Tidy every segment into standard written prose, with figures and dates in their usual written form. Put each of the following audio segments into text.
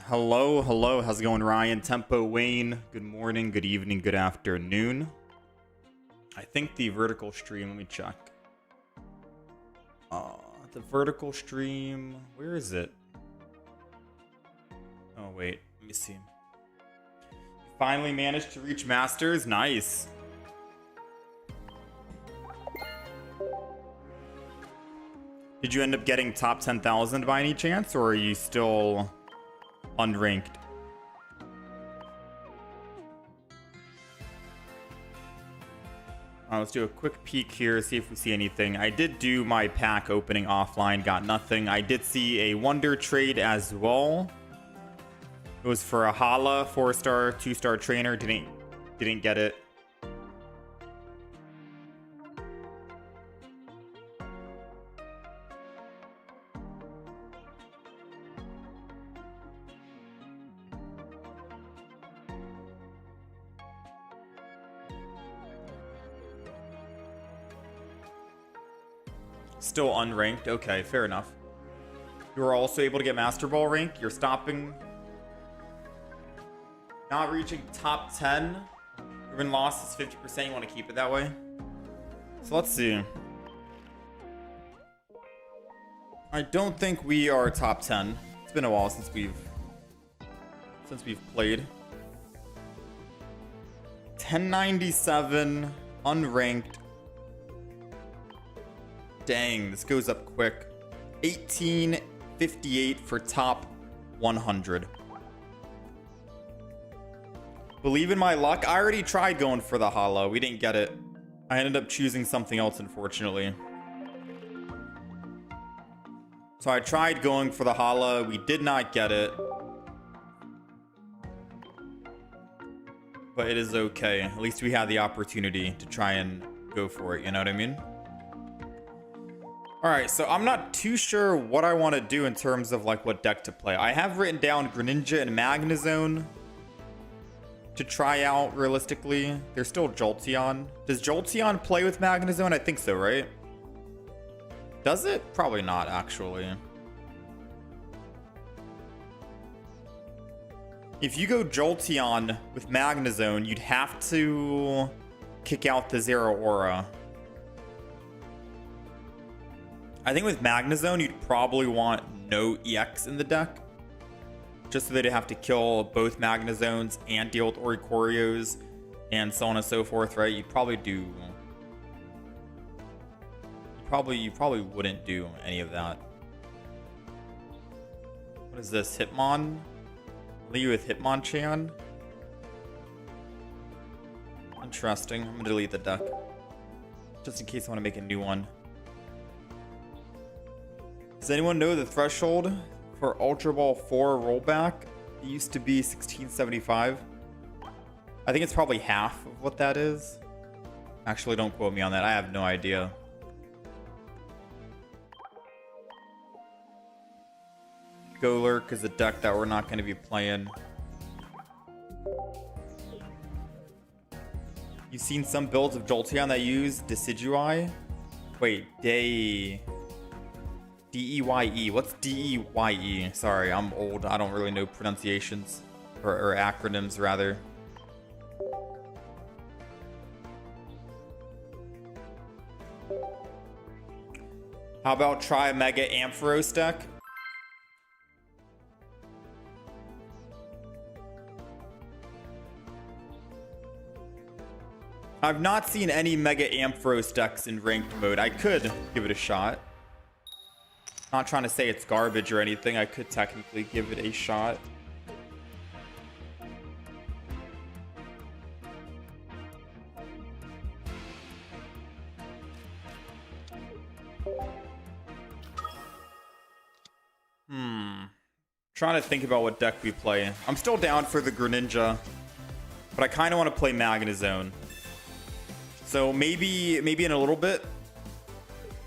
Hello, how's it going, Ryan? Tempo, Wayne, good morning, good evening, good afternoon. I think the vertical stream, let me check. The vertical stream, where is it? Oh, wait, let me see. You finally managed to reach Masters, nice. Did you end up getting top 10,000 by any chance, or are you still unranked? Let's do a quick peek here, see if we see anything. I did do my pack opening offline, got nothing. I did see a Wonder trade as well. It was for a Hala 4-star, 2-star trainer. Didn't get it. Still unranked. Okay, fair enough. You were also able to get Master Ball rank. You're stopping. Not reaching top 10. Your win loss is 50%. You want to keep it that way. So let's see. I don't think we are top 10. It's been a while since we've played. 1097 unranked. Dang, this goes up quick. 1858 for top 100. Believe in my luck. I already tried going for the Hala. We didn't get it. I ended up choosing something else, unfortunately. So I tried going for the Hala. We did not get it. But it is okay. At least we had the opportunity to try and go for it. You know what I mean? Alright, so I'm not too sure what I want to do in terms of like what deck to play. I have written down Greninja and Magnezone to try out realistically. There's still Jolteon. Does Jolteon play with Magnezone? I think so, right? Does it? Probably not, actually. If you go Jolteon with Magnezone, you'd have to kick out the Zeraora. I think with Magnezone, you'd probably want no EX in the deck. Just so they'd have to kill both Magnezones and deal with Oricorios and so on and so forth, right? You'd probably do... You probably wouldn't do any of that. What is this? Hitmon? Leave with Hitmonchan? Interesting. I'm gonna delete the deck. Just in case I want to make a new one. Does anyone know the threshold for Ultra Ball 4 rollback? It used to be 1675. I think it's probably half of what that is. Actually, don't quote me on that. I have no idea. Golurk is a deck that we're not going to be playing. You've seen some builds of Jolteon that use Decidueye? Wait, D-E-Y-E. What's D-E-Y-E? Sorry, I'm old. I don't really know pronunciations. Or acronyms, rather. How about try a Mega Ampharos deck? I've not seen any Mega Ampharos decks in ranked mode. I could give it a shot. Not trying to say it's garbage or anything. I could technically give it a shot. Trying to think about what deck we play. I'm still down for the Greninja, but I kind of want to play Magnezone. So maybe in a little bit,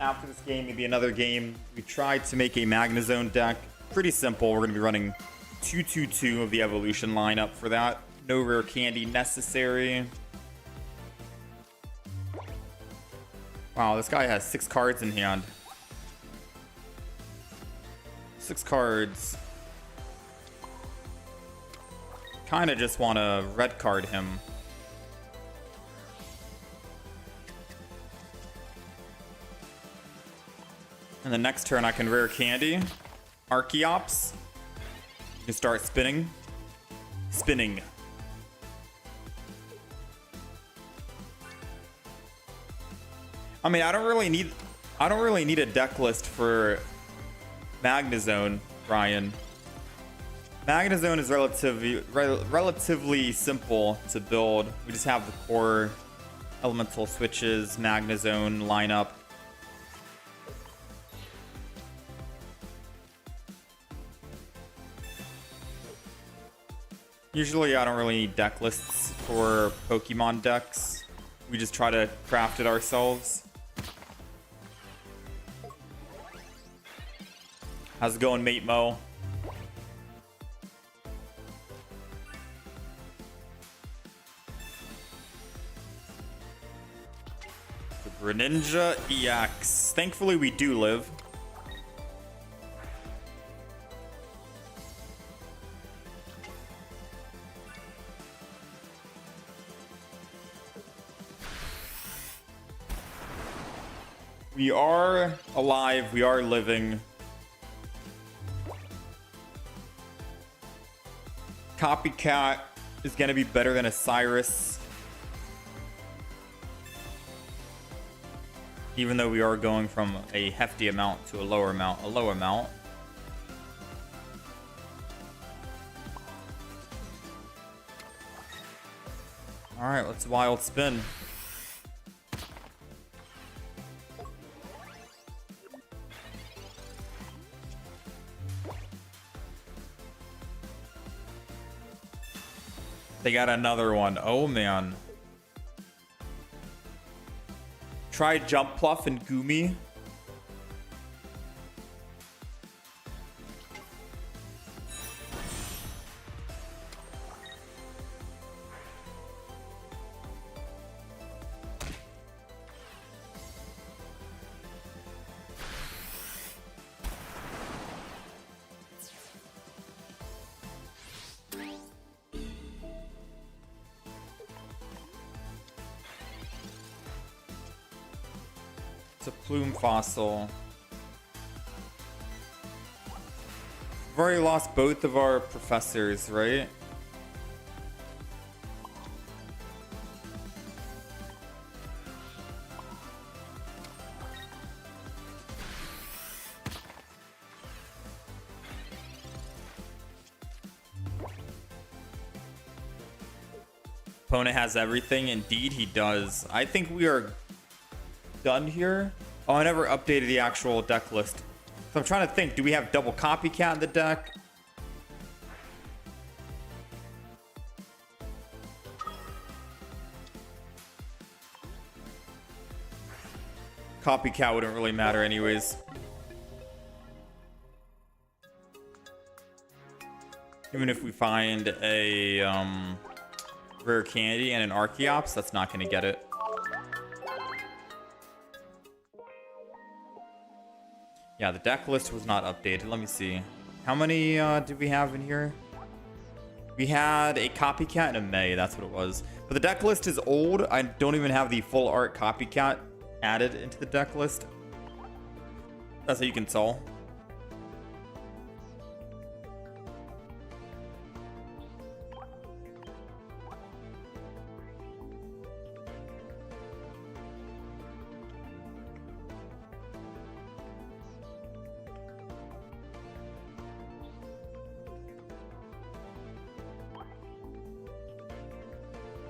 after this game, maybe another game, we tried to make a Magnezone deck. Pretty simple. We're going to be running 2-2-2 of the evolution lineup for that. No rare candy necessary. Wow, this guy has 6 cards in hand. 6 cards. Kind of just want to red card him. And the next turn I can rare candy. Archeops. You can start spinning. Spinning. I mean, I don't really need a deck list for Magnezone, Ryan. Magnezone is relatively simple to build. We just have the core elemental switches, Magnezone lineup. Usually I don't really need deck lists for Pokemon decks. We just try to craft it ourselves. How's it going, Mate Mo? The Greninja EX. Thankfully, we do live. We are alive. We are living. Copycat is going to be better than a Cyrus. Even though we are going from a hefty amount to a lower amount. A low amount. Alright, let's wild spin. They got another one. Oh, man. Try Jump Pluff and Goomy. It's a Plume Fossil. We've already lost both of our professors, right? Opponent has everything. Indeed, he does. I think we are done here. Oh, I never updated the actual deck list. So I'm trying to think, do we have double Copycat in the deck? Copycat wouldn't really matter anyways. Even if we find a rare candy and an Archeops, that's not going to get it. Yeah, the deck list was not updated. Let me see. How many did we have in here? We had a copycat and a May. That's what it was. But the deck list is old. I don't even have the full art copycat added into the deck list. That's how you can tell.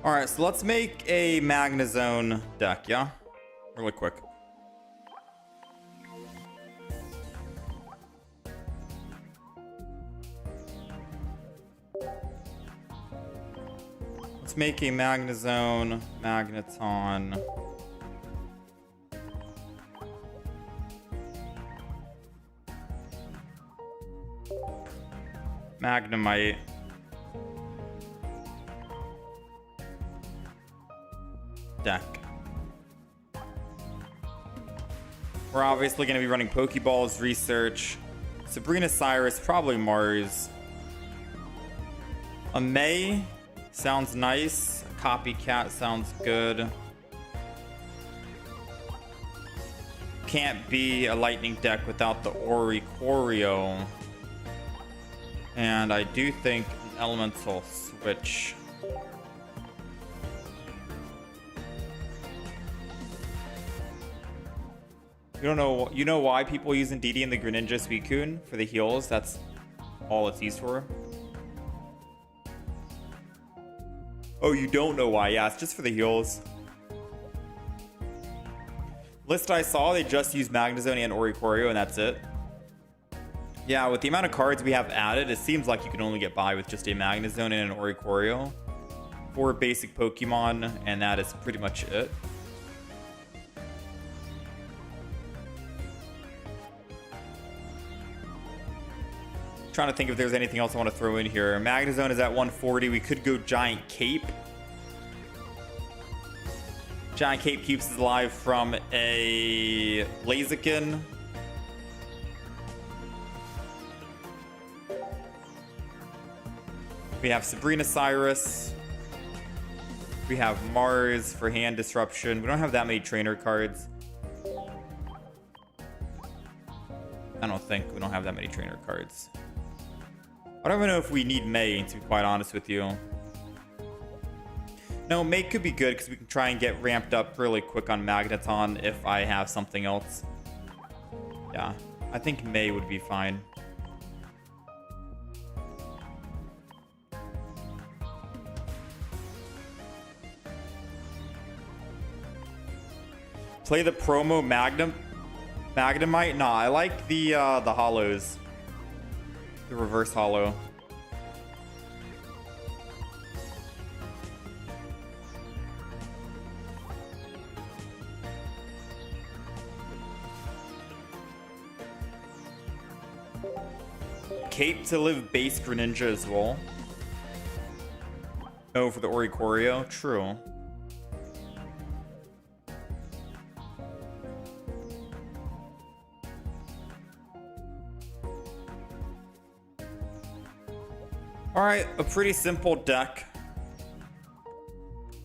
All right, so let's make a Magnezone deck, yeah? Really quick. Let's make a Magnezone, Magneton. Magnemite. Deck. We're obviously going to be running Pokeballs, Research, Sabrina Cyrus, probably Mars. A May sounds nice. A Copycat sounds good. Can't be a Lightning deck without the Oricorio. And I do think an Elemental Switch. You know why people are using DD in the Greninja Suicune for the heals? That's all it's used for. Oh, you don't know why? Yeah, it's just for the heals. List I saw, they just use Magnezone and Oricorio, and that's it. Yeah, with the amount of cards we have added, it seems like you can only get by with just a Magnezone and an Oricorio. 4 basic Pokemon, and that is pretty much it. Trying to think if there's anything else I want to throw in here. Magnezone is at 140. We could go Giant Cape. Giant Cape keeps us alive from a Blaziken. We have Sabrina Cyrus. We have Mars for hand disruption. We don't have that many trainer cards. I don't think we don't have that many trainer cards. I don't even know if we need May, to be quite honest with you. No, May could be good because we can try and get ramped up really quick on Magneton if I have something else. Yeah, I think May would be fine. Play the promo Magnemite? Nah, I like the hollows. The reverse hollow. Cape to live base Greninja as well. Oh, for the Oricorio? True. Alright, a pretty simple deck.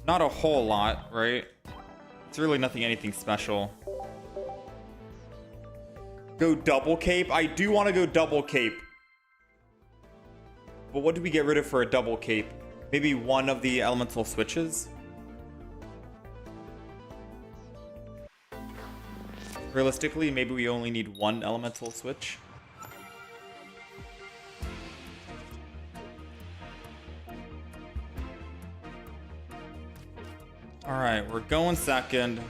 Not a whole lot, right? It's really anything special. Go double cape? I do want to go double cape. But what do we get rid of for a double cape? Maybe one of the elemental switches? Realistically, maybe we only need one elemental switch. Alright, we're going second.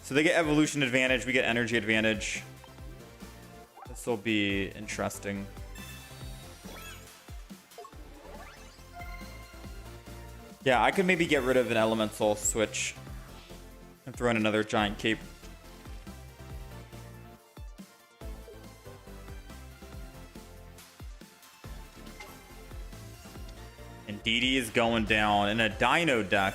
So they get evolution advantage, we get energy advantage. This will be interesting. Yeah, I could maybe get rid of an elemental switch and throw in another giant cape. And DD is going down in a Dino deck.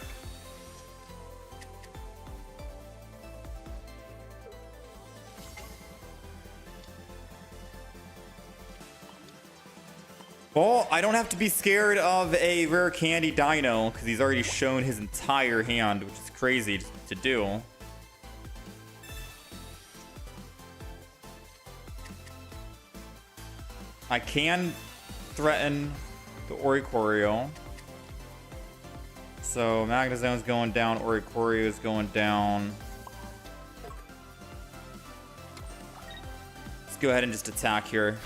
Well, I don't have to be scared of a rare candy Dino because he's already shown his entire hand, which is crazy to do. I can threaten the Oricorio. So Magnezone's going down, Oricorio is going down. Let's go ahead and just attack here.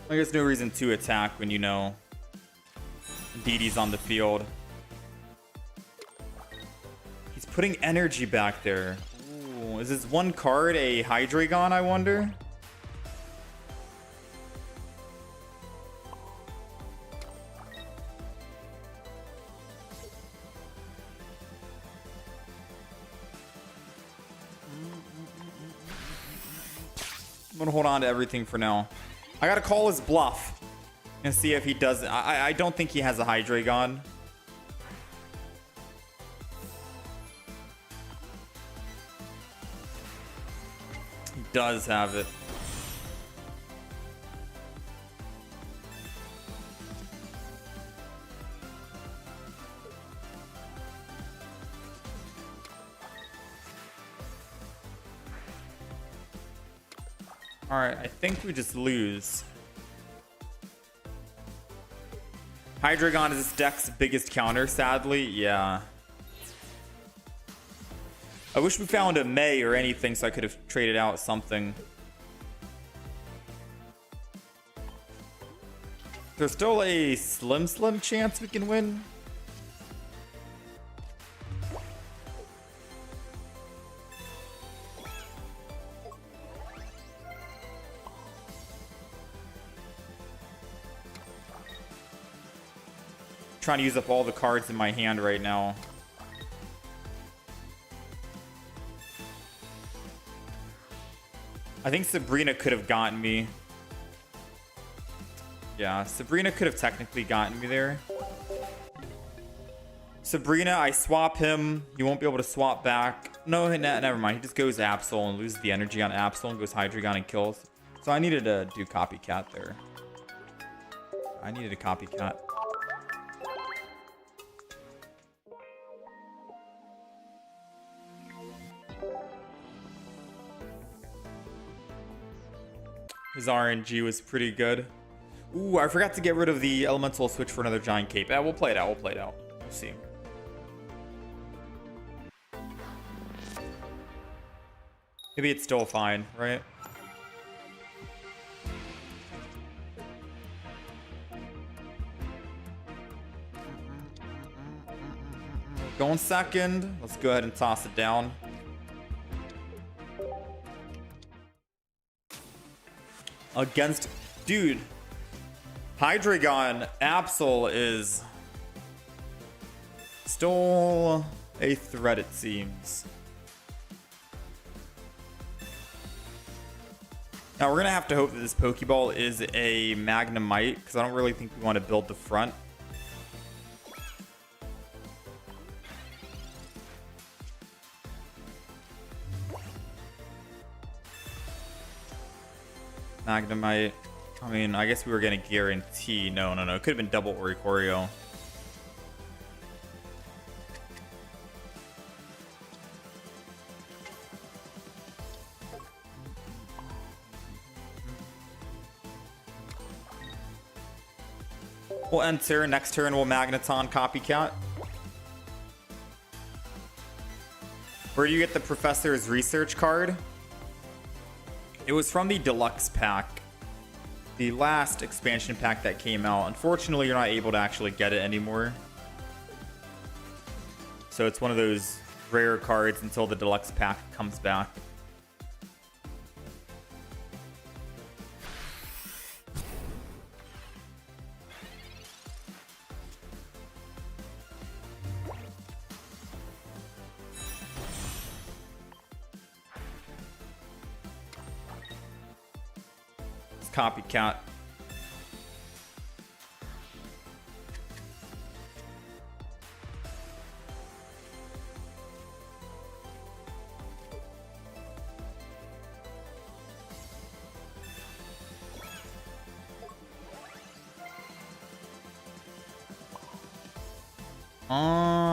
There's no reason to attack when you know DD's on the field. He's putting energy back there. Ooh, is this one card a Hydreigon, I wonder? I'm gonna hold on to everything for now. I gotta call his bluff and see if he does. I don't think he has a Hydreigon. He does have it. Alright, I think we just lose. Hydreigon is this deck's biggest counter, sadly. Yeah. I wish we found a May or anything so I could have traded out something. There's still a slim chance we can win. Trying to use up all the cards in my hand right now. I think Sabrina could have gotten me. Yeah, Sabrina could have technically gotten me there. Sabrina, I swap him. You won't be able to swap back. No, never mind. He just goes Absol and loses the energy on Absol and goes Hydreigon and kills. So I needed to do copycat there. I needed a copycat. His RNG was pretty good. Ooh, I forgot to get rid of the elemental switch for another giant cape. Yeah, we'll play it out. We'll play it out. We'll see. Maybe it's still fine, right? Going second. Let's go ahead and toss it down. Against, dude, Hydreigon Absol is still a threat, it seems. Now we're gonna have to hope that this Pokeball is a Magnemite because I don't really think we want to build the front. Magnemite. I mean, I guess we were gonna guarantee. No. It could have been double Oricorio. We'll enter. Next turn, we'll Magneton Copycat. Where do you get the Professor's Research card? It was from the Deluxe pack. The last expansion pack that came out. Unfortunately, you're not able to actually get it anymore. So it's one of those rare cards until the Deluxe pack comes back. copycat.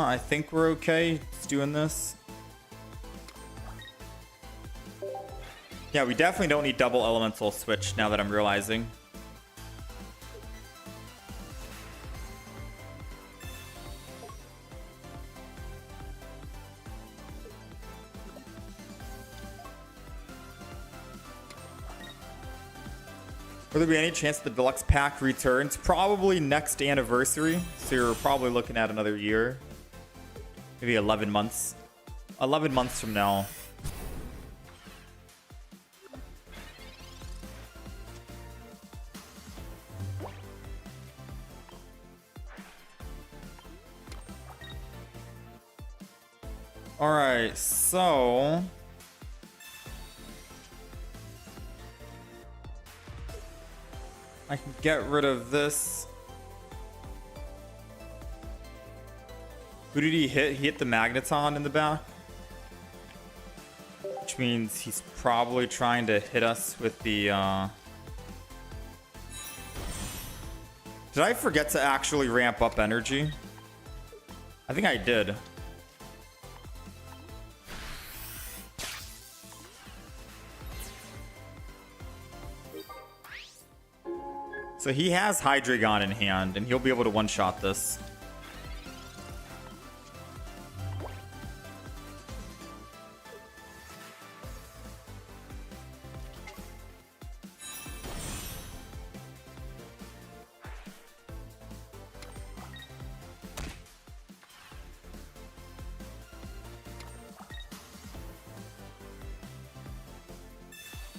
I think we're okay just doing this. Yeah, we definitely don't need double elemental switch now that I'm realizing. Will there be any chance the deluxe pack returns? Probably next anniversary. So you're probably looking at another year. Maybe 11 months. 11 months from now. Alright, so... I can get rid of this. Who did he hit? He hit the Magneton in the back. Which means he's probably trying to hit us with the... Did I forget to actually ramp up energy? I think I did. So he has Hydreigon in hand, and he'll be able to one-shot this.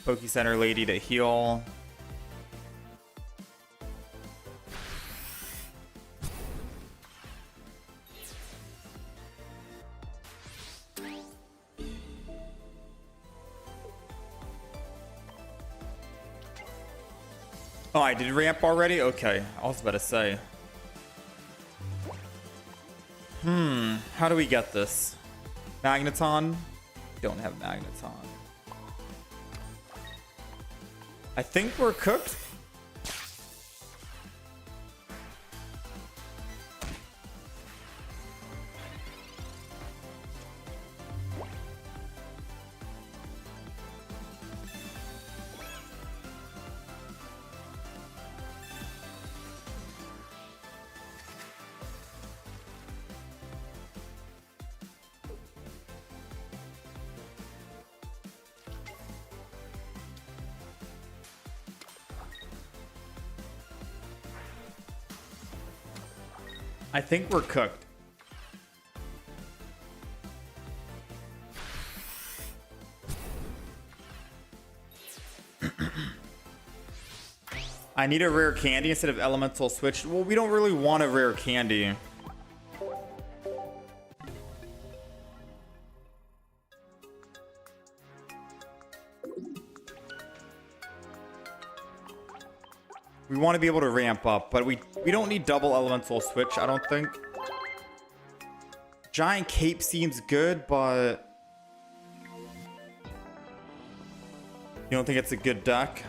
Poke Center Lady to heal. Oh, I did ramp already? Okay, I was about to say. How do we get this? Magneton? Don't have Magneton. I think we're cooked. I think we're cooked. I need a rare candy instead of elemental switch. Well, we don't really want a rare candy. We want to be able to ramp up, but we don't need double elemental switch, I don't think. Giant Cape seems good, but... You don't think it's a good deck?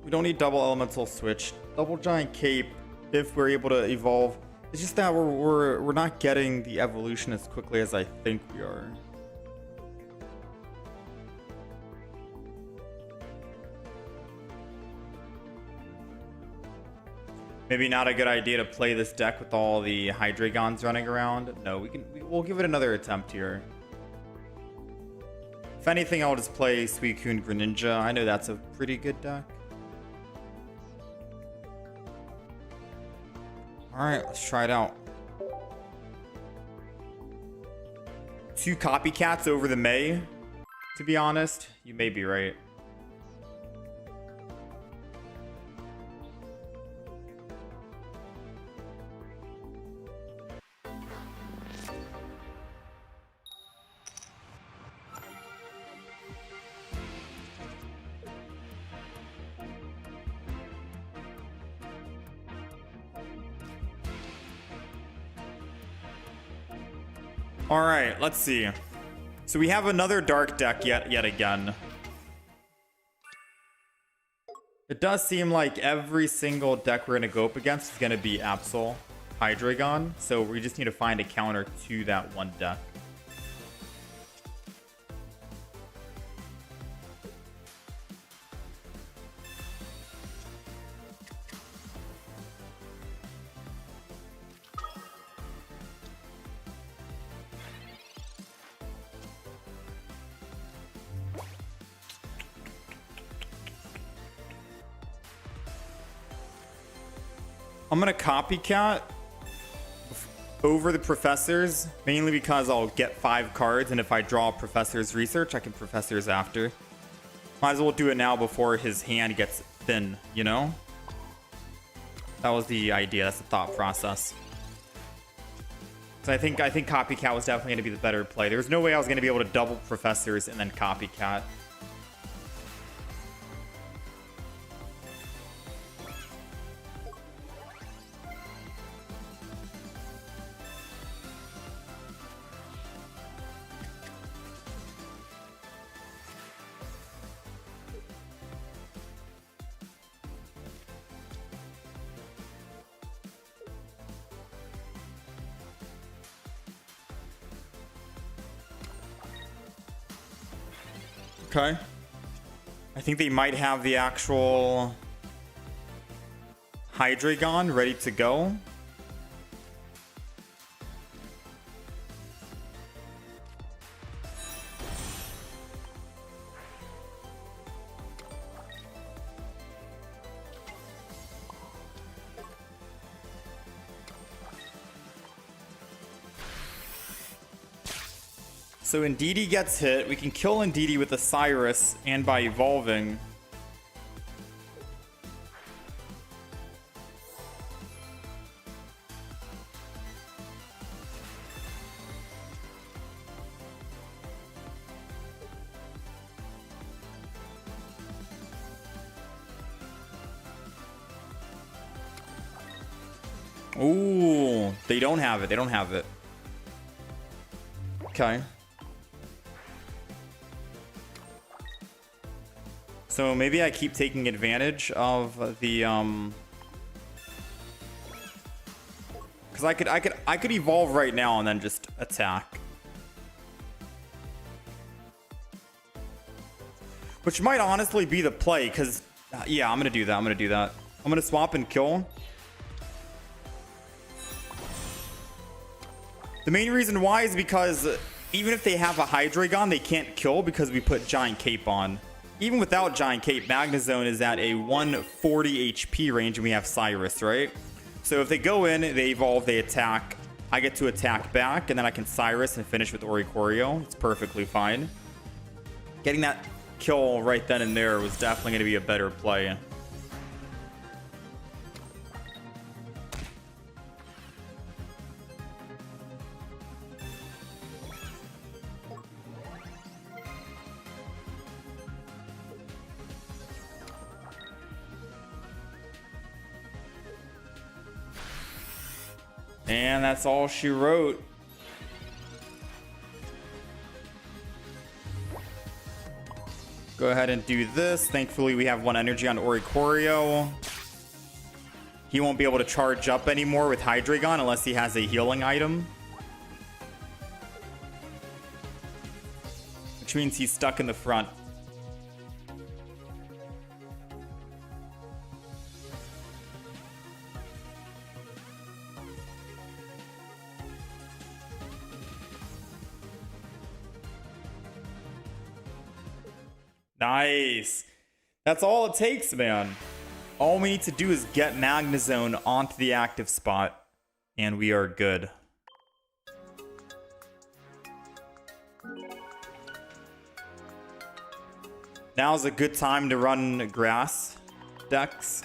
We don't need double elemental switch. Double Giant Cape, if we're able to evolve. It's just that we're not getting the evolution as quickly as I think we are. Maybe not a good idea to play this deck with all the Hydreigons running around. No, we'll give it another attempt here. If anything, I'll just play Suicune Greninja. I know that's a pretty good deck. Alright, let's try it out. 2 copycats over the May, to be honest. You may be right. All right, let's see. So we have another dark deck yet again. It does seem like every single deck we're going to go up against is going to be Absol Hydreigon. So we just need to find a counter to that one deck. I'm going to copycat over the Professors, mainly because I'll get 5 cards, and if I draw Professor's Research, I can Professor's after. Might as well do it now before his hand gets thin, you know? That was the idea, that's the thought process. So I think Copycat was definitely going to be the better play. There's no way I was going to be able to double Professors and then Copycat. Okay. I think they might have the actual Hydreigon ready to go. So Indeedee gets hit. We can kill Indeedee with the Cyrus and by evolving. Ooh, they don't have it. They don't have it. Okay. So maybe I keep taking advantage of the because I could evolve right now and then just attack, which might honestly be the play. Because yeah, I'm gonna do that. I'm gonna swap and kill. The main reason why is because even if they have a Hydreigon, they can't kill because we put Giant Cape on. Even without Giant Cape, Magnezone is at a 140 HP range and we have Cyrus, right? So if they go in, they evolve, they attack, I get to attack back, and then I can Cyrus and finish with Oricorio. It's perfectly fine. Getting that kill right then and there was definitely going to be a better play. And that's all she wrote. Go ahead and do this. Thankfully, we have 1 energy on Oricorio. He won't be able to charge up anymore with Hydreigon unless he has a healing item. Which means he's stuck in the front. Nice. That's all it takes, man. All we need to do is get Magnezone onto the active spot, and we are good. Now's a good time to run grass decks.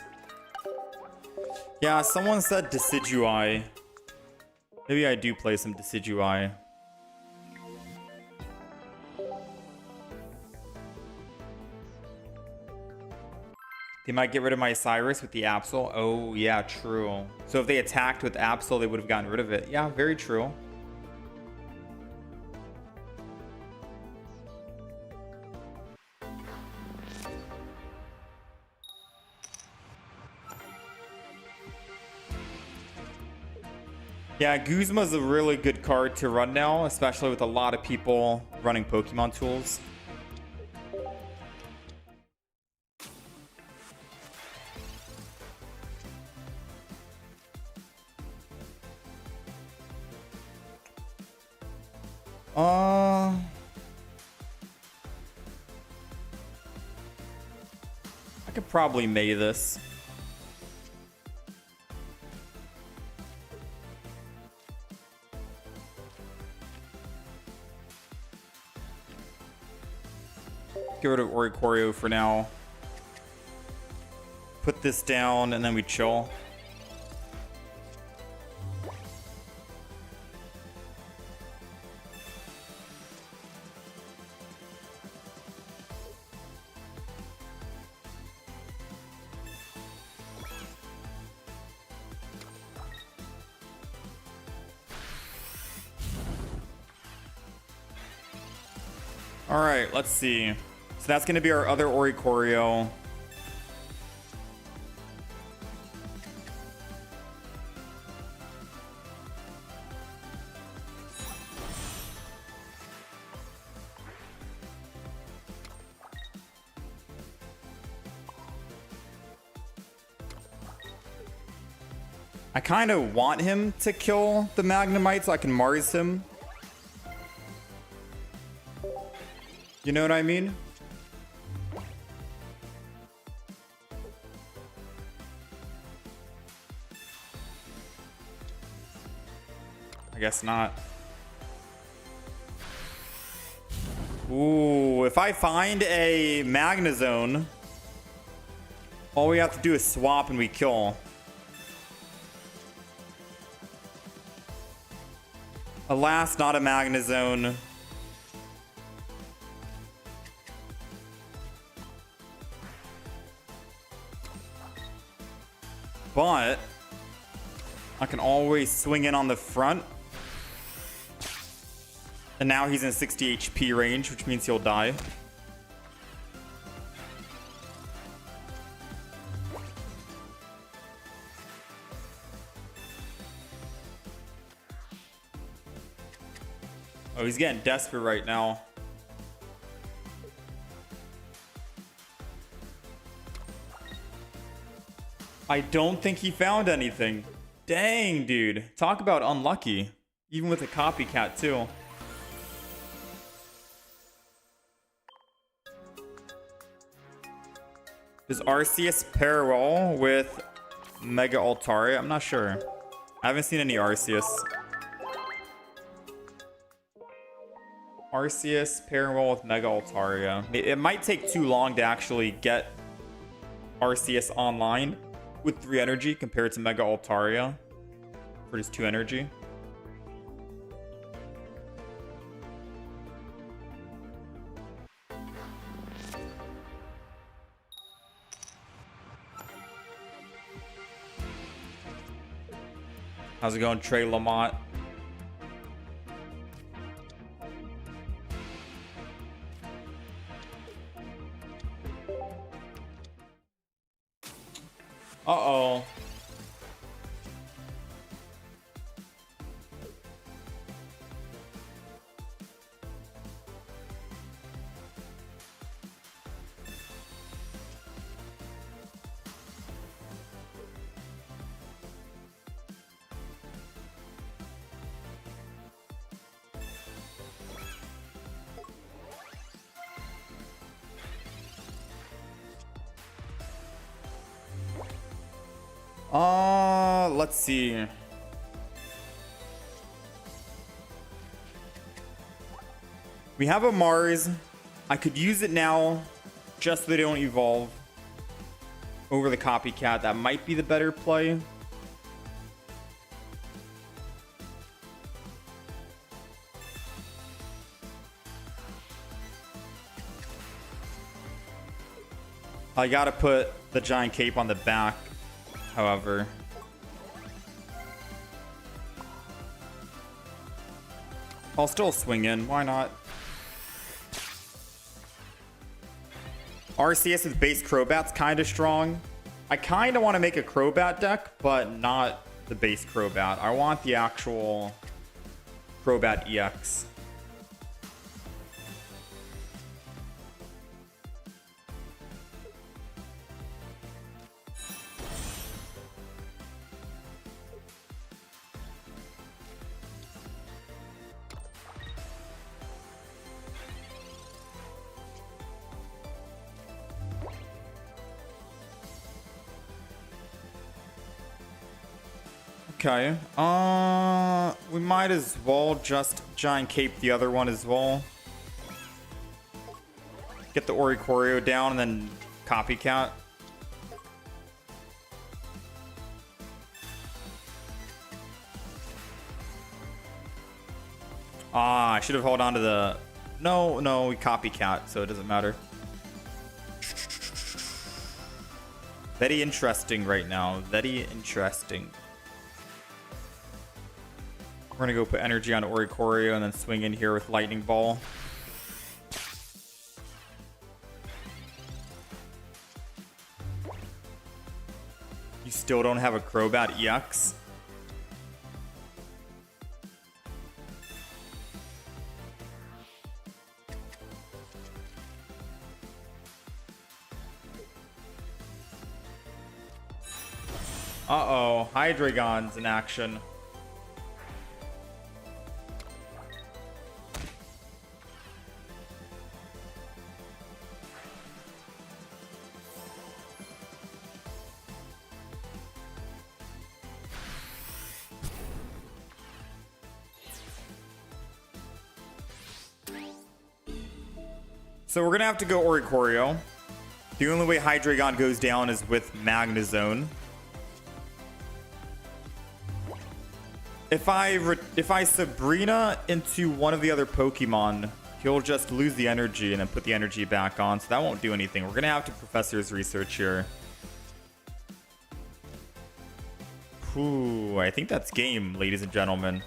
Yeah, someone said Decidueye. Maybe I do play some Decidueye. They might get rid of my Cyrus with the Absol. Oh, yeah, true. So if they attacked with Absol, they would have gotten rid of it. Yeah, very true. Yeah, Guzma's a really good card to run now, especially with a lot of people running Pokemon tools. I could probably May this. Get rid of Oricorio for now. Put this down and then we chill. All right, let's see. So that's going to be our other Oricorio. I kind of want him to kill the Magnemite so I can Mars him. You know what I mean? I guess not. Ooh, if I find a Magnezone, all we have to do is swap and we kill. Alas, not a Magnezone. But I can always swing in on the front. And now he's in 60 HP range, which means he'll die. Oh, he's getting desperate right now. I don't think he found anything. Dang, dude. Talk about unlucky. Even with a copycat, too. Does Arceus pair well with Mega Altaria? I'm not sure. I haven't seen any Arceus. Arceus pairing well with Mega Altaria. It might take too long to actually get Arceus online with 3 energy compared to Mega Altaria for just 2 energy. How's it going, Trey Lamont? Uh-oh. Let's see. We have a Mars. I could use it now just so they don't evolve over the copycat. That might be the better play. I gotta put the giant cape on the back, however. I'll still swing in. Why not? Arceus with base Crobat's kind of strong. I kind of want to make a Crobat deck, but not the base Crobat. I want the actual Crobat EX. Okay, we might as well just Giant Cape the other one as well. Get the Oricorio down and then Copycat. I should have held on to the... No, we Copycat, so it doesn't matter. Very interesting right now. Very interesting. We're gonna go put energy on Oricorio and then swing in here with Lightning Ball. You still don't have a Crobat EX? Uh-oh, Hydreigon's in action. So we're gonna have to go Oricorio. The only way Hydreigon goes down is with Magnezone. If I Sabrina into one of the other Pokemon, he'll just lose the energy and then put the energy back on, so that won't do anything. We're gonna have to Professor's Research here. Ooh, I think that's game, ladies and gentlemen.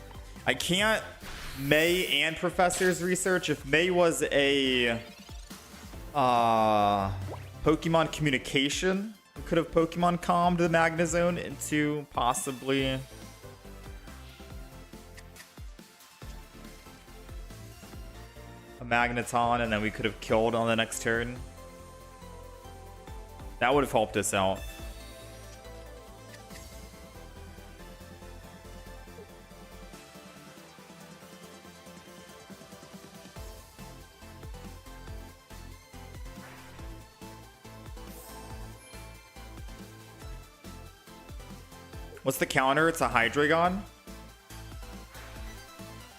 I can't May and Professor's Research. If May was a Pokemon Communication, we could have Pokemon calmed the Magnezone into possibly a Magneton, and then we could have killed on the next turn. That would have helped us out. What's the counter? It's a Hydreigon?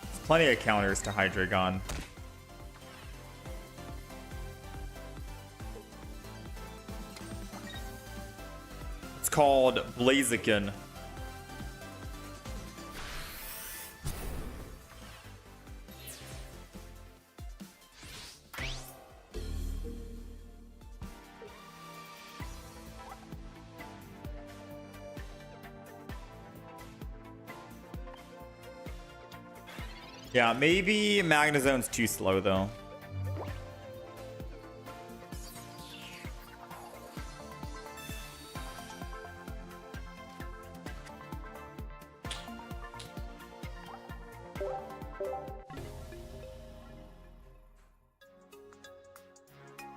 There's plenty of counters to Hydreigon. It's called Blaziken. Yeah, maybe Magnezone's too slow, though.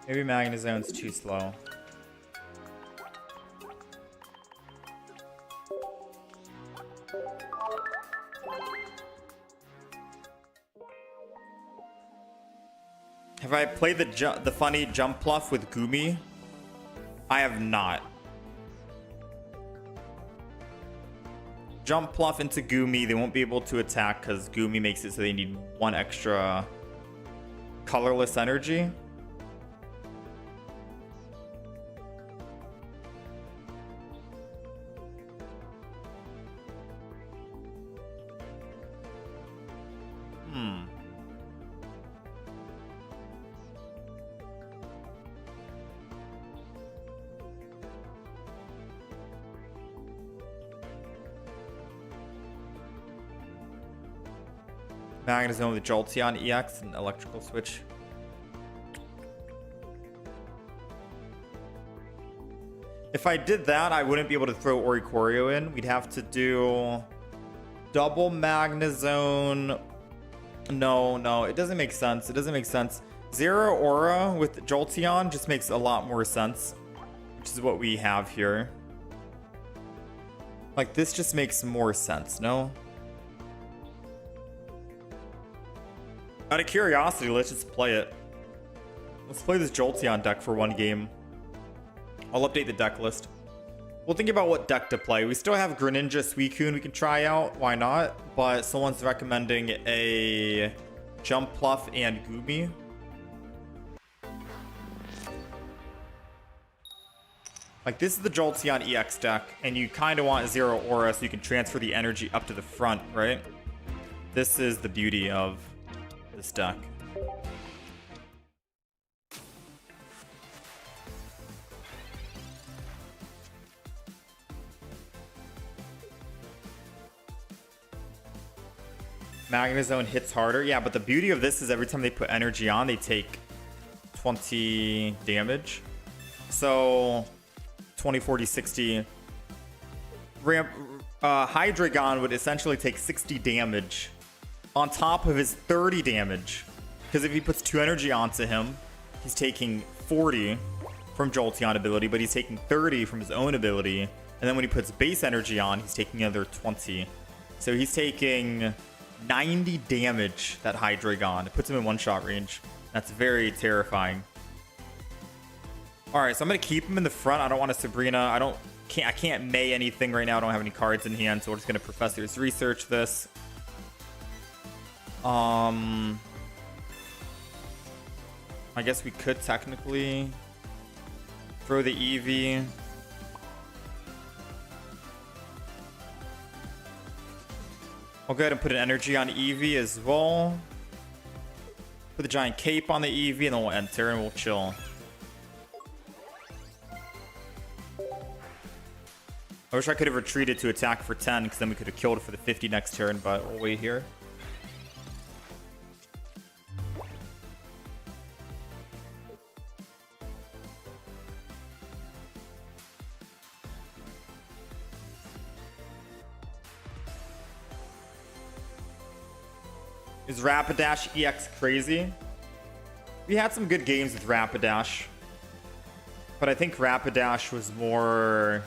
Maybe Magnezone's too slow. Have I played the funny jump pluff with Gumi? I have not. Jump pluff into Gumi. They won't be able to attack because Gumi makes it so they need one extra colorless energy. Magnezone with Jolteon EX and Electrical Switch. If I did that, I wouldn't be able to throw Oricorio in. We'd have to do double Magnezone. No, it doesn't make sense. It doesn't make sense. Zero Aura with Jolteon just makes a lot more sense, which is what we have here. Like, this just makes more sense, no? Out of curiosity, let's just play it. Let's play this Jolteon deck for one game. I'll update the deck list. We'll think about what deck to play. We still have Greninja, Suicune we can try out. Why not? But someone's recommending a Jumpluff and Goomy. Like, this is the Jolteon EX deck, and you kind of want Zero Aura so you can transfer the energy up to the front, right? This is the beauty of this deck. Magnezone hits harder. Yeah, but the beauty of this is every time they put energy on, they take 20 damage. So 20, 40, 60. Hydreigon would essentially take 60 damage on top of his 30 damage. Because if he puts 2 energy onto him, he's taking 40 from Jolteon ability, but he's taking 30 from his own ability. And then when he puts base energy on, he's taking another 20. So he's taking 90 damage, that Hydreigon. It puts him in one-shot range. That's very terrifying. Alright, so I'm going to keep him in the front. I don't want a Sabrina. I can't May anything right now. I don't have any cards in hand, so we're just going to Professor's Research this. I guess we could technically throw the Eevee. I'll go ahead and put an energy on Eevee as well. Put the giant cape on the Eevee, and then we'll enter and we'll chill. I wish I could have retreated to attack for 10, because then we could have killed for the 50 next turn, but we'll wait here. Is Rapidash EX crazy? We had some good games with Rapidash, but I think Rapidash was more...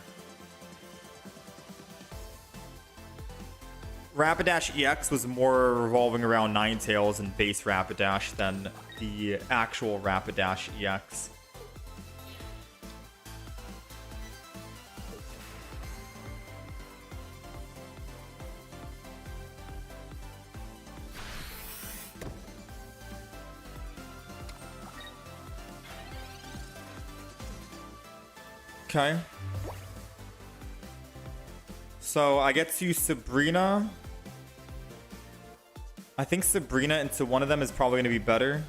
Rapidash EX was more revolving around Ninetales and base Rapidash than the actual Rapidash EX. Okay. So I get to use Sabrina. I think Sabrina into one of them is probably going to be better.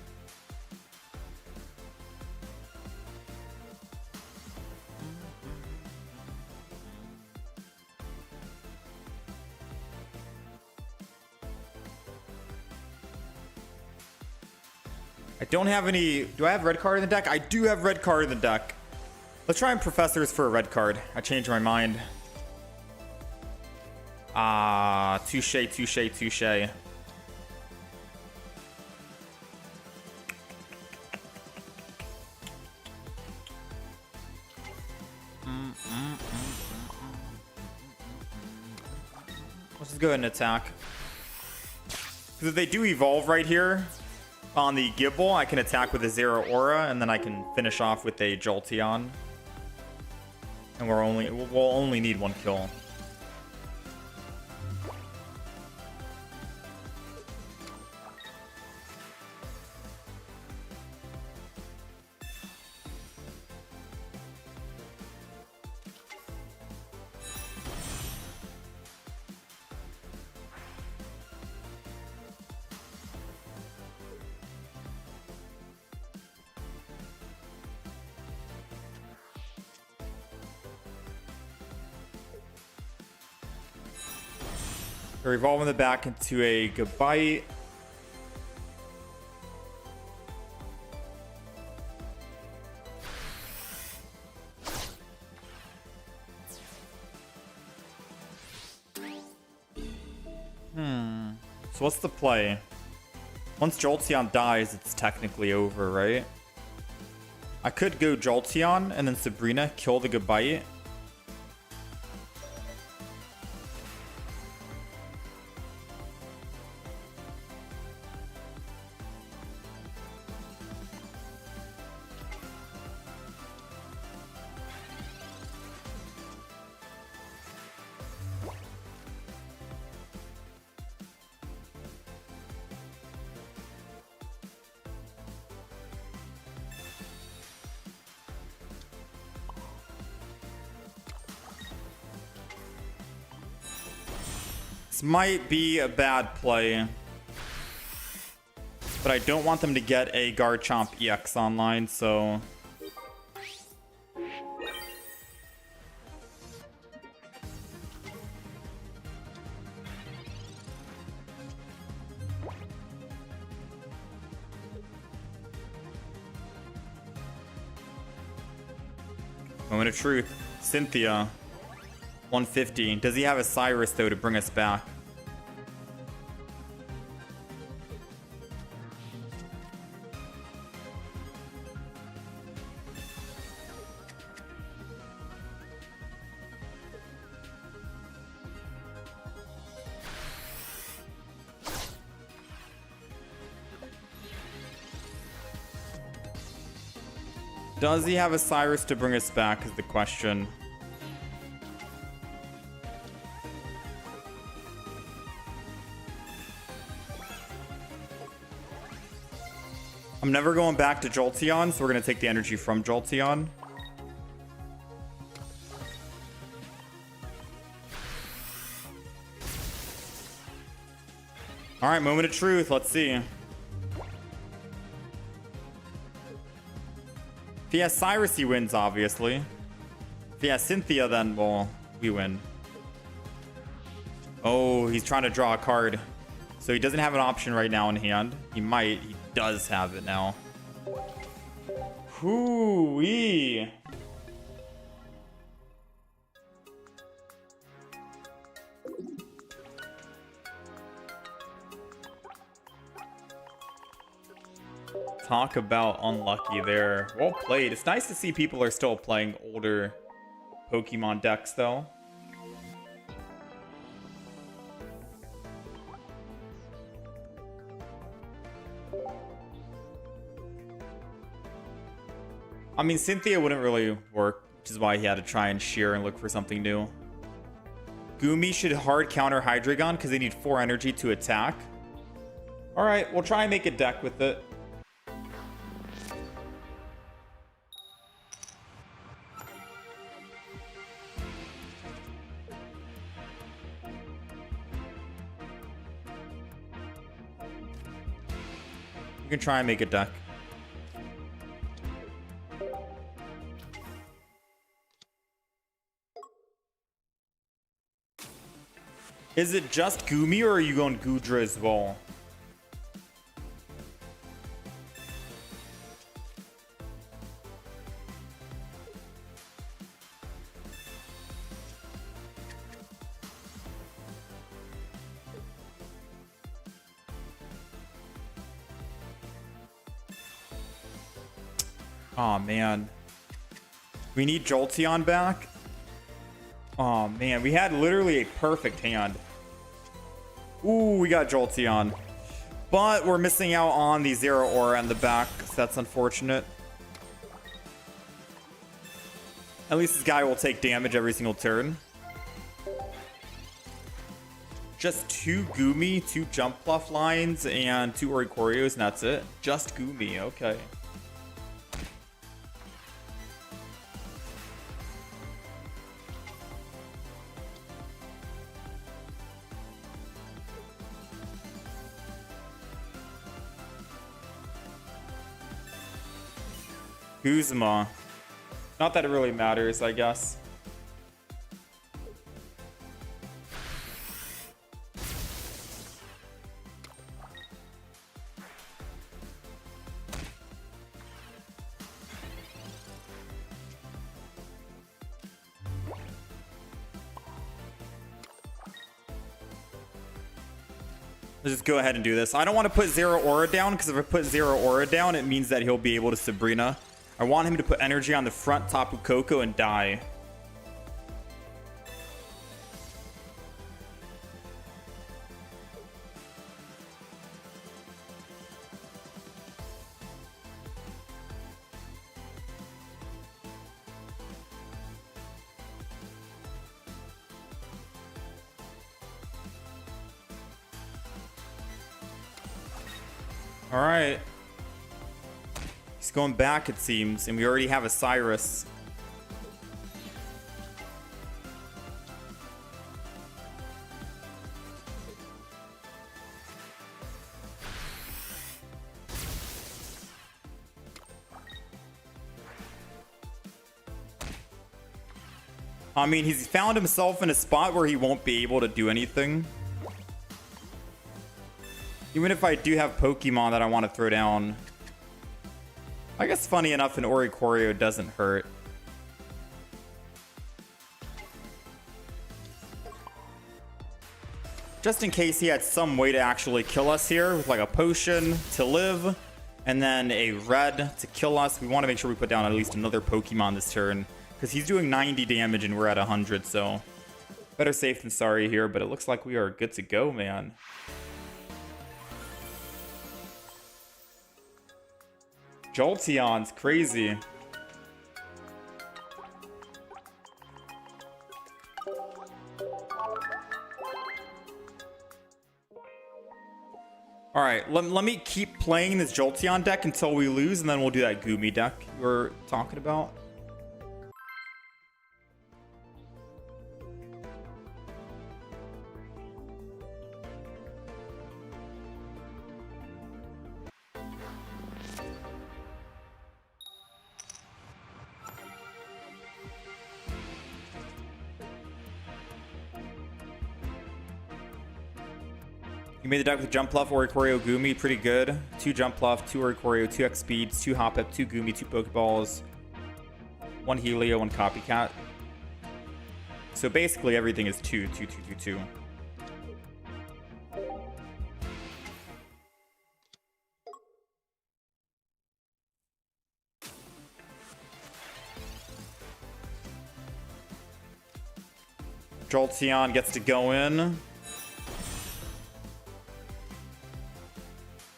I don't have any... Do I have red card in the deck? I do have red card in the deck. Let's try and Professors for a red card. I changed my mind. Touche. Let's just go ahead and attack. Because if they do evolve right here on the Gible, I can attack with a Zero Aura, and then I can finish off with a Jolteon. And we'll only need one kill. They're evolving the back into a Gabite. So what's the play? Once Jolteon dies, it's technically over, right? I could go Jolteon and then Sabrina, kill the Gabite. This might be a bad play, but I don't want them to get a Garchomp EX online, so... Moment of truth. Cynthia. 150. Does he have a Cyrus, though, to bring us back? Does he have a Cyrus to bring us back is the question. I'm never going back to Jolteon, so we're going to take the energy from Jolteon. Alright, moment of truth. Let's see. If he has Cyrus, he wins, obviously. If he has Cynthia, then, well, we win. Oh, he's trying to draw a card. So he doesn't have an option right now in hand. He might. He does have it now. Hoo-wee. Talk about unlucky there. Well played. It's nice to see people are still playing older Pokemon decks, though. I mean, Cynthia wouldn't really work, which is why he had to try and shear and look for something new. Gumi should hard counter Hydreigon because they need 4 energy to attack. Alright, we'll try and make a deck with it. You can try and make a deck. Is it just Gumi or are you going Gudra as well? Oh man. We need Jolteon back. Oh man, we had literally a perfect hand. Ooh, we got Jolteon. But we're missing out on the Zero Aura in the back, so that's unfortunate. At least this guy will take damage every single turn. Just 2 Gumi, 2 Jump Bluff lines, and 2 Oricorios, and that's it. Just Gumi, okay. Guzma. Not that it really matters, I guess. Let's just go ahead and do this. I don't want to put Zero Aura down, because if I put Zero Aura down, it means that he'll be able to Sabrina. I want him to put energy on the front Tapu Koko and die. All right. He's going back, it seems, and we already have a Cyrus. I mean, he's found himself in a spot where he won't be able to do anything. Even if I do have Pokemon that I want to throw down. I guess funny enough, an Oricorio doesn't hurt. Just in case he had some way to actually kill us here with like a potion to live and then a red to kill us. We want to make sure we put down at least another Pokemon this turn because he's doing 90 damage and we're at 100. So better safe than sorry here, but it looks like we are good to go, man. Jolteon's crazy. All right, let me keep playing this Jolteon deck until we lose, and then we'll do that Goomy deck we were talking about. You made the deck with Jump Bluff, Oricorio, Goomy, pretty good. 2 Jump Bluff, 2 Oricorio, 2 X Speeds, 2 Hop Up, 2 Goomy, 2 Pokeballs, 1 Helio, 1 Copycat. So basically everything is 2, 2, 2, 2, 2. Jolteon gets to go in.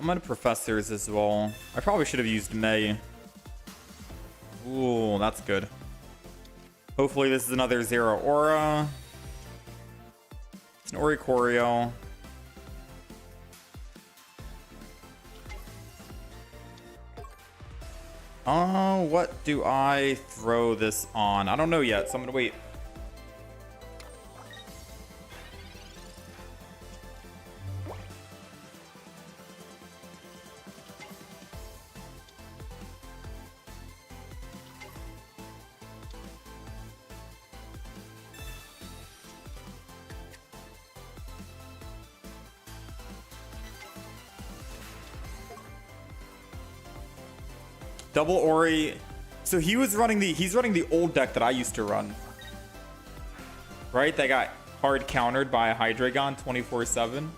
I'm out of Professors as well. I probably should have used May. Ooh, that's good. Hopefully this is another Zero Aura. It's an Oricorio. Oh, what do I throw this on? I don't know yet, so I'm gonna wait. Double Ori. So he's running the old deck that I used to run. Right? That got hard countered by a Hydreigon 24/7.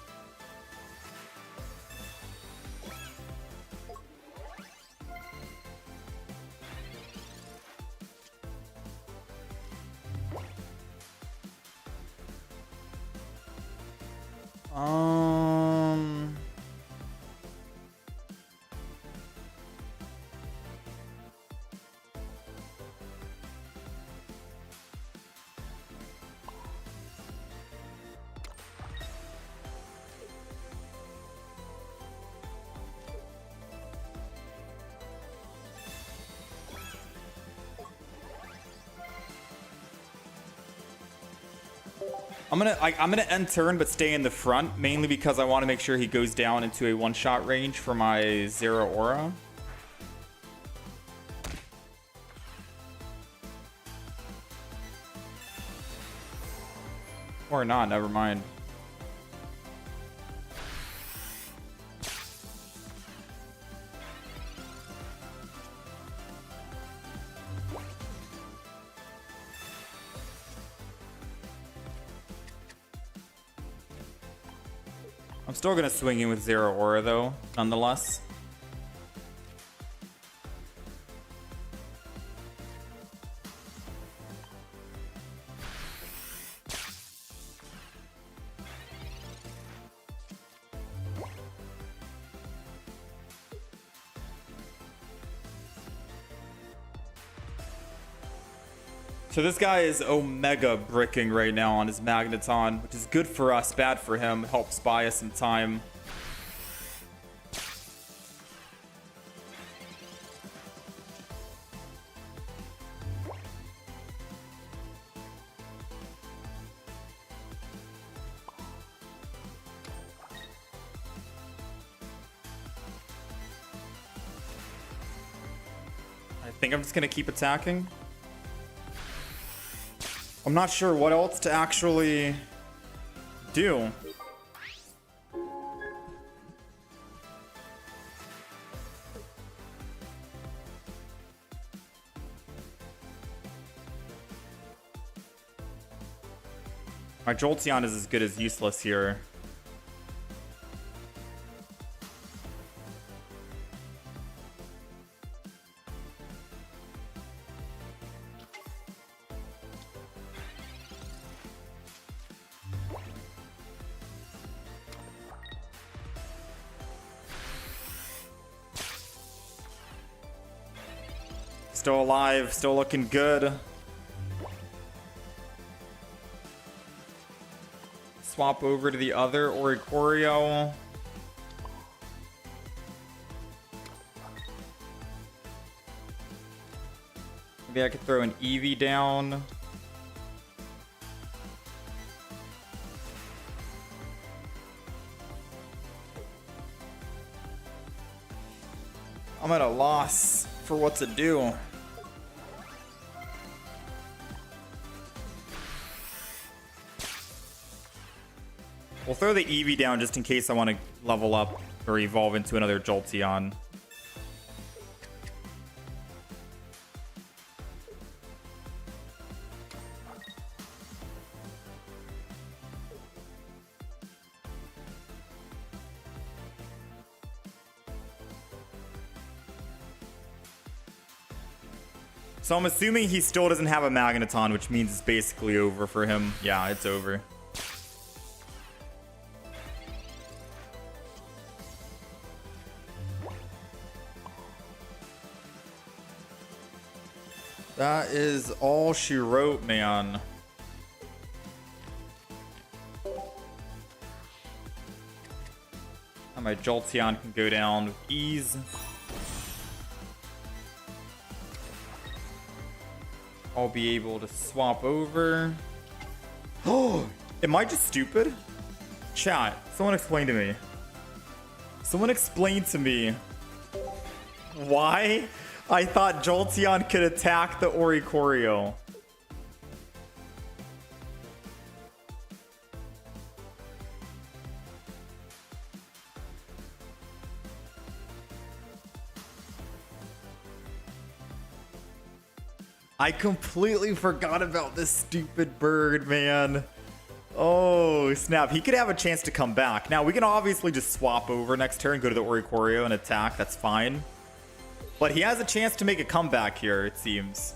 I'm gonna end turn but stay in the front, mainly because I want to make sure he goes down into a one-shot range for my Zero Aura. Or not, never mind. I'm still gonna swing in with Zero Aura though, nonetheless. So this guy is Omega bricking right now on his Magneton, which is good for us, bad for him. Helps buy us some time. I think I'm just gonna keep attacking. I'm not sure what else to actually do. My Jolteon is as good as useless here. Still alive, still looking good. Swap over to the other Oricorio. Maybe I could throw an Eevee down. I'm at a loss for what to do. We'll throw the Eevee down just in case I want to level up or evolve into another Jolteon. So I'm assuming he still doesn't have a Magneton, which means it's basically over for him. Yeah, it's over. That is all she wrote, man. And my Jolteon can go down with ease. I'll be able to swap over. Oh, am I just stupid? Chat, someone explain to me. Someone explain to me why I thought Jolteon could attack the Oricorio. I completely forgot about this stupid bird, man. Oh, snap. He could have a chance to come back. Now, we can obviously just swap over next turn, go to the Oricorio and attack. That's fine. But he has a chance to make a comeback here, it seems.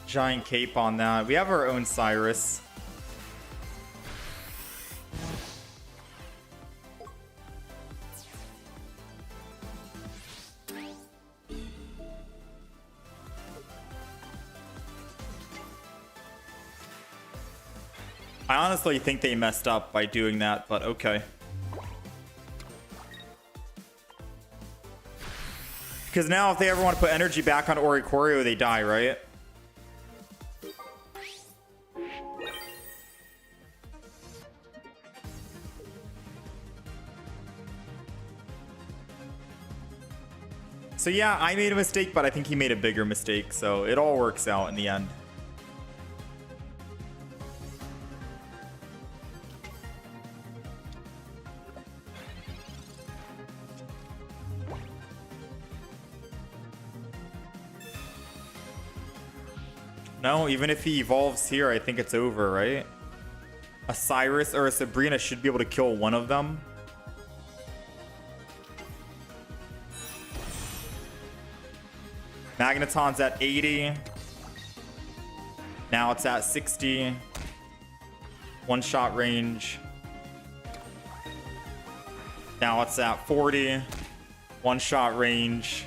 Giant cape on that. We have our own Cyrus. I honestly think they messed up by doing that, but okay. Because now if they ever want to put energy back on Oricorio, they die, right? So yeah, I made a mistake, but I think he made a bigger mistake, so it all works out in the end. No, even if he evolves here, I think it's over, right? A Cyrus or a Sabrina should be able to kill one of them. Magneton's at 80. Now it's at 60. One-shot range. Now it's at 40. One-shot range.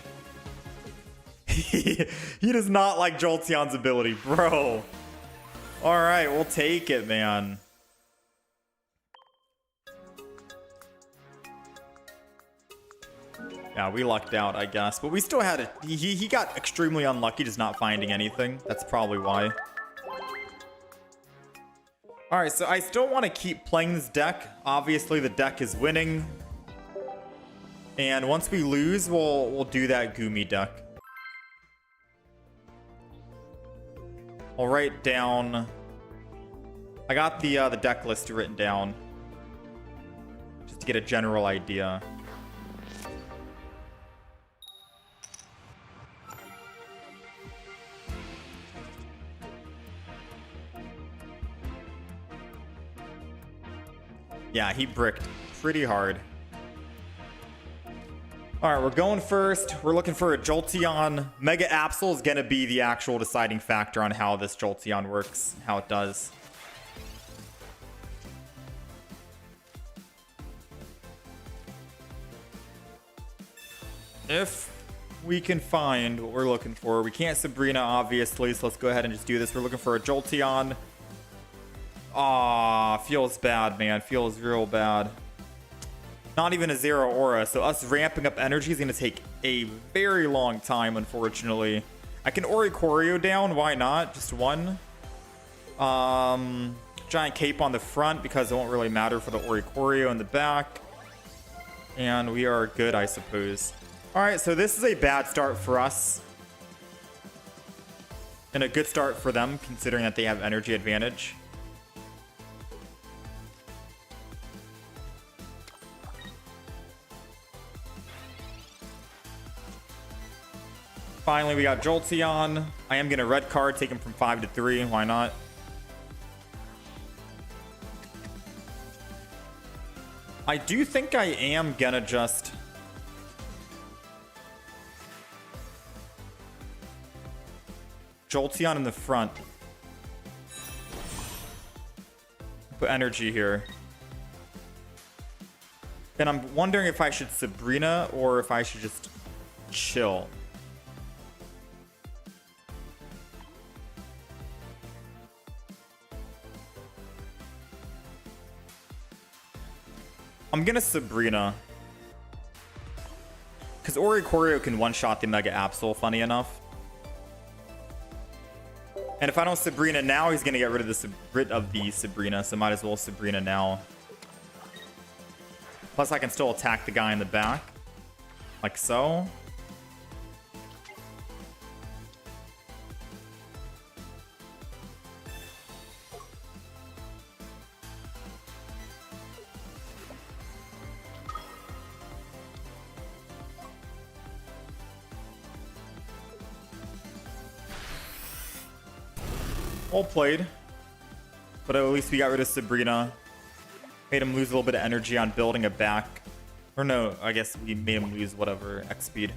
He does not like Jolteon's ability, bro. All right, we'll take it, man. Yeah, we lucked out, I guess. But we still had it. He got extremely unlucky just not finding anything. That's probably why. All right, so I still want to keep playing this deck. Obviously, the deck is winning. And once we lose, we'll do that Gumi deck. I'll write down... I got the deck list written down. Just to get a general idea. Yeah, he bricked pretty hard. All right, we're going first. We're looking for a Jolteon. Mega Absol is going to be the actual deciding factor on how this Jolteon works, how it does. If we can find what we're looking for. We can't Sabrina, obviously, so let's go ahead and just do this. We're looking for a Jolteon. Aw, feels bad, man. Feels real bad. Not even a zero aura, so us ramping up energy is going to take a very long time, unfortunately. I can Oricorio down, why not? Just one. Giant Cape on the front because it won't really matter for the Oricorio in the back. And we are good, I suppose. Alright, so this is a bad start for us. And a good start for them, considering that they have energy advantage. Finally, we got Jolteon. I am going to red card, take him from 5 to 3. Why not? I do think I am going to just... Jolteon in the front. Put energy here. And I'm wondering if I should Sabrina or if I should just chill. I'm gonna Sabrina. Because Oricorio can one-shot the Mega Absol, funny enough. And if I don't Sabrina now, he's gonna get rid of the Sabrina, so might as well Sabrina now. Plus I can still attack the guy in the back. Like so. Well played. But at least we got rid of Sabrina. Made him lose a little bit of energy on building it back. Or no, I guess we made him lose whatever X speed.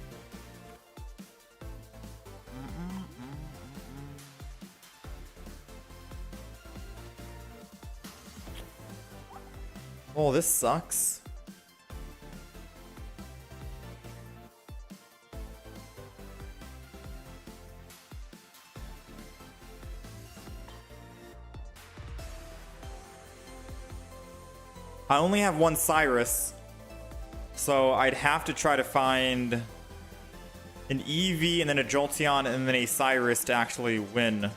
Oh, this sucks. I only have one Cyrus, so I'd have to try to find an Eevee and then a Jolteon and then a Cyrus to actually win.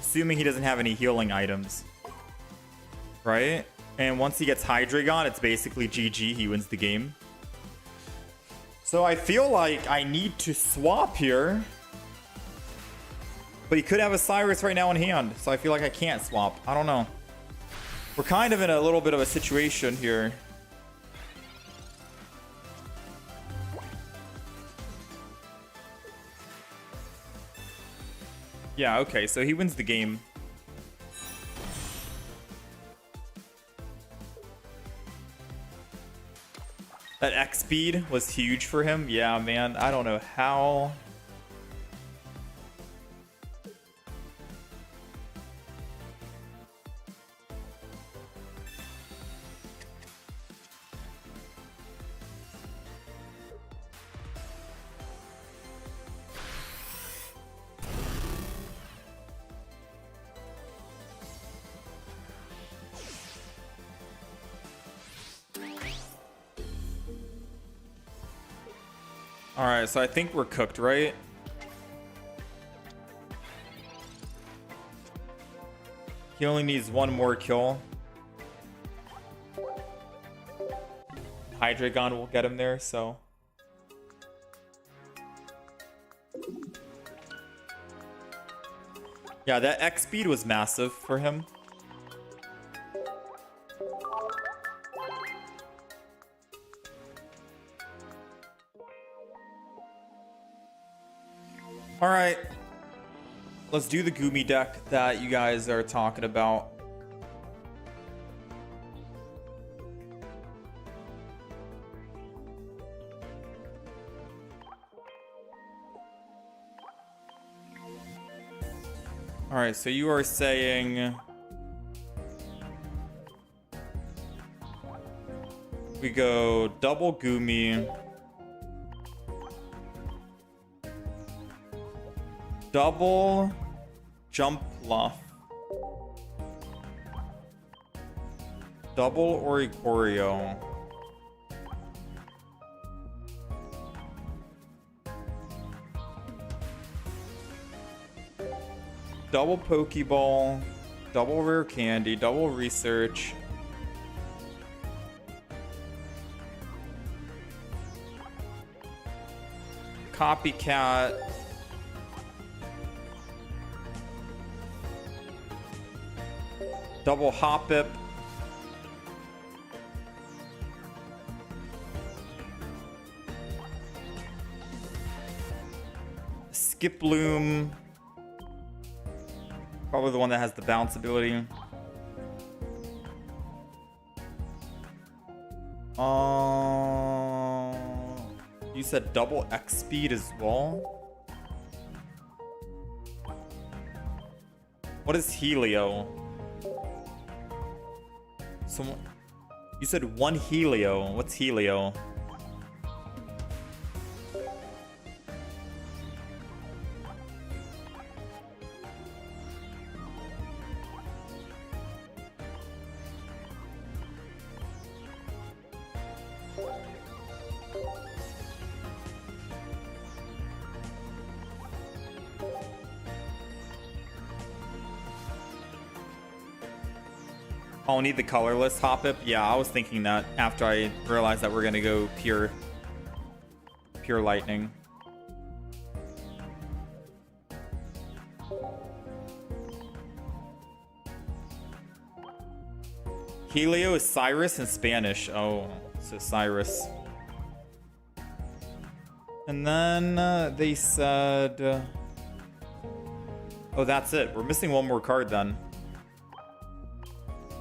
Assuming he doesn't have any healing items. Right? And once he gets Hydreigon, it's basically GG, he wins the game. So I feel like I need to swap here. But he could have a Cyrus right now in hand, so I feel like I can't swap. I don't know. We're kind of in a little bit of a situation here. Yeah, okay, so he wins the game. That X speed was huge for him. Yeah, man, I don't know how. All right, so I think we're cooked, right? He only needs one more kill. Hydreigon will get him there, so. Yeah, that X speed was massive for him. All right, let's do the Goomy deck that you guys are talking about. All right, so you are saying we go double Goomy, double Jump Bluff, double Oricorio, double Pokeball, double Rare Candy, double Research, Copycat, double Hoppip, Skiploom, probably the one that has the bounce ability. You said double X speed as well? What is Helio? Someone, you said one Helio. What's Helio? I'll need the colorless Hoppip. Yeah, I was thinking that after I realized that we're gonna go pure lightning. Helio is Cyrus in Spanish. Oh, so Cyrus. And then they said, oh, that's it. We're missing one more card then.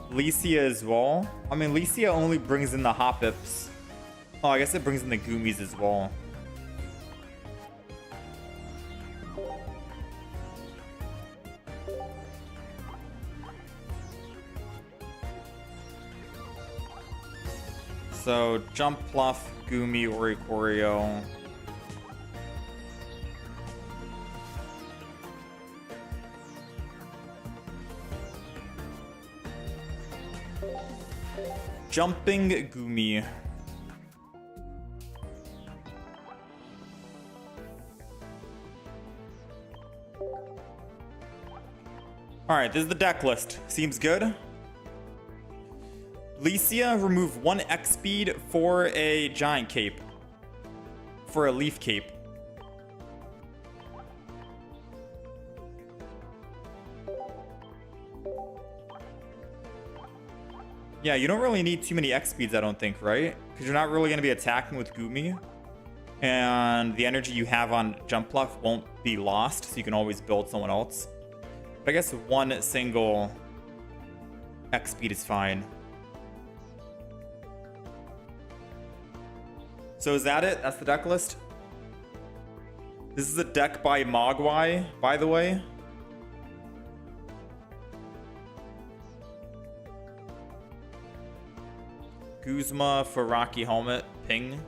Licia as well. I mean, Licia only brings in the Hoppips. Oh, I guess it brings in the Goomies as well. So, Jump Pluff, Goomy, Oricorio. Jumping Goomy. Alright, this is the deck list. Seems good. Licia, remove 1 X speed for a Giant Cape. For a Leaf Cape. Yeah, you don't really need too many X speeds, I don't think, right? Because you're not really going to be attacking with Goomy. And the energy you have on Jump Pluff won't be lost, so you can always build someone else. But I guess one single X speed is fine. So is that it? That's the deck list? This is a deck by Mogwai, by the way. Guzma for Rocky Helmet, ping.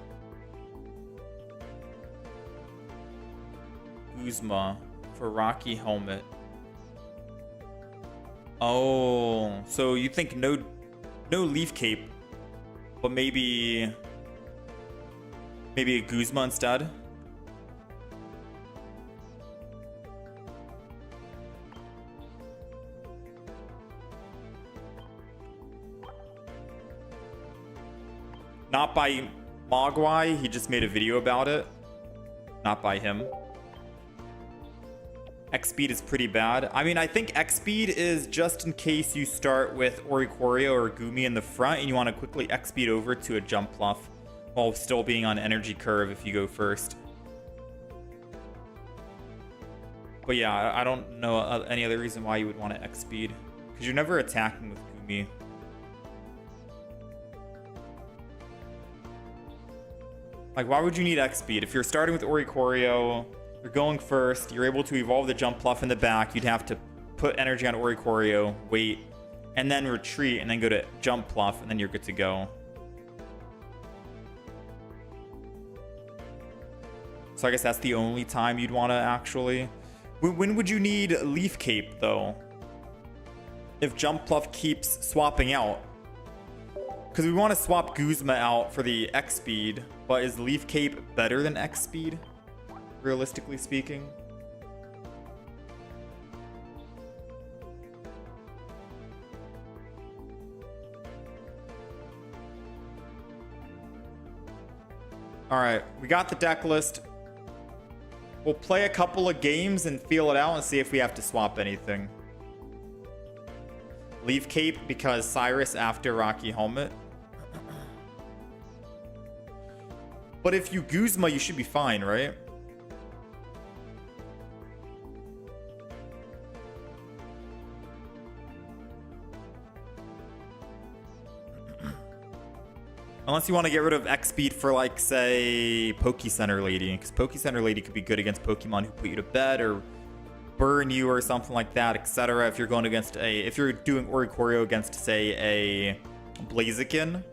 Guzma for Rocky Helmet. Oh, so you think no Leaf Cape, but maybe a Guzma instead? Not by Mogwai, he just made a video about it. Not by him. X speed is pretty bad. I mean, I think X speed is just in case you start with Oricorio or Gumi in the front and you want to quickly X speed over to a jump pluff while still being on energy curve if you go first. But yeah, I don't know any other reason why you would want to X speed, because you're never attacking with Gumi. Like, why would you need X speed? If you're starting with Oricorio, you're going first, you're able to evolve the jump pluff in the back, you'd have to put energy on Oricorio, wait, and then retreat, and then go to jump pluff, and then you're good to go. So I guess that's the only time you'd want to actually... When would you need Leaf Cape, though? If jump pluff keeps swapping out. Because we want to swap Guzma out for the X speed, but is Leaf Cape better than X speed, realistically speaking? Alright, we got the deck list. We'll play a couple of games and feel it out and see if we have to swap anything. Leaf Cape because Cyrus after Rocky Helmet. But if you Guzma, you should be fine, right? Unless you want to get rid of X speed for, like, say, Poke Center Lady. Because Poke Center Lady could be good against Pokemon who put you to bed or burn you or something like that, etc. If you're going against if you're doing Oricorio against, say, a Blaziken,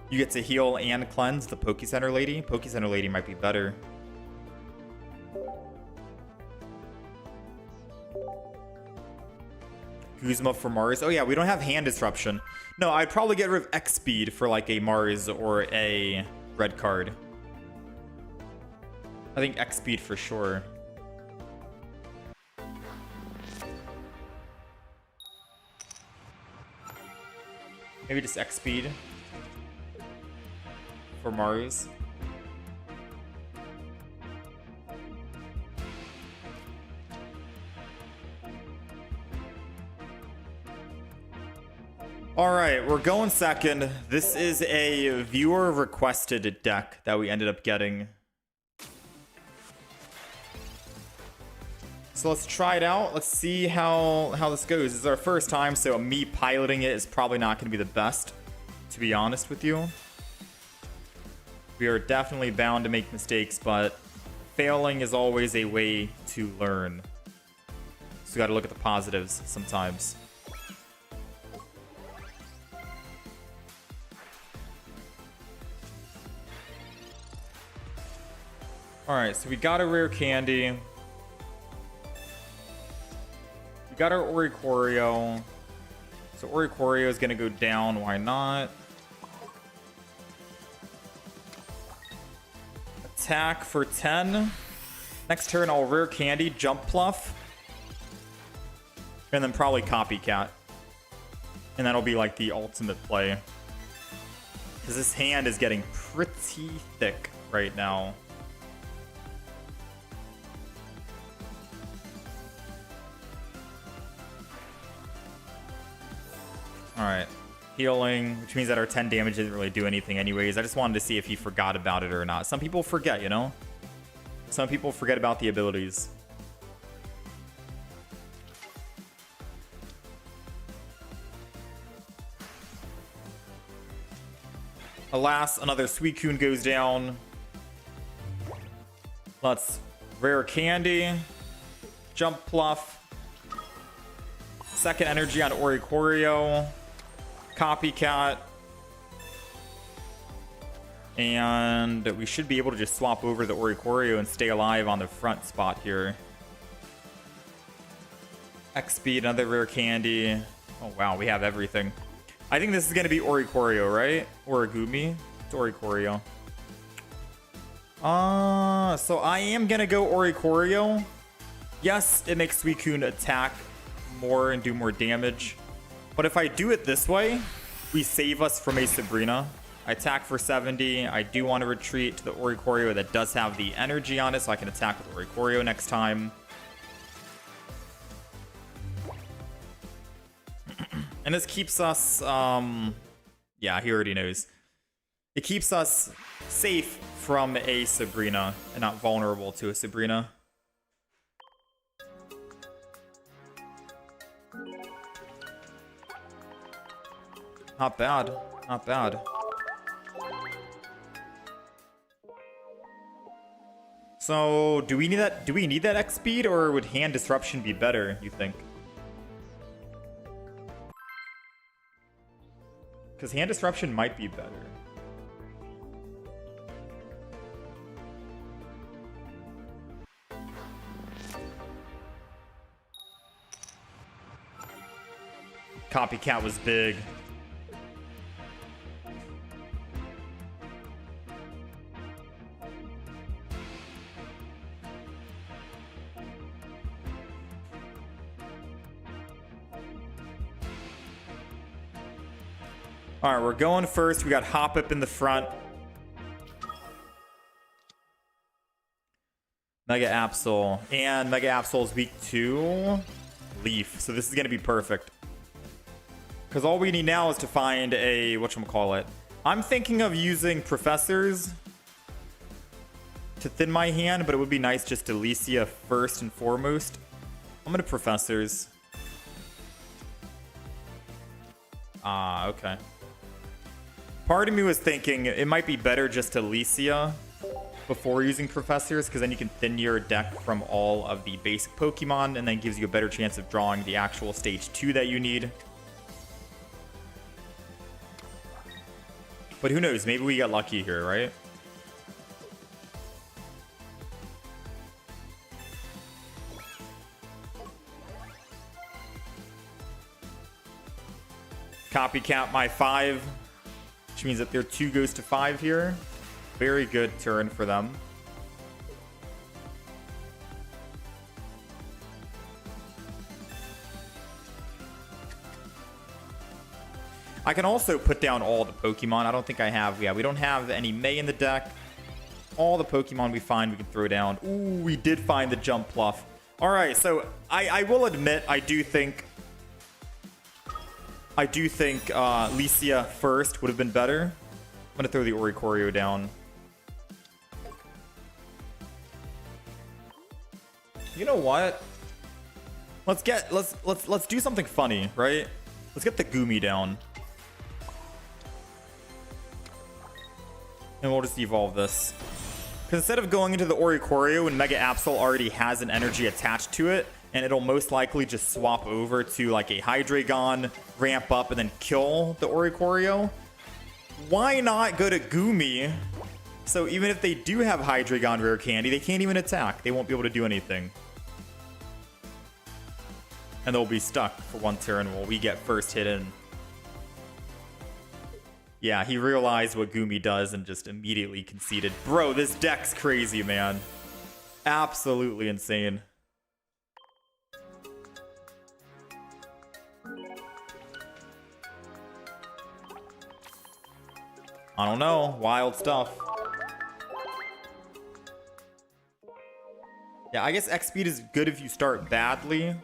you get to heal and cleanse the Poke Center Lady. Poke Center Lady might be better. Guzma for Mars. Oh yeah, we don't have hand disruption. No, I'd probably get rid of X speed for like a Mars or a red card. I think X speed for sure. Maybe just X speed for Mars. All right, we're going second. This is a viewer requested deck that we ended up getting. So let's try it out. Let's see how this goes. This is our first time, so me piloting it is probably not going to be the best, to be honest with you. We are definitely bound to make mistakes, but failing is always a way to learn. So we got to look at the positives sometimes. Alright, so we got a rare candy. We got our Oricorio. So Oricorio is going to go down. Why not? Attack for 10. Next turn, I'll rare candy, jump pluff. And then probably copycat. And that'll be like the ultimate play. Because this hand is getting pretty thick right now. Alright, healing, which means that our 10 damage didn't really do anything anyways. I just wanted to see if he forgot about it or not. Some people forget, you know? Some people forget about the abilities. Alas, another Suicune goes down. Let's rare candy. Jump Pluff. Second energy on Oricorio. Copycat. And we should be able to just swap over the Oricorio and stay alive on the front spot here. X-Speed, another rare candy. Oh wow, we have everything. I think this is going to be Oricorio, right? Or Gumi. It's Oricorio. So I am going to go Oricorio. Yes, it makes Suicune attack more and do more damage. But if I do it this way, we save us from a Sabrina. I attack for 70. I do want to retreat to the Oricorio that does have the energy on it, so I can attack with Oricorio next time. And this keeps us, yeah, he already knows. It keeps us safe from a Sabrina and not vulnerable to a Sabrina. Not bad, not bad. So, do we need that? Do we need that X speed, or would Hand Disruption be better, you think? Because Hand Disruption might be better. Copycat was big. All right, we're going first. We got Hoppip in the front. Mega Absol. And Mega Absol is weak to Leaf. So this is going to be perfect. Because all we need now is to find a... whatchamacallit. I'm thinking of using Professors to thin my hand, but it would be nice just to Alicia first and foremost. I'm going to Professors. Ah, okay. Part of me was thinking it might be better just to Alicia before using Professors, because then you can thin your deck from all of the basic Pokemon, and then gives you a better chance of drawing the actual Stage 2 that you need. But who knows? Maybe we get lucky here, right? Copycat my 5. Which means that their 2 goes to 5 here. Very good turn for them. I can also put down all the Pokemon. I don't think I have. Yeah, we don't have any May in the deck. All the Pokemon we find, we can throw down. Ooh, we did find the Jump Pluff. All right, so I will admit, I do think Alicia first would have been better. I'm gonna throw the Oricorio down. You know what? Let's do something funny, right? Let's get the Gumi down. And we'll just evolve this. Because instead of going into the Oricorio and Mega Absol already has an energy attached to it, and it'll most likely just swap over to like a Hydreigon, ramp up, and then kill the Oricorio. Why not go to Gumi? So even if they do have Hydreigon Rare Candy, they can't even attack. They won't be able to do anything. And they'll be stuck for one turn while we get first hit in. Yeah, he realized what Gumi does and just immediately conceded. Bro, this deck's crazy, man. Absolutely insane. I don't know. Wild stuff. Yeah, I guess X speed is good if you start badly.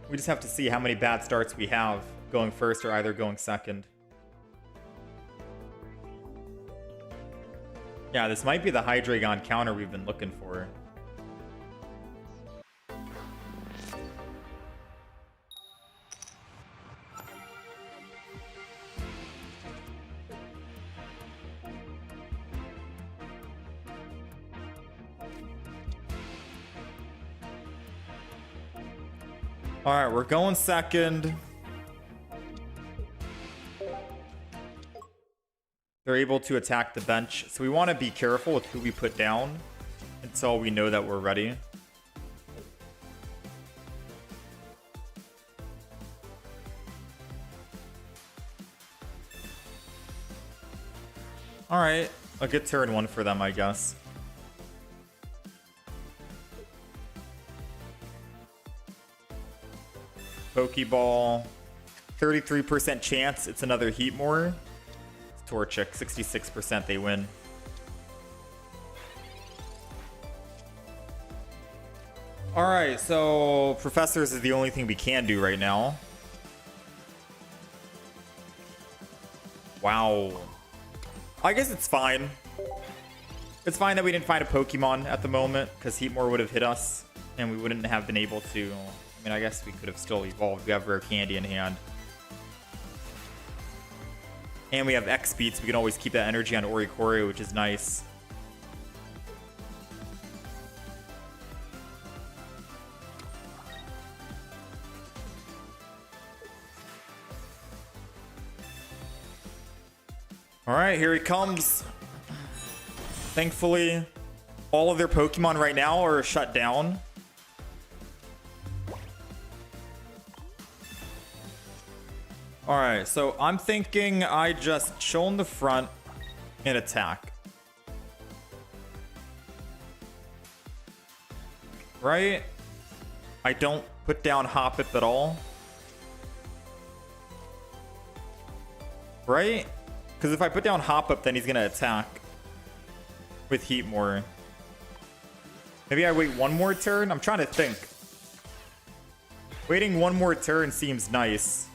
We just have to see how many bad starts we have going first or either going second. Yeah, this might be the Hydreigon counter we've been looking for. All right, we're going second. They're able to attack the bench, so we want to be careful with who we put down until we know that we're ready. All right, a good turn one for them, I guess. Pokeball, 33% chance it's another Heatmore. Torchic, 66% they win. Alright, so Professors is the only thing we can do right now. Wow. I guess it's fine. It's fine that we didn't find a Pokemon at the moment, because Heatmore would have hit us, and we wouldn't have been able to... I mean, I guess we could have still evolved. We have Rare Candy in hand. And we have X speed, so we can always keep that energy on Oricorio, which is nice. Alright, here he comes. Thankfully, all of their Pokemon right now are shut down. Alright, so I'm thinking I just chill in the front and attack. Right? I don't put down Hoppip at all. Right? Because if I put down Hoppip, then he's going to attack with Heatmore. Maybe I wait one more turn? I'm trying to think. Waiting one more turn seems nice.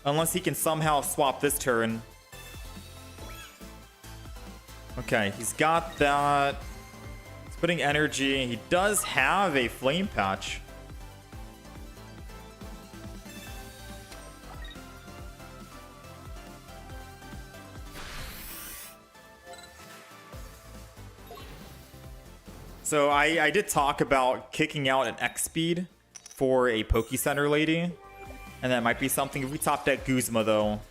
Unless he can somehow swap this turn. Okay, he's got that. He's putting energy. He does have a Flame Patch. So I did talk about kicking out an X speed for a Poke Center lady. And that might be something if we top deck Guzma, though.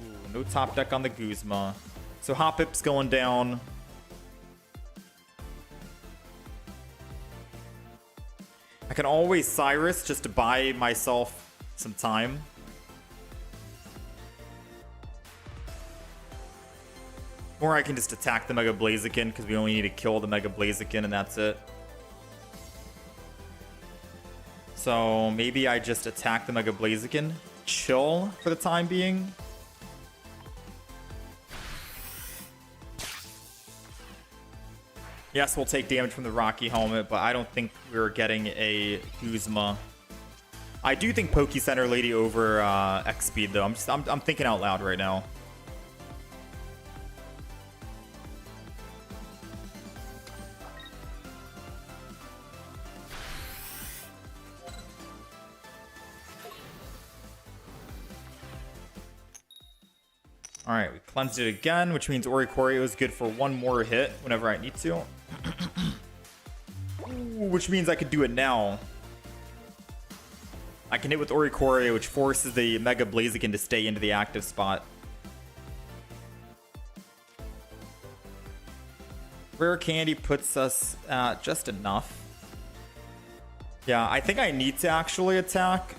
Ooh, no top deck on the Guzma. So Hoppip's going down. I can always Cyrus just to buy myself some time. Or I can just attack the Mega Blaziken because we only need to kill the Mega Blaziken and that's it. So maybe I just attack the Mega Blaziken, chill for the time being. Yes, we'll take damage from the Rocky Helmet, but I don't think we're getting a Guzma. I do think Poke Center Lady over X Speed though. I'm thinking out loud right now. Alright, we cleansed it again, which means Oricorio is good for one more hit whenever I need to. Ooh, which means I could do it now. I can hit with Oricorio, which forces the Mega Blaziken to stay into the active spot. Rare Candy puts us at just enough. Yeah, I think I need to actually attack.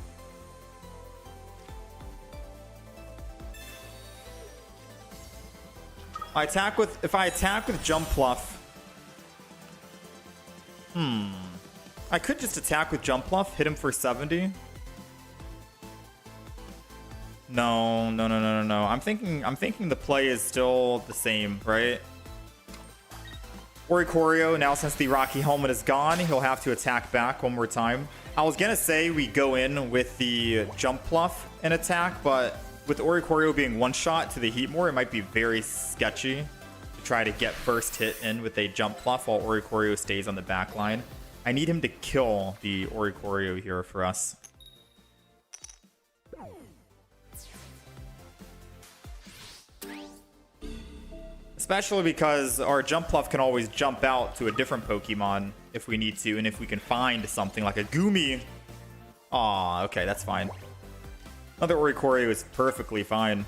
If I attack with Jump Pluff. I could just attack with Jump Pluff, hit him for 70. No. I'm thinking the play is still the same, right? Oricorio, now since the Rocky Helmet is gone, he'll have to attack back one more time. I was gonna say we go in with the Jump Pluff and attack, but with Oricorio being one shot to the Heatmore, it might be very sketchy to try to get first hit in with a Jump Pluff while Oricorio stays on the back line. I need him to kill the Oricorio here for us. Especially because our jump pluff can always jump out to a different Pokemon if we need to, and if we can find something like a Goomy. Aw, okay, that's fine. Another Oricorio is perfectly fine.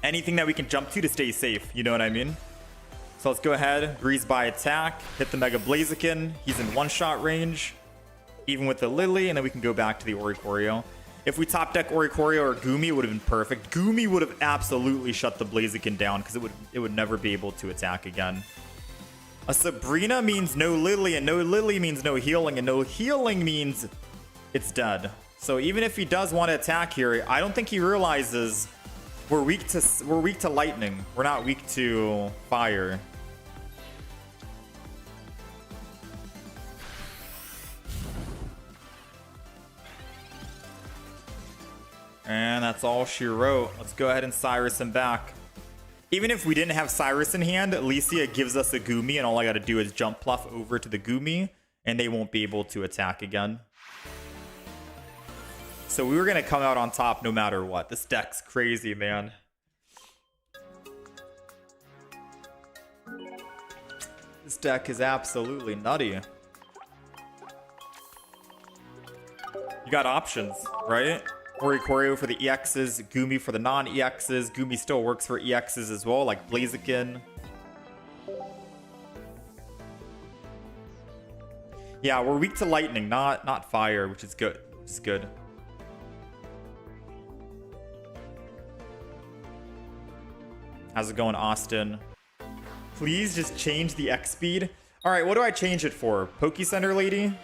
Anything that we can jump to stay safe, you know what I mean? So let's go ahead, Breeze by attack, hit the Mega Blaziken. He's in one-shot range, even with the Lily, and then we can go back to the Oricorio. If we top deck Oricorio or Goomy, it would have been perfect. Goomy would have absolutely shut the Blaziken down because it would never be able to attack again. A Sabrina means no Lily, and no Lily means no healing, and no healing means it's dead. So even if he does want to attack here, I don't think he realizes we're weak to lightning. We're not weak to fire. And that's all she wrote. Let's go ahead and Cyrus him back. Even if we didn't have Cyrus in hand, Alicia gives us a Goomy, and all I gotta do is jump pluff over to the Goomy, and they won't be able to attack again. So we were gonna come out on top no matter what. This deck's crazy, man. This deck is absolutely nutty. You got options, right? Oricorio for the EXs, Goomy for the non-EXs. Goomy still works for EXs as well, like Blaziken. Yeah, we're weak to lightning, not fire, which is good. It's good. How's it going, Austin? Please just change the X speed. All right, what do I change it for? Poke Center Lady?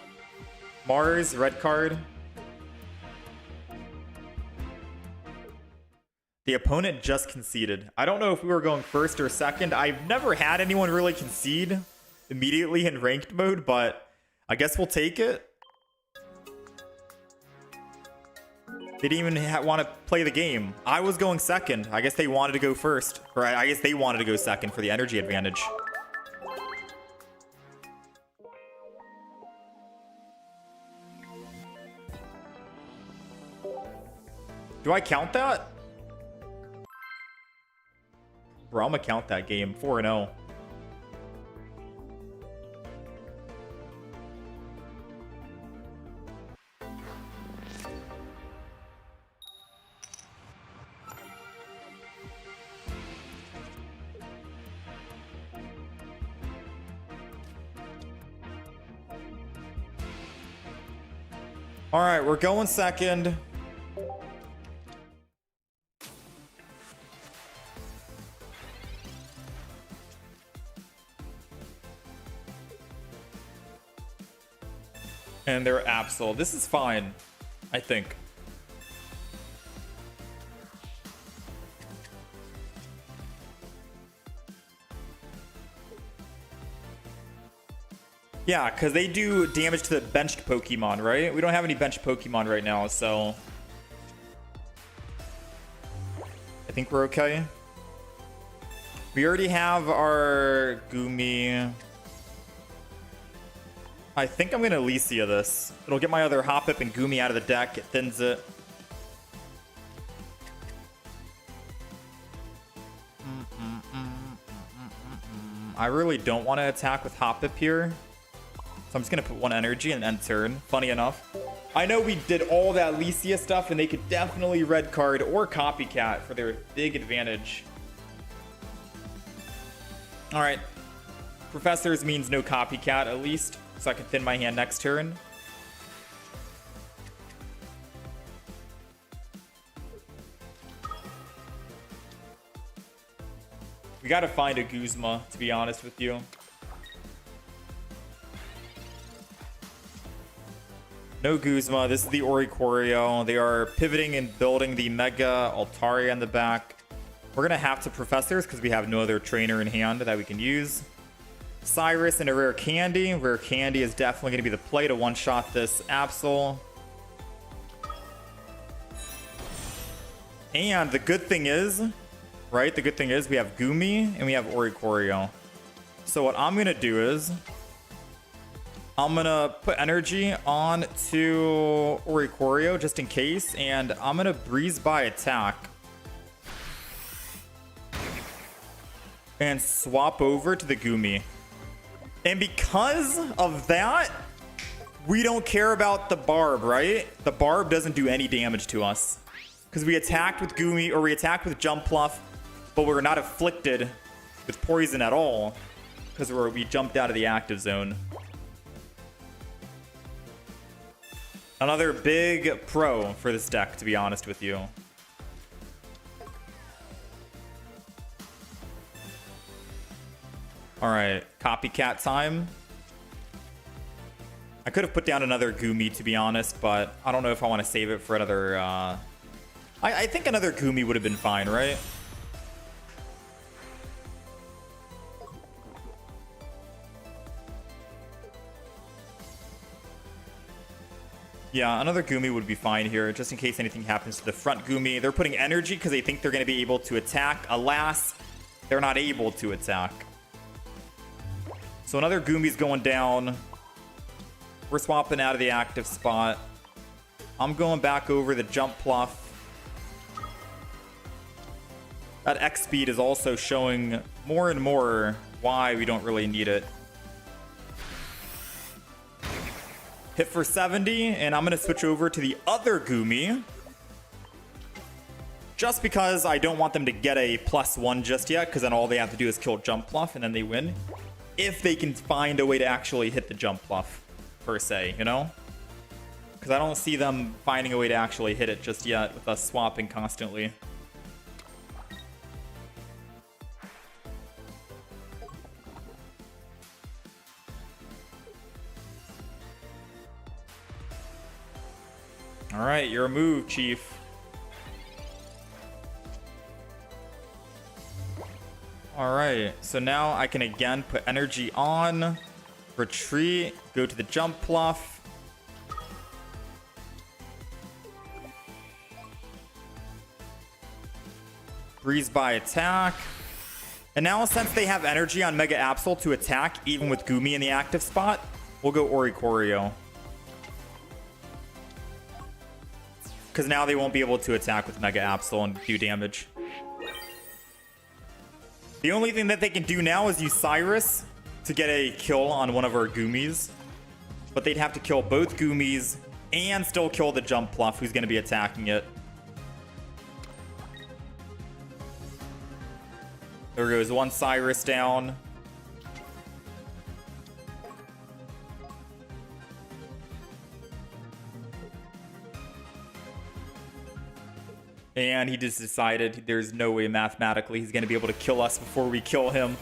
Mars, red card. The opponent just conceded. I don't know if we were going first or second. I've never had anyone really concede immediately in ranked mode, but I guess we'll take it. They didn't even want to play the game. I was going second. I guess they wanted to go first. Or I guess they wanted to go second for the energy advantage. Do I count that? Bro, I'm gonna count that game. 4-0. All right, we're going second. And they're Absol. This is fine, I think. Yeah, because they do damage to the benched Pokemon, right? We don't have any benched Pokemon right now, so I think we're okay. We already have our Goomy. I think I'm going to Alicia this. It'll get my other Hoppip and Goomy out of the deck. It thins it. I really don't want to attack with Hoppip here. So I'm just going to put one energy and end turn. Funny enough. I know we did all that Alicia stuff, and they could definitely red card or copycat for their big advantage. Alright. Professors means no copycat, at least. So I can thin my hand next turn. We gotta find a Guzma, to be honest with you. No Guzma. This is the Oricorio. They are pivoting and building the Mega Altaria in the back. We're gonna have to Professors because we have no other trainer in hand that we can use. Cyrus and a Rare Candy. Rare Candy is definitely going to be the play to one-shot this Absol. And the good thing is, right? The good thing is we have Goomy and we have Oricorio. So what I'm going to do is I'm going to put energy on to Oricorio just in case. And I'm going to Breeze by attack. and swap over to the Gumi. And because of that, we don't care about the Barb, right? The Barb doesn't do any damage to us. Because we attacked with Gumi, or we attacked with Jump Pluff, but we're not afflicted with poison at all. Because we jumped out of the active zone. Another big pro for this deck, to be honest with you. Alright, copycat time. I could have put down another Gumi, to be honest, but I don't know if I want to save it for another... I think another Gumi would have been fine, right? Yeah, another Gumi would be fine here, just in case anything happens to the front Gumi. They're putting energy because they think they're going to be able to attack. Alas, they're not able to attack. So another Gumi's going down. We're swapping out of the active spot. I'm going back over the Jump Pluff. That X speed is also showing more and more why we don't really need it. Hit for 70, and I'm going to switch over to the other Gumi. Just because I don't want them to get a +1 just yet, because then all they have to do is kill Jump Pluff, and then they win. If they can find a way to actually hit the Jump Pluff, per se, you know? Because I don't see them finding a way to actually hit it just yet with us swapping constantly. All right, your move, Chief. All right, so now I can again put energy on, retreat, go to the Jump Pluff. Breeze by attack. And now since they have energy on Mega Absol to attack, even with Gumi in the active spot, we'll go Oricorio. Because now they won't be able to attack with Mega Absol and do damage. The only thing that they can do now is use Cyrus to get a kill on one of our Gumis. But they'd have to kill both Gumis and still kill the Jump Pluff, who's going to be attacking it. There goes one Cyrus down. And he just decided there's no way mathematically he's going to be able to kill us before we kill him.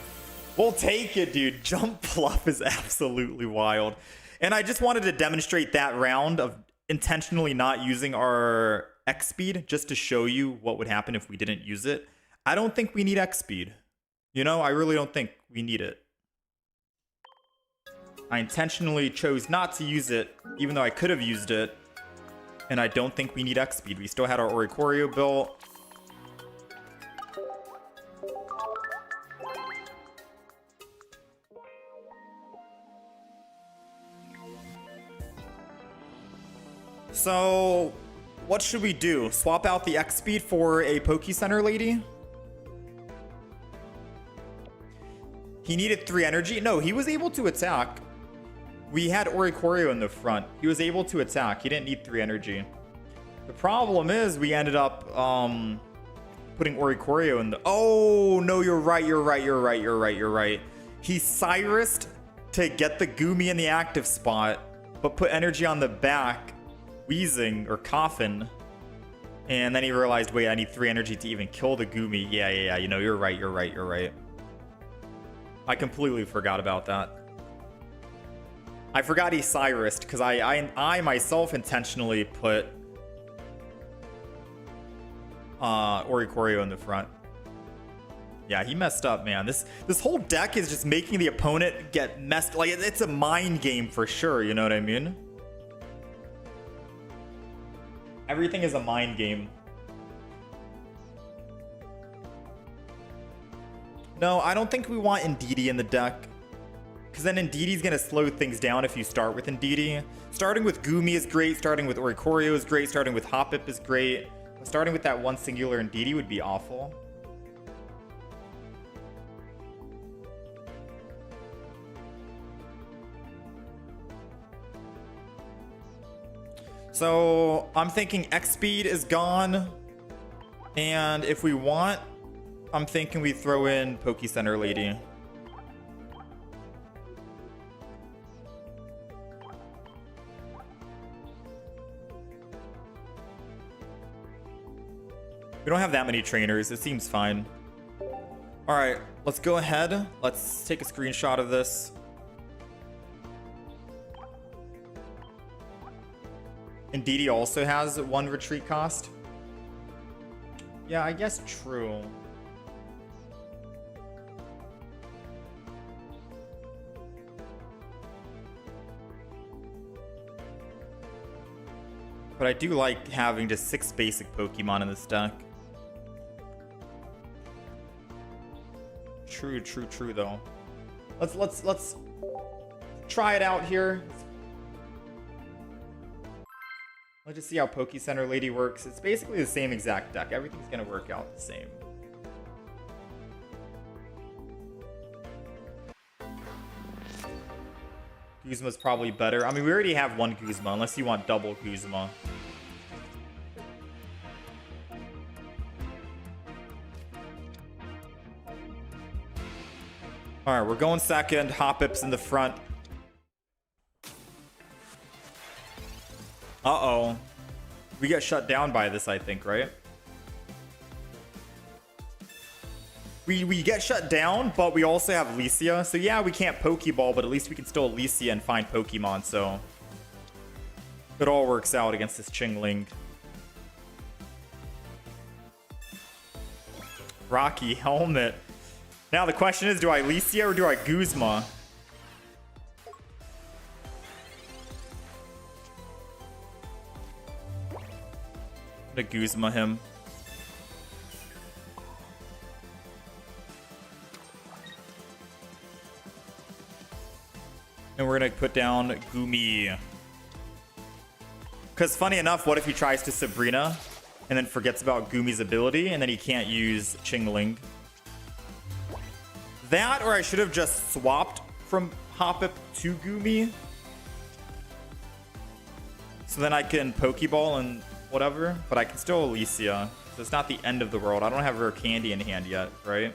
We'll take it, dude. Jump Pluff is absolutely wild. And I just wanted to demonstrate that round of intentionally not using our X speed just to show you what would happen if we didn't use it. I don't think we need X speed. You know, I really don't think we need it. I intentionally chose not to use it, even though I could have used it. And I don't think we need X speed. We still had our Oricorio built. So, what should we do? Swap out the X speed for a Poke Center lady? He needed 3 energy? No, he was able to attack. We had Oricorio in the front. He was able to attack. He didn't need 3 energy. The problem is we ended up putting Oricorio in the... Oh, no, you're right. He Cyrused to get the Gumi in the active spot, but put energy on the back, Wheezing, or Coffin. And then he realized, wait, I need 3 energy to even kill the Gumi. Yeah. You know, you're right. I completely forgot about that. I forgot he Cyrused because I myself intentionally put Oricorio in the front. Yeah, he messed up, man. This whole deck is just making the opponent get messed. Like, it's a mind game for sure. You know what I mean? Everything is a mind game. No, I don't think we want Indeedee in the deck. Because then Indeedee's going to slow things down if you start with Indeedee. Starting with Gumi is great. Starting with Oricorio is great. Starting with Hoppip is great. But starting with that one singular Indeedee would be awful. So I'm thinking X speed is gone. And if we want, I'm thinking we throw in Poke Center Lady. We don't have that many trainers. It seems fine. All right, let's go ahead. Let's take a screenshot of this. And DD also has 1 retreat cost. Yeah, I guess true. But I do like having just 6 basic Pokemon in this deck. True though. Let's try it out here. Let's just see how Poke Center Lady works. It's basically the same exact deck. Everything's gonna work out the same. Guzma's probably better. I mean, we already have 1 Guzma, unless you want double Guzma. All right, we're going second. Hoppip's in the front. Uh-oh. We get shut down by this, I think, right? We get shut down, but we also have Alicia. So yeah, we can't Pokeball, but at least we can still Alicia and find Pokemon, so... It all works out against this Chingling. Rocky Helmet. Now the question is, do I Alicia or do I Guzma? I'm gonna Guzma him. And we're gonna put down Gumi. Because funny enough, what if he tries to Sabrina and then forgets about Gumi's ability and then he can't use Chingling? That, or I should have just swapped from Hoppip to Gumi. So then I can Pokeball and whatever, but I can still Alicia. So it's not the end of the world. I don't have her candy in hand yet, right?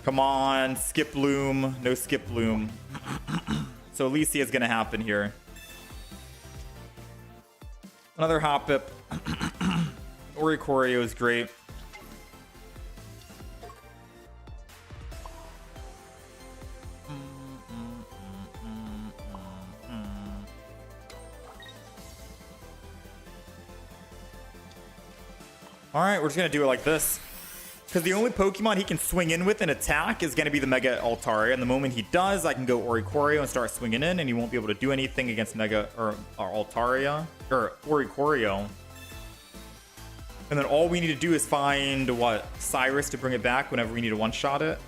Come on, Skip Loom. No Skip Loom. So Alicia is gonna happen here. Another Hoppip. Oricorio is great. Alright, we're just gonna do it like this. Because the only Pokemon he can swing in with and attack is going to be the Mega Altaria. And the moment he does, I can go Oricorio and start swinging in, and he won't be able to do anything against Mega or Altaria or Oricorio. And then all we need to do is find what? Cyrus to bring it back whenever we need to one-shot it.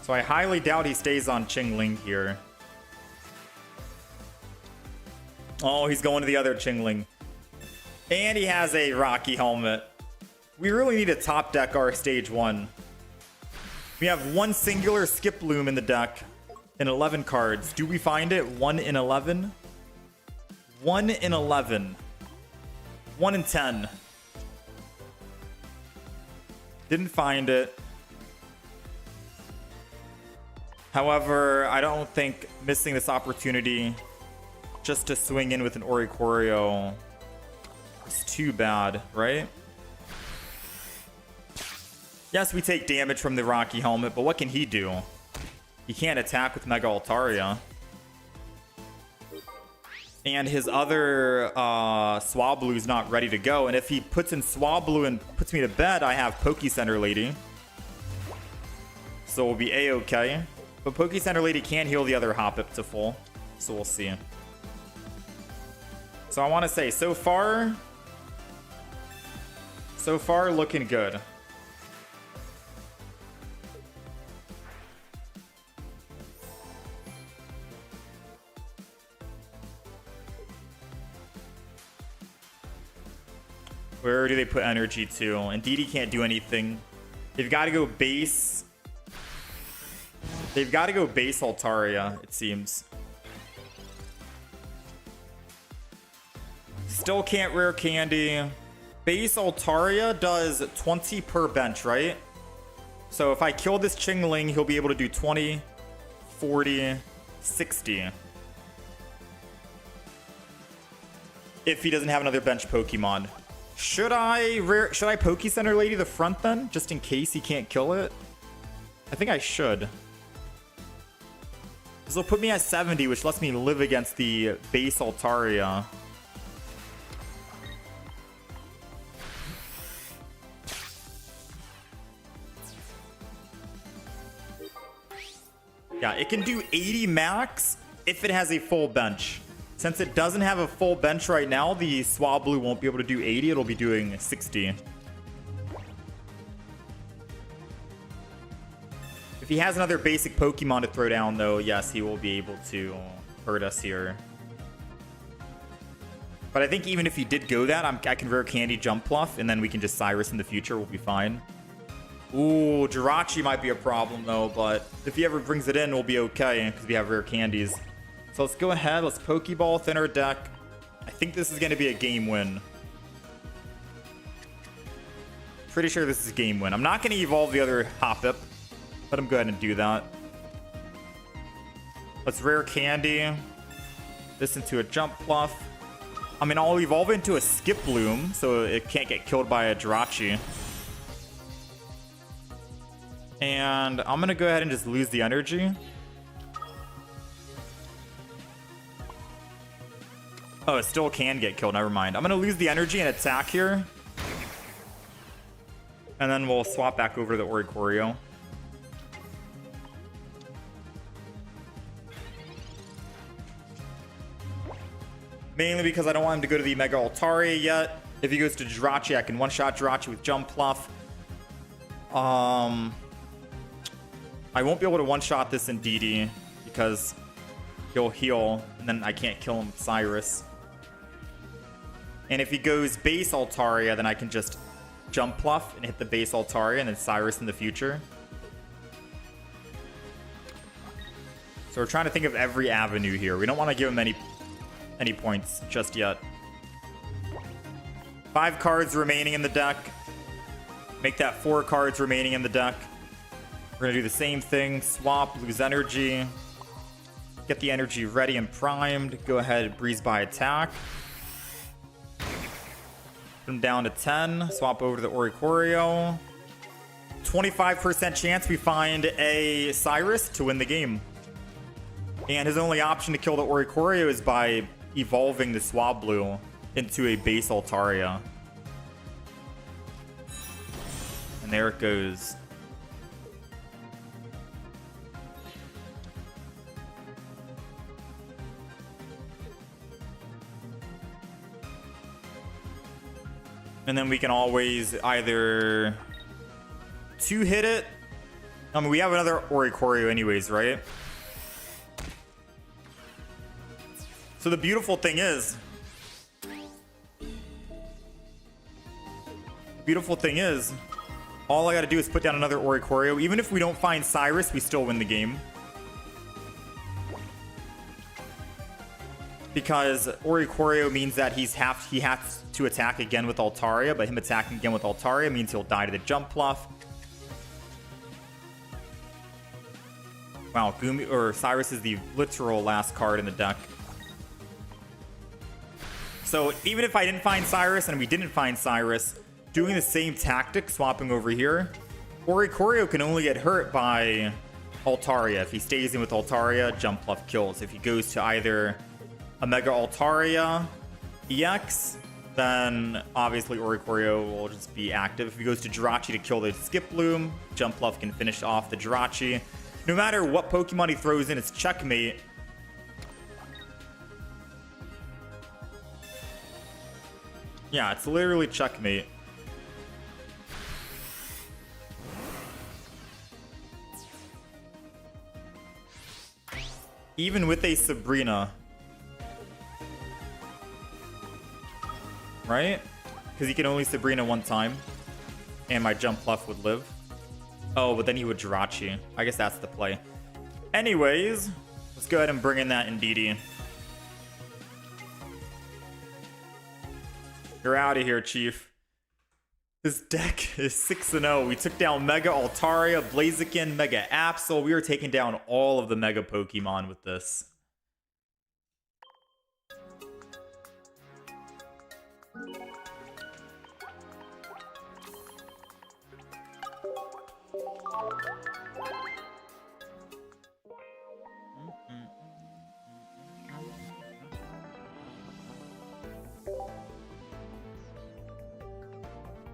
So I highly doubt he stays on Chingling here. Oh, he's going to the other Chingling. And he has a Rocky Helmet. We really need to top deck our stage 1. We have 1 singular Skip Loom in the deck and 11 cards. Do we find it? 1 in 11? 1 in 11. 1 in 10. Didn't find it. However, I don't think missing this opportunity just to swing in with an Oricorio is too bad, right? Yes, we take damage from the Rocky Helmet, but what can he do? He can't attack with Mega Altaria. And his other Swablu's not ready to go. And if he puts in Swablu and puts me to bed, I have Poke Center Lady. So we'll be A-okay. But Poke Center Lady can heal the other Hoppip to full. So we'll see. So I want to say, so far looking good. Where do they put energy to? And DD can't do anything. They've got to go base. They've got to go base Altaria, it seems. Still can't rare candy. Base Altaria does 20 per bench, right? So if I kill this Chingling, he'll be able to do 20, 40, 60. If he doesn't have another bench Pokemon. Should I Poke Center Lady the front then? Just in case he can't kill it? I think I should. This will put me at 70, which lets me live against the base Altaria. Yeah, it can do 80 max if it has a full bench. Since it doesn't have a full bench right now, the Swablu won't be able to do 80. It'll be doing 60. If he has another basic Pokemon to throw down, though, yes, he will be able to hurt us here. But I think even if he did go that, I can Rare Candy Jump Pluff, and then we can just Cyrus in the future. We'll be fine. Ooh, Jirachi might be a problem, though, but if he ever brings it in, we'll be okay, because we have Rare Candies. So let's go ahead. Let's Pokeball thin our deck. I think this is going to be a game win. Pretty sure this is a game win. I'm not going to evolve the other Hoppip. Let him go ahead and do that. Let's Rare Candy this into a Jump Pluff. I mean, I'll evolve it into a Skip Bloom, so it can't get killed by a Jirachi. And I'm going to go ahead and just lose the energy. Oh, it still can get killed. Never mind. I'm going to lose the energy and attack here. And then we'll swap back over to the Oricorio. Mainly because I don't want him to go to the Mega Altaria yet. If he goes to Jirachi, I can one-shot Jirachi with Jump Pluff. I won't be able to one-shot this in DD because he'll heal, and then I can't kill him with Cyrus. And if he goes base Altaria, then I can just Jump Pluff and hit the base Altaria and then Cyrus in the future. So we're trying to think of every avenue here. We don't want to give him any points just yet. 5 cards remaining in the deck. Make that 4 cards remaining in the deck. We're going to do the same thing. Swap, lose energy. Get the energy ready and primed. Go ahead, Breeze by attack. Put him down to 10. Swap over to the Oricorio. 25% chance we find a Cyrus to win the game. And his only option to kill the Oricorio is by evolving the Swablu into a base Altaria. And there it goes. And then we can always either 2-hit it. I mean, we have another Oricorio anyways, right? So the beautiful thing is, all I got to do is put down another Oricorio. Even if we don't find Cyrus, we still win the game. Because Oricorio means that he has to attack again with Altaria, but him attacking again with Altaria means he'll die to the Jump Pluff. Wow, Cyrus is the literal last card in the deck. So even if I didn't find Cyrus and we didn't find Cyrus, doing the same tactic, swapping over here, Oricorio can only get hurt by Altaria. If he stays in with Altaria, Jump Pluff kills. If he goes to either a Mega Altaria EX, then obviously Oricorio will just be active. If he goes to Jirachi to kill the Skip Bloom, Jump Pluff can finish off the Jirachi. No matter what Pokemon he throws in, it's checkmate. Yeah, it's literally checkmate. Even with a Sabrina. Right? Because he can only Sabrina one time. And my jump pluff would live. Oh, but then he would Jirachi. I guess that's the play. Anyways, let's go ahead and bring in that Indeedee. You're out of here, Chief. This deck is 6-0. We took down Mega Altaria, Blaziken, Mega Absol. We are taking down all of the Mega Pokemon with this.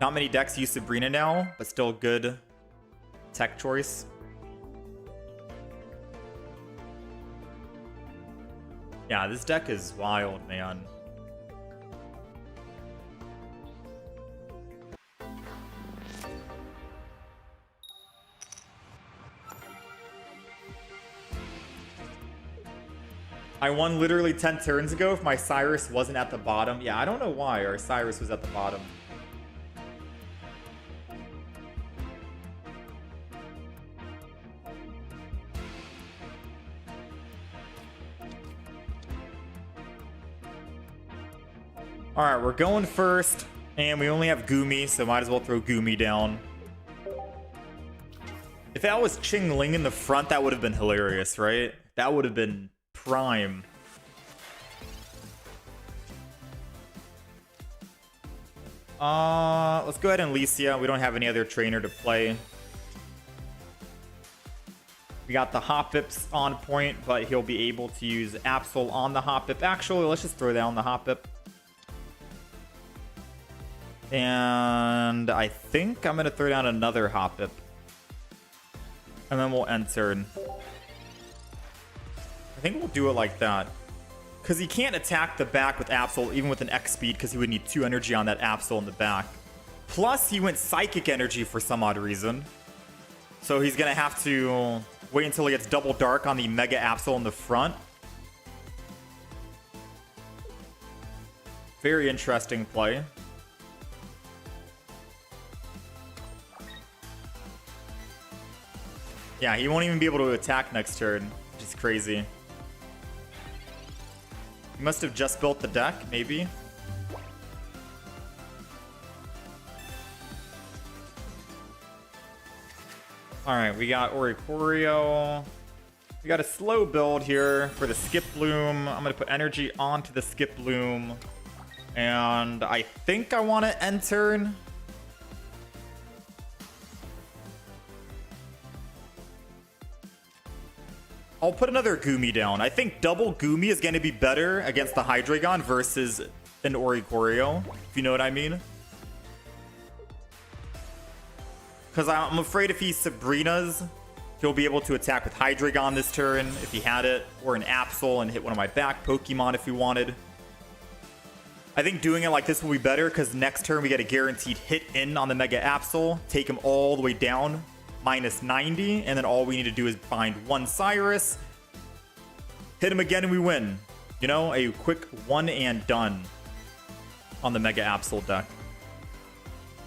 Not many decks use Sabrina now, but still good tech choice. Yeah, this deck is wild, man. I won literally 10 turns ago if my Cyrus wasn't at the bottom. Yeah, I don't know why our Cyrus was at the bottom. Alright, we're going first, and we only have Goomy, so might as well throw Goomy down. If that was Ching Ling in the front, that would have been hilarious, right? That would have been prime. Let's go ahead and Licia. We don't have any other trainer to play. We got the Hoppips on point, but he'll be able to use Absol on the Hoppip. Actually, let's just throw down the Hoppip. And I think I'm going to throw down another Hoppip. And then we'll end turn. I think we'll do it like that. Because he can't attack the back with Absol, even with an X speed, because he would need 2 energy on that Absol in the back. Plus, he went Psychic Energy for some odd reason. So he's going to have to wait until he gets Double Dark on the Mega Absol in the front. Very interesting play. Yeah, he won't even be able to attack next turn, which is crazy. He must have just built the deck, maybe. Alright, we got Oricorio. We got a slow build here for the Skip Bloom. I'm going to put energy onto the Skip Bloom. And I think I want to end turn. I'll put another Goomy down. I think double Goomy is going to be better against the Hydreigon versus an Oricorio, if you know what I mean. Because I'm afraid if he Sabrina's, he'll be able to attack with Hydreigon this turn if he had it, or an Absol and hit one of my back Pokemon if he wanted. I think doing it like this will be better because next turn we get a guaranteed hit in on the Mega Absol, take him all the way down. -90, and then all we need to do is find one Cyrus, hit him again, and we win. You know, a quick one and done on the Mega Absol deck.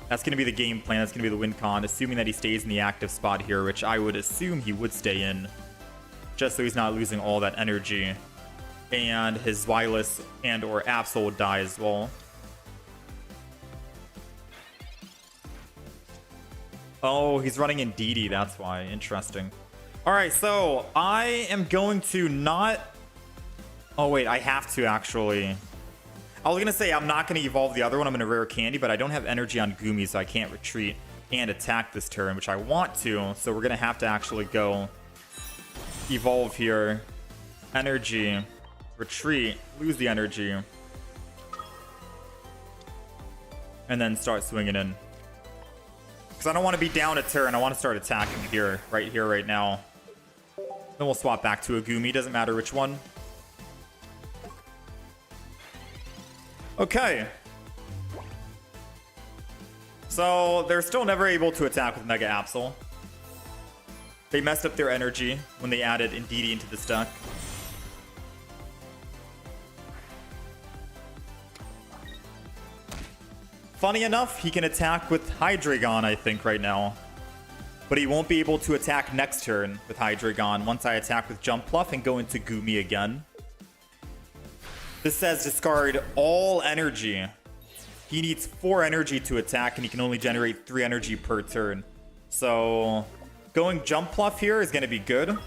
That's going to be the game plan. That's going to be the win con, assuming that he stays in the active spot here, which I would assume he would stay in, just so he's not losing all that energy. And his Zweilous and or Absol would die as well. Oh, he's running Indeedee, that's why. Interesting. Alright, so I am going to not... Oh, wait, I have to, actually. I was going to say I'm not going to evolve the other one. I'm going to Rare Candy, but I don't have energy on Goomy, so I can't retreat and attack this turn, which I want to. So we're going to have to actually go evolve here. Energy. Retreat. Lose the energy. And then start swinging in. Because I don't want to be down a turn. I want to start attacking here, right now. Then we'll swap back to a Goomy. Doesn't matter which one. Okay. So they're still never able to attack with Mega Absol. They messed up their energy when they added Indeedee into this deck. Funny enough, he can attack with Hydreigon, I think, right now. But he won't be able to attack next turn with Hydreigon once I attack with Jump Bluff and go into Goomy again. This says discard all energy. He needs 4 energy to attack, and he can only generate 3 energy per turn. So going Jump Bluff here is going to be good.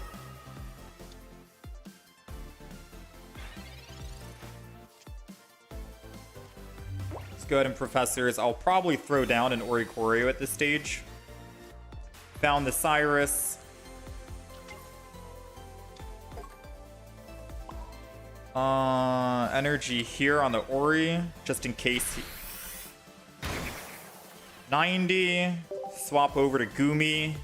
Let's go ahead and Professors. I'll probably throw down an Oricorio at this stage. Found the Cyrus. Energy here on the Ori, just in case. 90. Swap over to Goomy.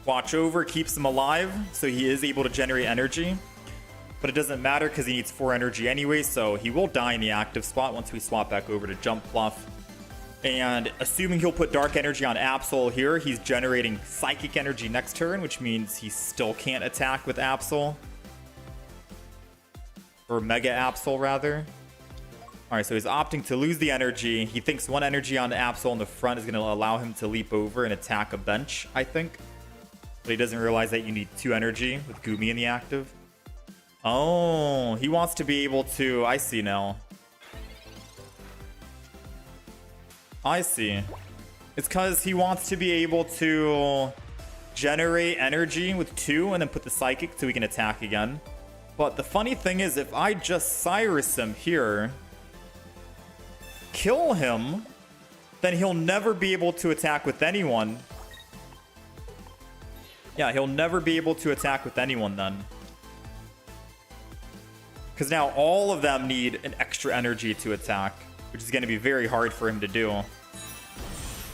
Watch over keeps him alive, so he is able to generate energy. But it doesn't matter because he needs 4 energy anyway, so he will die in the active spot once we swap back over to Jump Bluff. And assuming he'll put Dark Energy on Absol here, he's generating Psychic Energy next turn, which means he still can't attack with Absol. Or Mega Absol, rather. Alright, so he's opting to lose the energy. He thinks 1 energy on Absol in the front is going to allow him to leap over and attack a bench, I think. But he doesn't realize that you need 2 energy with Goomy in the active. Oh, he wants to be able to... I see now. I see. It's because he wants to be able to generate energy with 2 and then put the Psychic so he can attack again. But the funny thing is, if I just Cyrus him here, kill him, then he'll never be able to attack with anyone. Yeah, he'll never be able to attack with anyone then. Because now all of them need an extra energy to attack, which is going to be very hard for him to do.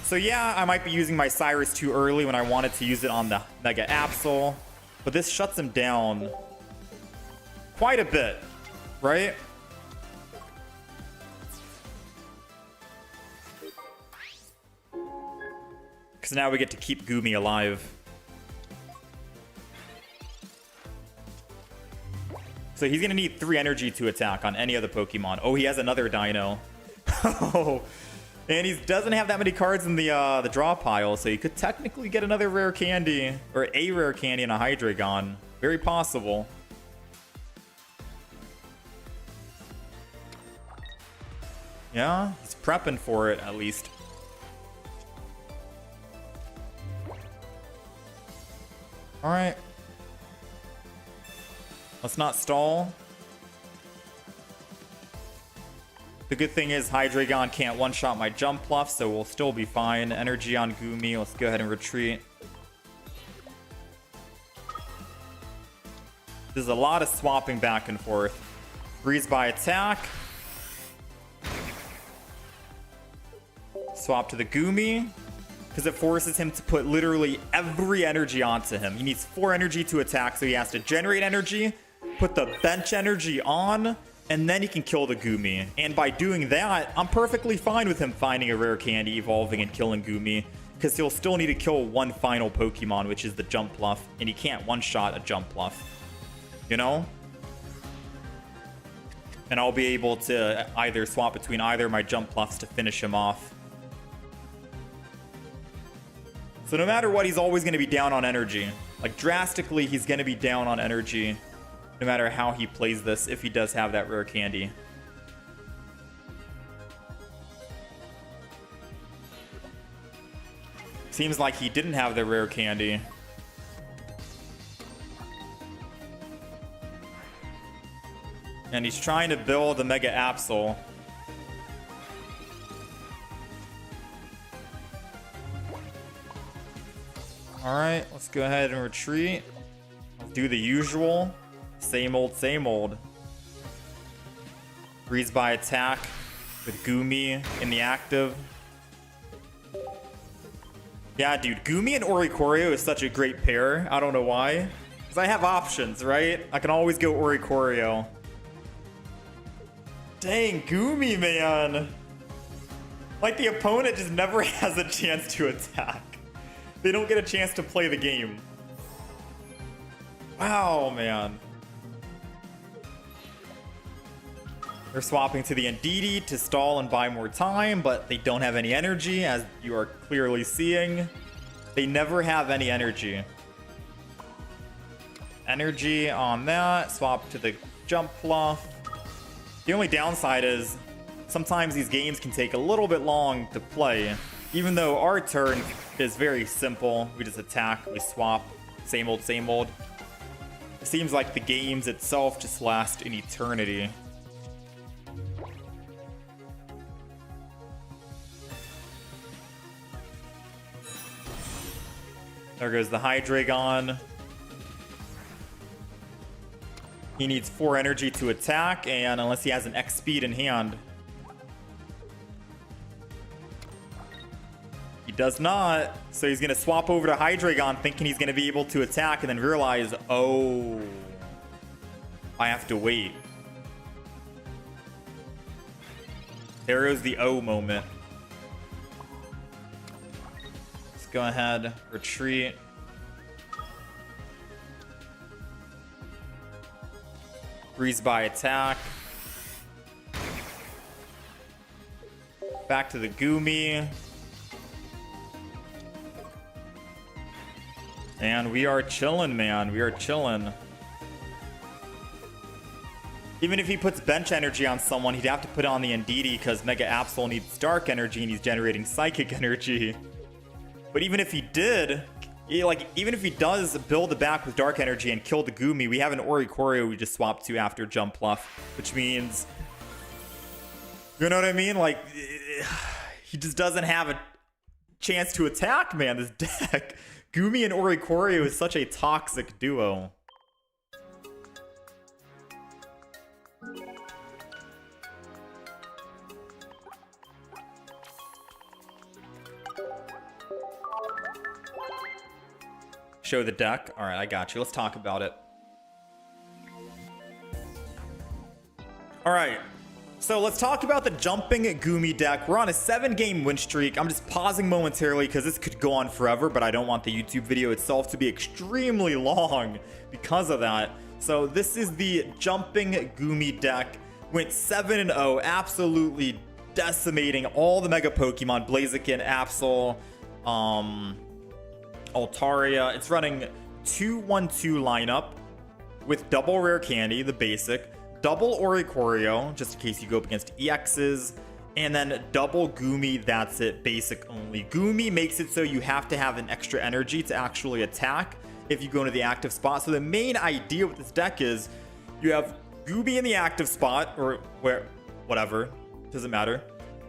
So yeah, I might be using my Cyrus too early when I wanted to use it on the Mega Absol. But this shuts him down quite a bit, right? Because now we get to keep Goomy alive. So he's going to need 3 energy to attack on any other Pokemon. Oh, he has another Dino. Oh, and he doesn't have that many cards in the draw pile, so he could technically get another rare candy, or a rare candy and a Hydreigon. Very possible. Yeah, he's prepping for it, at least. Alright. Let's not stall. The good thing is Hydreigon can't one-shot my Jump Bluff, so we'll still be fine. Energy on Goomy. Let's go ahead and retreat. There's a lot of swapping back and forth. Freeze by attack. Swap to the Goomy, because it forces him to put literally every energy onto him. He needs 4 energy to attack, so he has to generate energy, put the bench energy on, and then he can kill the Goomy. And by doing that, I'm perfectly fine with him finding a rare candy, evolving, and killing Goomy, because he'll still need to kill one final Pokemon, which is the Jump Bluff, and he can't one-shot a Jump Bluff. You know? And I'll be able to either swap between either of my Jump Bluffs to finish him off. So no matter what, he's always going to be down on energy. Like, drastically, he's going to be down on energy no matter how he plays this, if he does have that rare candy. Seems like he didn't have the rare candy. And he's trying to build the Mega Absol. Alright, let's go ahead and retreat. Let's do the usual. Same old, same old. Freeze by attack with Goomy in the active. Yeah, dude, Goomy and Oricorio is such a great pair. I don't know why. Because I have options, right? I can always go Oricorio. Dang, Goomy, man. Like, the opponent just never has a chance to attack. They don't get a chance to play the game. Wow, man. They're swapping to the Ndidi to stall and buy more time, but they don't have any energy, as you are clearly seeing. They never have any energy. Energy on that. Swap to the jump fluff. The only downside is sometimes these games can take a little bit long to play. Even though our turn is very simple. We just attack, we swap. Same old, same old. It seems like the games itself just last an eternity. There goes the Hydreigon. He needs 4 energy to attack, and unless he has an X speed in hand. He does not, so he's going to swap over to Hydreigon thinking he's going to be able to attack, and then realize, oh, I have to wait. There goes the oh moment. Go ahead, retreat. Breeze by attack. Back to the Goomy. And we are chilling, man. We are chilling. Even if he puts bench energy on someone, he'd have to put it on the Ndidi because Mega Absol needs dark energy and he's generating psychic energy. But even if he did, even if he does build the back with dark energy and kill the Goomy, we have an Oricorio we just swapped to after Jump Fluff, which means, you know what I mean? Like, he just doesn't have a chance to attack, man, this deck. Goomy and Oricorio is such a toxic duo. Show the deck. All right, I got you. Let's talk about it. All right, so let's talk about the jumping Goomy deck. We're on a 7-game win streak. I'm just pausing momentarily because this could go on forever, but I don't want the YouTube video itself to be extremely long because of that. So this is the jumping Goomy deck. Went 7-0, absolutely decimating all the Mega Pokemon, Blaziken, Absol, Altaria. It's running 2-1-2 lineup with double rare candy, the basic, double Oricorio, just in case you go up against EXs, and then double Goomy, that's it, basic only. Goomy makes it so you have to have an extra energy to actually attack if you go into the active spot. So the main idea with this deck is you have Goomy in the active spot, or where, whatever, doesn't matter.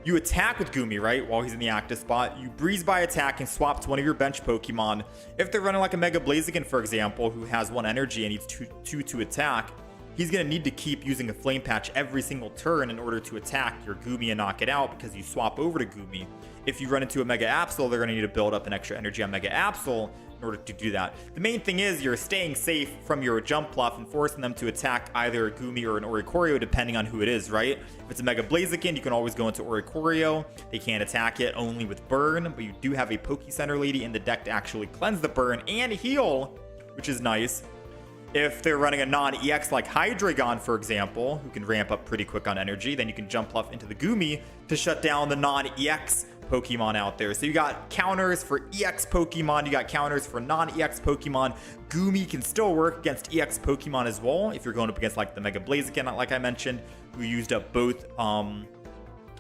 You attack with Goomy, right, while he's in the active spot. You breeze by attack and swap to one of your bench Pokemon. If they're running like a Mega Blaziken, for example, who has 1 energy and needs two to attack, he's going to need to keep using a Flame Patch every single turn in order to attack your Goomy and knock it out because you swap over to Goomy. If you run into a Mega Absol, they're going to need to build up an extra energy on Mega Absol in order to do that. The main thing is you're staying safe from your jump fluff and forcing them to attack either a Goomy or an Oricorio depending on who it is, right? If it's a Mega Blaziken, you can always go into Oricorio. They can't attack it only with Burn, but you do have a Poke Center Lady in the deck to actually cleanse the burn and heal, which is nice. If they're running a non-EX like Hydreigon, for example, who can ramp up pretty quick on energy, then you can jump fluff into the Goomy to shut down the non-EX Pokemon out there. So you got counters for EX Pokemon, you got counters for non-EX Pokemon. Goomy can still work against EX Pokemon as well if you're going up against like the Mega Blaziken, like I mentioned, who used up both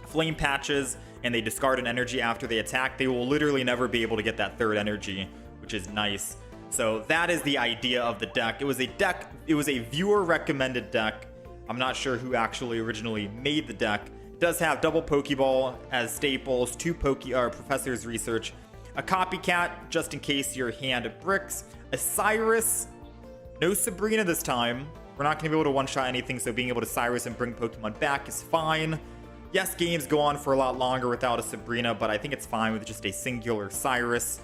Flame Patches and they discard an energy after they attack. They will literally never be able to get that 3rd energy, which is nice. So that is the idea of the deck. It was a viewer recommended deck. I'm not sure who actually originally made the deck. It does have double Pokeball as staples, 2 Professor's Research, a Copycat just in case your hand bricks, a Cyrus, no Sabrina this time. We're not going to be able to one-shot anything, so being able to Cyrus and bring Pokemon back is fine. Yes, games go on for a lot longer without a Sabrina, but I think it's fine with just a singular Cyrus.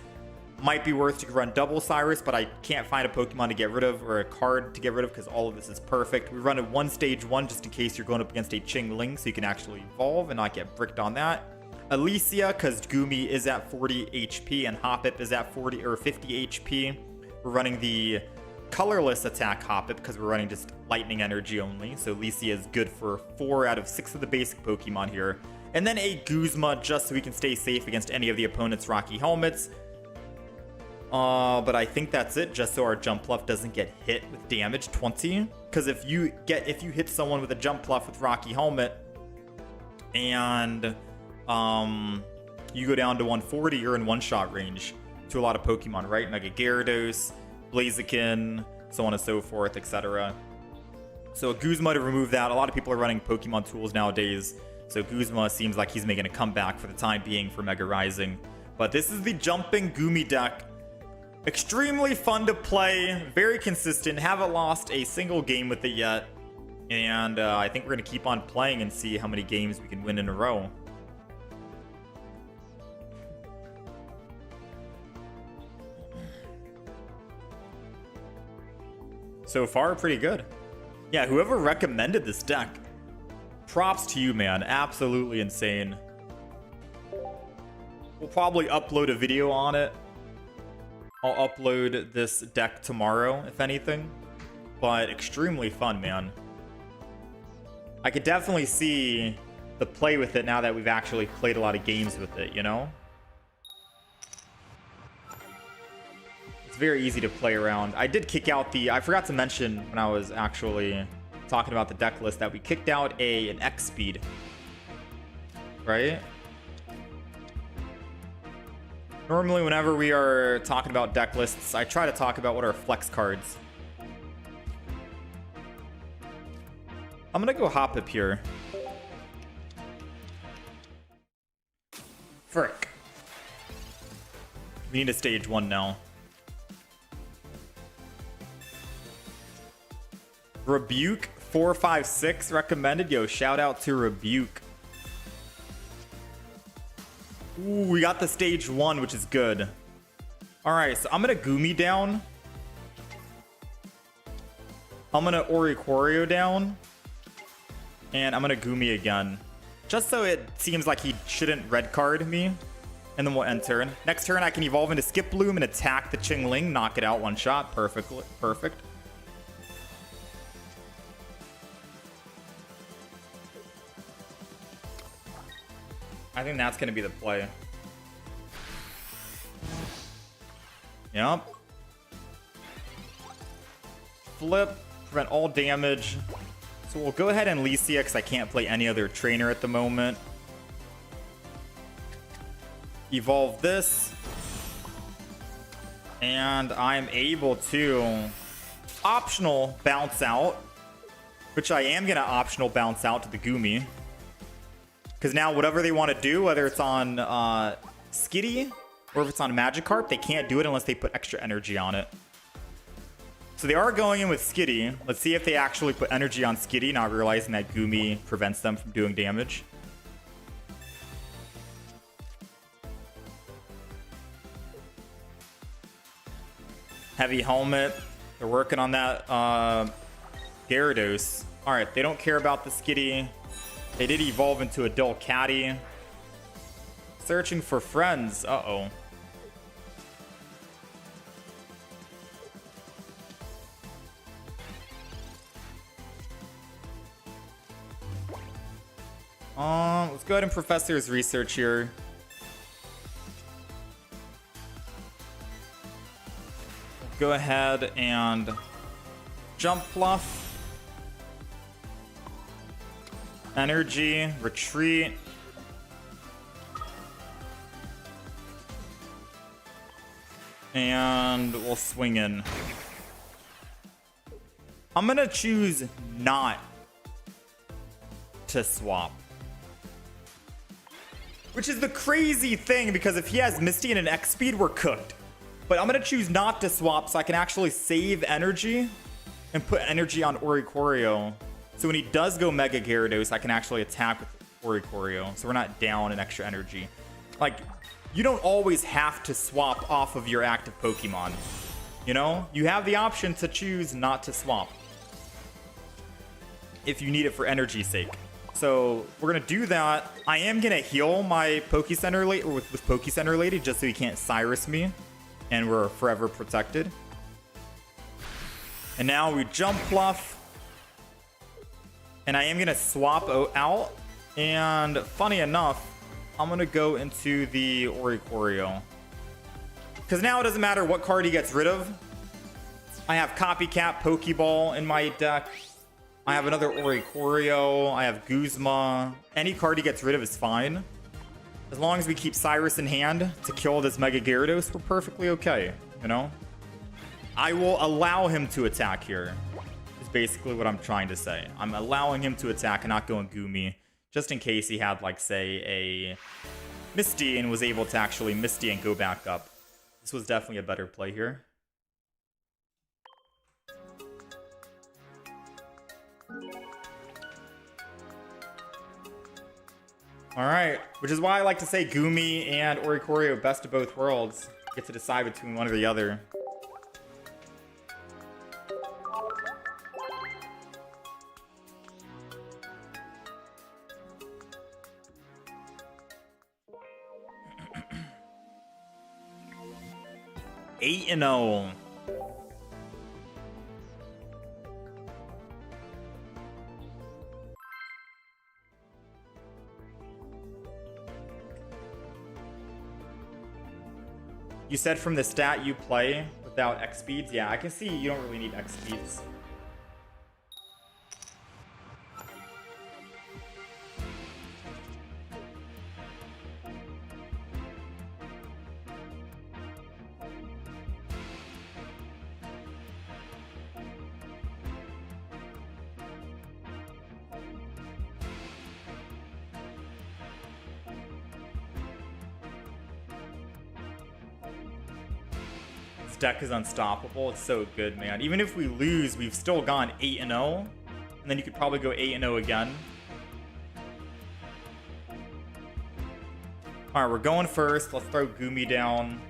Might be worth to run double Cyrus, but I can't find a Pokemon to get rid of or a card to get rid of because all of this is perfect. We run it 1 stage 1 just in case you're going up against a Chingling, so you can actually evolve and not get bricked on that. Alicia, because Goomy is at 40 HP and Hoppip is at 40 or 50 HP. We're running the colorless attack Hoppip because we're running just lightning energy only. So Licia is good for 4 out of 6 of the basic Pokemon here. And then a Guzma just so we can stay safe against any of the opponent's Rocky Helmets. But I think that's it, just so our Jump Bluff doesn't get hit with damage 20. Because if you hit someone with a Jump Bluff with Rocky Helmet and you go down to 140, you're in one-shot range to a lot of Pokemon, right? Mega Gyarados, Blaziken, so on and so forth, etc. So Guzma to remove that. A lot of people are running Pokemon tools nowadays, so Guzma seems like he's making a comeback for the time being for Mega Rising. But this is the Jumping Goomy deck. Extremely fun to play, very consistent, haven't lost a single game with it yet. And I think we're going to keep on playing and see how many games we can win in a row. So far, pretty good. Yeah, whoever recommended this deck, props to you, man. Absolutely insane. We'll probably upload a video on it. I'll upload this deck tomorrow, if anything. But extremely fun, man. I could definitely see the play with it now that we've actually played a lot of games with it, you know? It's very easy to play around. I did kick out the... I forgot to mention when I was actually talking about the deck list that we kicked out an X speed. Right? Normally, whenever we are talking about deck lists, I try to talk about what are flex cards. I'm gonna go Hoppip here. Frick. We need a stage 1 now. Rebuke 456 recommended. Yo, shout out to Rebuke. Ooh, we got the stage 1, which is good. Alright, so I'm gonna Goomy down. I'm gonna Oricorio down. And I'm gonna Goomy again. Just so it seems like he shouldn't red card me. And then we'll end turn. Next turn I can evolve into Skip Bloom and attack the Chingling. Knock it out one shot. Perfect. I think that's gonna be the play. Yep. Flip. Prevent all damage. So we'll go ahead and Licia because I can't play any other trainer at the moment. Evolve this. And I'm able to optional bounce out. Which I am going to optional bounce out to the Goomy. Because now whatever they want to do, whether it's on Skitty or if it's on Magikarp, they can't do it unless they put extra energy on it. So they are going in with Skitty. Let's see if they actually put energy on Skitty, not realizing that Goomy prevents them from doing damage. Heavy Helmet. They're working on that Gyarados. Alright, they don't care about the Skitty. They did evolve into a Delcatty. Searching for friends. Uh-oh. Let's go ahead and Professor's Research here. Go ahead and Jump Bluff. Energy, Retreat. And we'll swing in. I'm gonna choose not to swap. Which is the crazy thing, because if he has Misty and an X speed, we're cooked. But I'm gonna choose not to swap so I can actually save energy and put energy on Oricorio. So when he does go Mega Gyarados, I can actually attack with Oricorio. So we're not down in extra energy. Like, you don't always have to swap off of your active Pokemon. You know? You have the option to choose not to swap. If you need it for energy's sake. So we're going to do that. I am going to heal my Pokecenter with Pokecenter Lady just so he can't Cyrus me. And we're forever protected. And now we jump bluff. And I am going to swap out. And funny enough, I'm going to go into the Oricorio. Because now it doesn't matter what card he gets rid of. I have Copycat Pokeball in my deck. I have another Oricorio. I have Guzma. Any card he gets rid of is fine. As long as we keep Cyrus in hand to kill this Mega Gyarados, we're perfectly okay, you know? I will allow him to attack here, is basically what I'm trying to say. I'm allowing him to attack and not going Goomy, just in case he had, like, say, a Misty and was able to actually Misty and go back up. This was definitely a better play here. Alright, which is why I like to say Goomy and Oricorio best of both worlds. Get to decide between one or the other. Eight and 0. You said from the stat you play without X speeds? Yeah, I can see you don't really need X speeds. Deck is unstoppable. It's so good, man. Even if we lose, we've still gone 8 and 0, and then you could probably go 8 and 0 again. All right, we're going first. Let's throw Goomy down.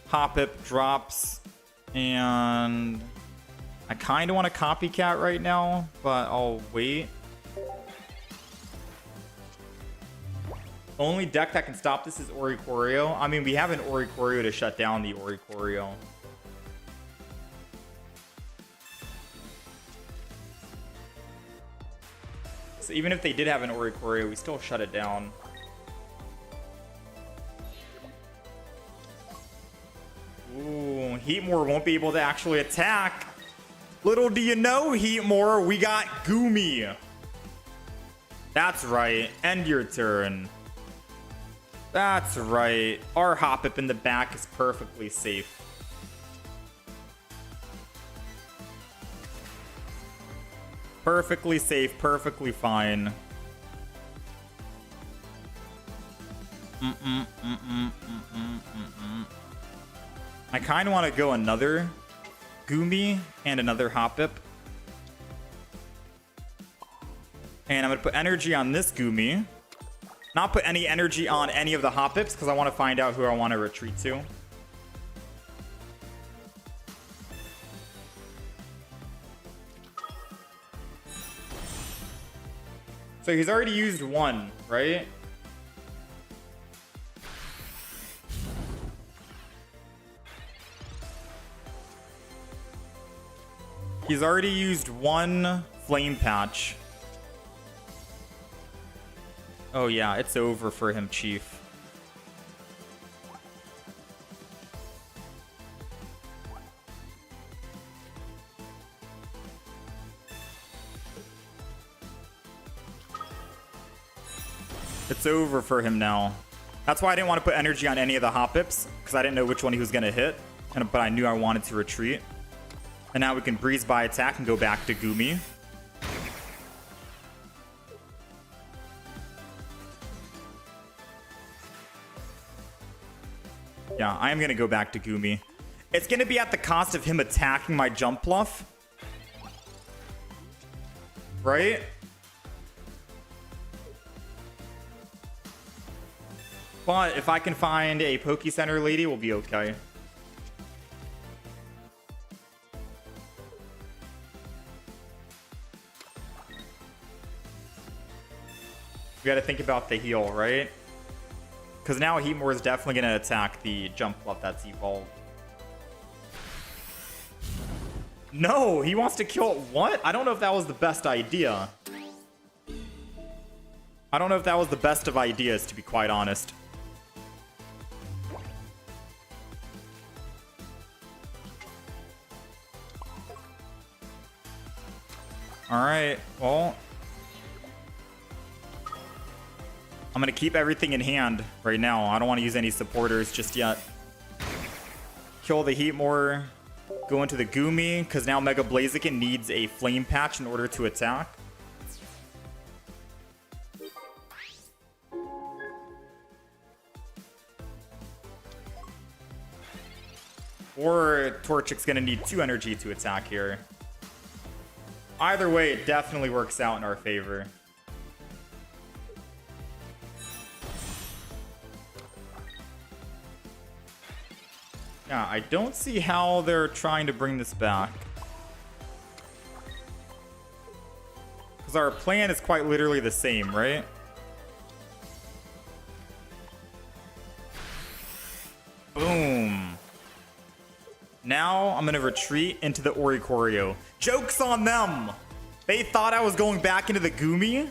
Hoppip drops, and I kind of want a Copycat right now, but I'll wait. Only deck that can stop this is Oricorio. I mean, we have an Oricorio to shut down the Oricorio. So even if they did have an Oricorio, we still shut it down. Ooh, Heatmore won't be able to actually attack. Little do you know, Heatmore, we got Goomy. That's right. End your turn. That's right. Our Hoppip in the back is perfectly safe. Perfectly safe, perfectly fine. I kind of want to go another Goomy and another Hoppip. And I'm going to put energy on this Goomy. Not put any energy on any of the Hoppips because I want to find out who I want to retreat to. So he's already used one, right? He's already used one Flame Patch. Oh yeah, it's over for him, Chief. It's over for him now. That's why I didn't want to put energy on any of the Hoppips, because I didn't know which one he was going to hit, but I knew I wanted to retreat. And now we can breeze by attack and go back to Goomy. Yeah, I am going to go back to Goomy. It's going to be at the cost of him attacking my jump bluff. Right? But if I can find a Poke Center lady, we'll be okay. We got to think about the heal, right? Because now Heatmore is definitely going to attack the jump fluff that's evolved. No, he wants to kill... What? I don't know if that was the best idea. I don't know if that was the best of ideas, to be quite honest. Alright, well... I'm going to keep everything in hand right now. I don't want to use any supporters just yet. Kill the Heatmore. Go into the Goomy, because now Mega Blaziken needs a Flame Patch in order to attack. Or Torchic's going to need 2 energy to attack here. Either way, it definitely works out in our favor. Yeah, I don't see how they're trying to bring this back. Because our plan is quite literally the same, right? Boom. Now I'm going to retreat into the Oricorio. Joke's on them! They thought I was going back into the Goomy.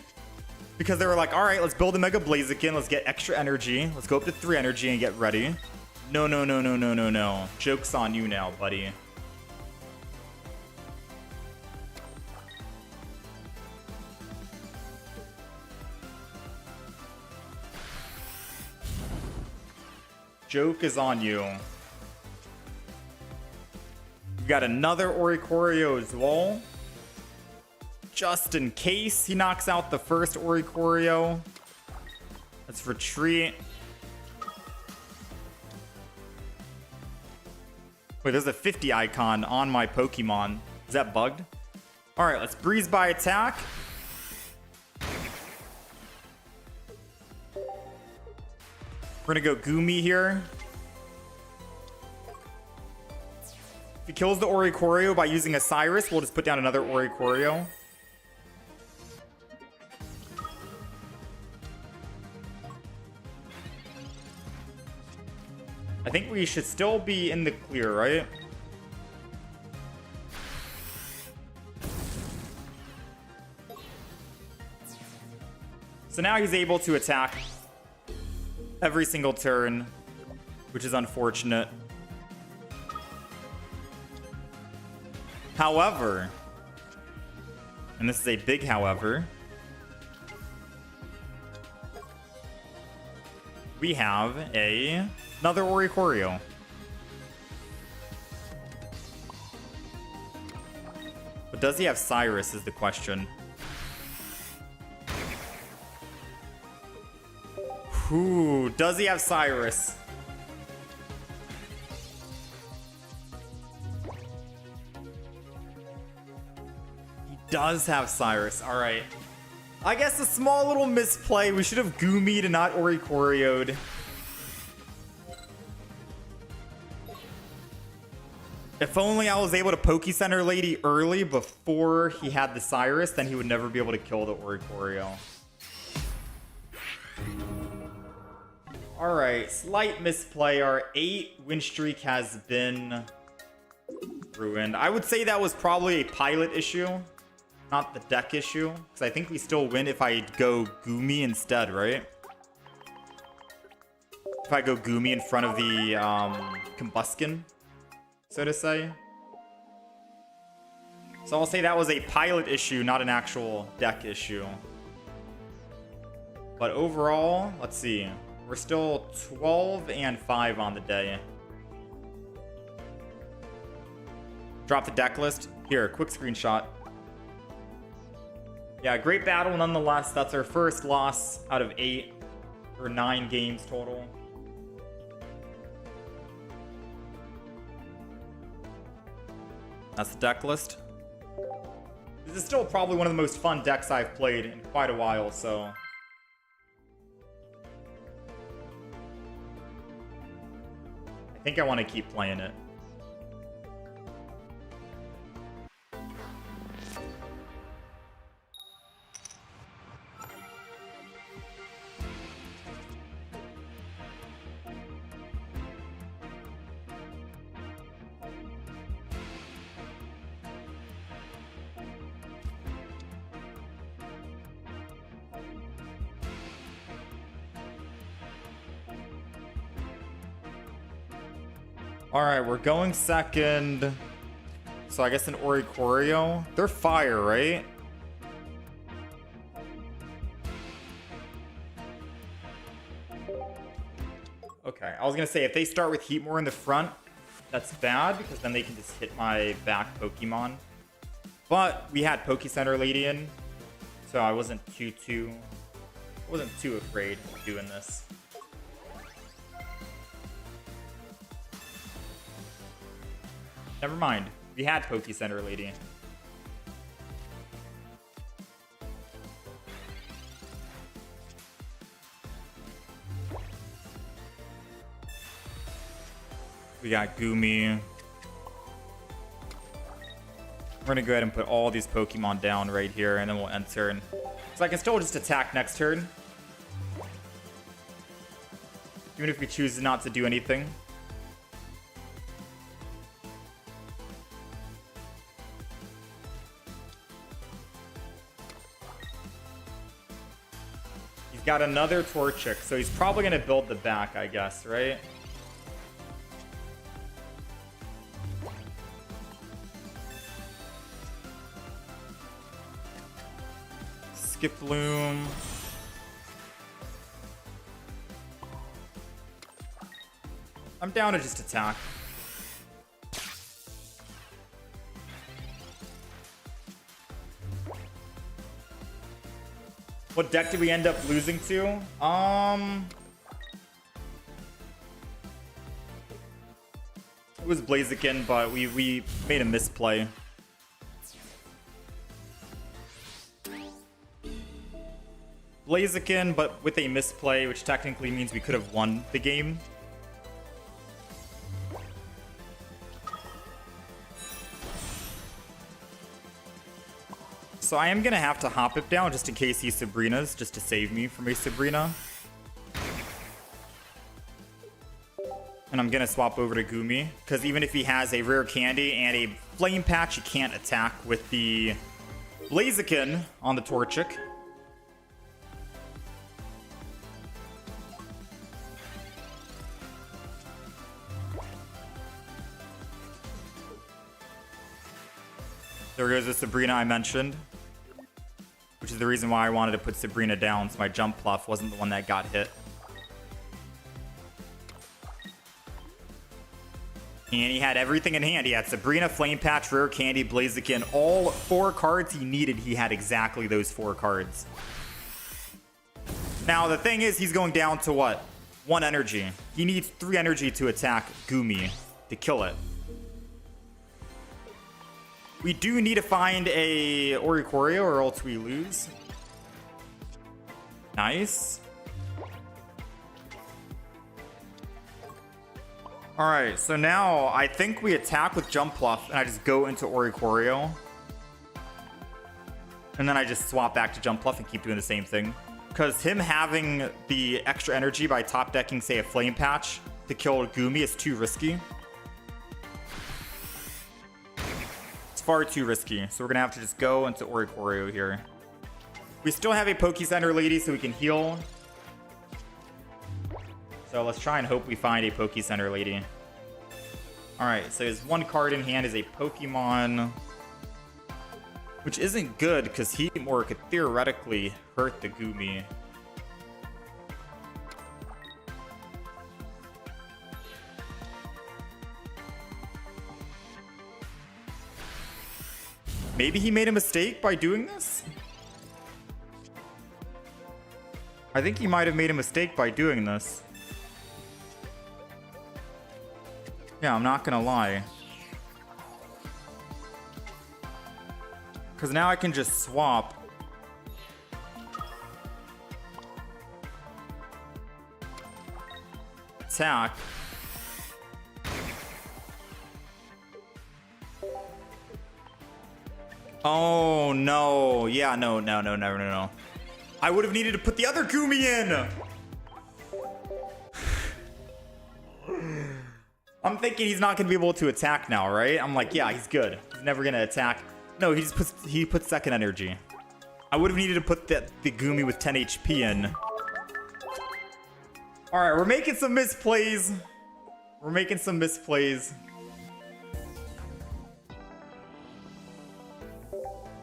Because they were like, alright, let's build a Mega Blaziken. Let's get extra energy. Let's go up to 3 energy and get ready. No, no, no, no, no, no, no. Joke's on you now, buddy. Joke is on you. We got another Oricorio as well. Just in case he knocks out the first Oricorio. Let's retreat. Wait, there's a 50 icon on my Pokemon. Is that bugged? Alright, let's breeze by attack. We're gonna go Goomy here. If he kills the Oricorio by using a Cyrus, we'll just put down another Oricorio. I think we should still be in the clear, right? So now he's able to attack every single turn, which is unfortunate. However, and this is a big however, we have another Oricorio. But does he have Cyrus is the question. Ooh, does he have Cyrus? He does have Cyrus. All right. I guess a small little misplay. We should have Goomied and not Oricorio'd. If only I was able to Pokecenter Lady early before he had the Cyrus, then he would never be able to kill the Oricorio. Alright, slight misplay. Our 8-win streak has been ruined. I would say that was probably a pilot issue, not the deck issue. Because I think we still win if I go Goomy instead, right? If I go Goomy in front of the Combuskin, so to say. So I'll say that was a pilot issue, not an actual deck issue. But overall, let's see. We're still 12-5 on the day. Drop the deck list. Here, quick screenshot. Yeah, great battle nonetheless. That's our first loss out of 8 or 9 games total. That's the deck list. This is still probably one of the most fun decks I've played in quite a while, so... I think I want to keep playing it. All right, we're going second. So I guess an Oricorio. They're fire, right? Okay, I was gonna say if they start with Heatmore in the front, that's bad because then they can just hit my back Pokemon. But we had Pokecenter Lady in, so I wasn't too afraid of doing this. Never mind, we had Pokecenter Lady. We got Goomy. We're gonna go ahead and put all these Pokemon down right here, and then we'll end turn. So I can still just attack next turn. Even if we choose not to do anything. He's got another Torchic, so he's probably gonna build the back, I guess, right? Skiploom. I'm down to just attack. What deck did we end up losing to? It was Blaziken, but we made a misplay. Blaziken, but with a misplay, which technically means we could have won the game. So I am going to have to hop it down just in case he Sabrina's, just to save me from a Sabrina. And I'm going to swap over to Goomy, because even if he has a Rare Candy and a Flame Patch, he can't attack with the Blaziken on the Torchic. There goes the Sabrina I mentioned, which is the reason why I wanted to put Sabrina down, so my jump pluff wasn't the one that got hit. And he had everything in hand. He had Sabrina, Flame Patch, Rare Candy, Blaziken. All 4 cards he needed, he had exactly those 4 cards. Now, the thing is, he's going down to what? 1 energy. He needs 3 energy to attack Goomy to kill it. We do need to find a Oricorio or else we lose. Nice. Alright, so now I think we attack with Jump Pluff and I just go into Oricorio. And then I just swap back to Jump Pluff and keep doing the same thing. Because him having the extra energy by top decking, say, a Flame Patch to kill Goomy is too risky. Far too risky, so we're gonna have to just go into Oricorio here. We still have a Pokecenter Lady, so we can heal. So let's try and hope we find a Pokecenter Lady. Alright, so his 1 card in hand is a Pokemon, which isn't good because Heatmore could theoretically hurt the Goomy. Maybe he made a mistake by doing this? I think he might have made a mistake by doing this. Yeah, I'm not gonna lie. Because now I can just swap. Attack. Oh, no. Yeah, no. I would have needed to put the other Goomy in. I'm thinking he's not going to be able to attack now, right? I'm like, yeah, he's good. He's never going to attack. No, he puts second energy. I would have needed to put the Goomy with 10 HP in. All right, we're making some misplays. We're making some misplays.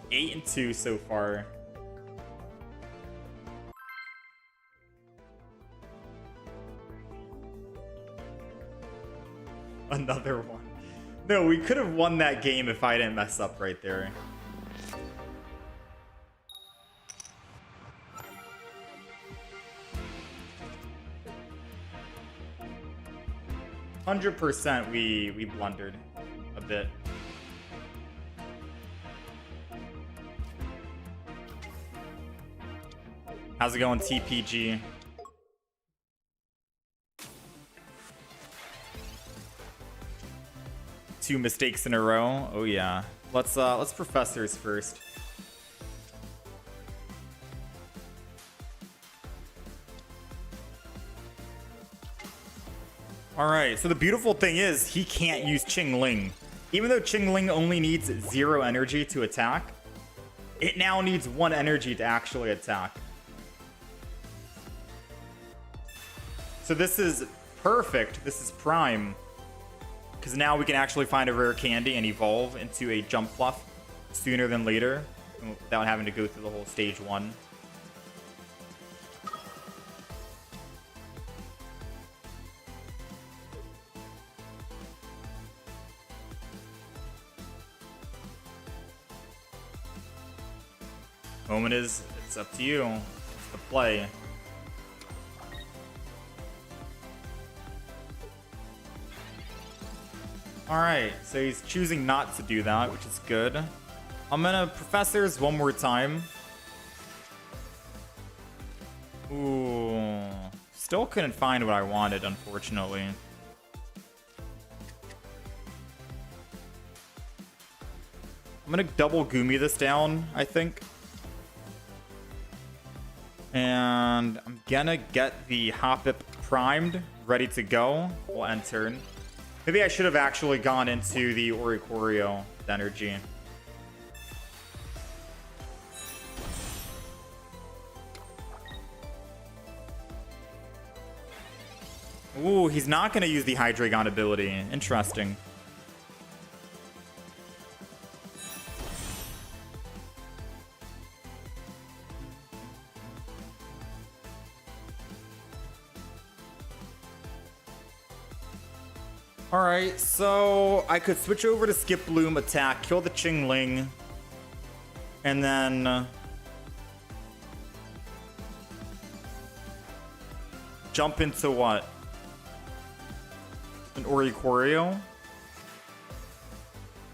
8-2 so far. Another one. No, we could have won that game if I didn't mess up right there. %, we blundered a bit. How's it going, TPG? Two mistakes in a row. Oh yeah. Let's professors first. Alright, so the beautiful thing is he can't use Qing Ling. Even though Qing Ling only needs 0 energy to attack, it now needs 1 energy to actually attack. So this is perfect. This is prime. Because now we can actually find a rare candy and evolve into a jump fluff sooner than later without having to go through the whole stage 1. Moment is, it's up to you. It's the play. Alright, so he's choosing not to do that, which is good. I'm gonna professors one more time. Ooh. Still couldn't find what I wanted, unfortunately. I'm gonna double Gumi this down, I think. And I'm gonna get the Hoppip primed, ready to go. We'll end turn. Maybe I should have actually gone into the Oricorio with energy. Ooh, he's not going to use the Hydreigon ability. Interesting. Alright, so I could switch over to Skip Bloom, attack, kill the Qing Ling, and then jump into what? An Oricorio?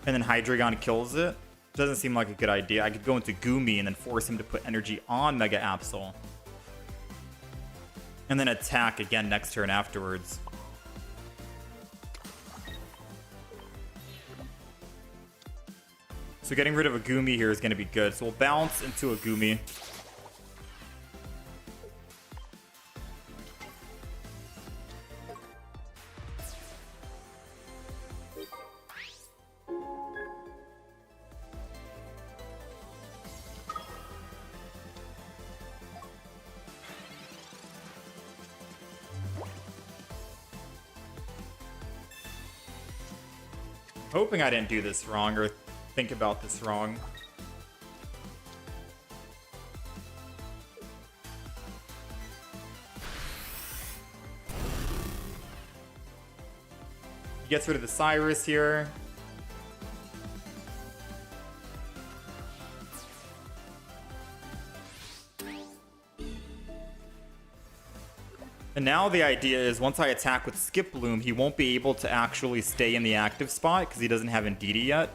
And then Hydreigon kills it? Doesn't seem like a good idea. I could go into Gumi and then force him to put energy on Mega Absol. And then attack again next turn afterwards. So getting rid of a Gumi here is going to be good. So we'll bounce into a Gumi. Hoping I didn't do this wrong or think about this wrong. He gets rid of the Cyrus here. And now the idea is once I attack with Skip Bloom, he won't be able to actually stay in the active spot because he doesn't have Indeedee yet.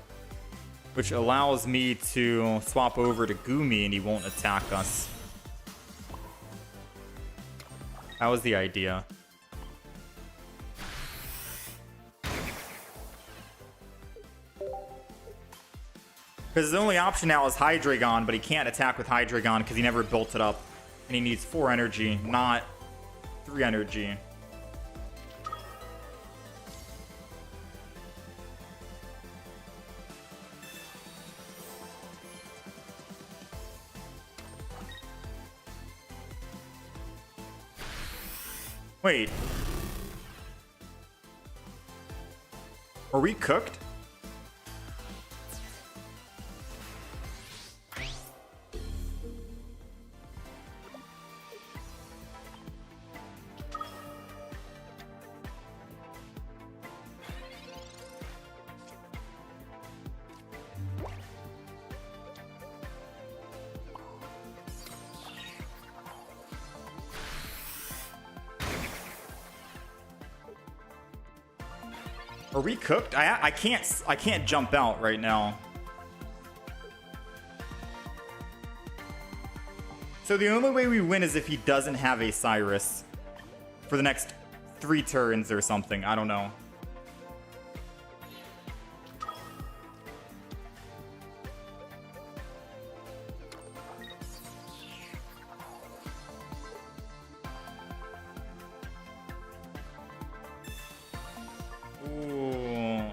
Which allows me to swap over to Gumi and he won't attack us. That was the idea. Because his only option now is Hydreigon, but he can't attack with Hydreigon because he never built it up. And he needs 4 energy, not 3 energy. Wait. Are we cooked? Are we cooked? I can't jump out right now. So the only way we win is if he doesn't have a Cyrus for the next 3 turns or something. I don't know.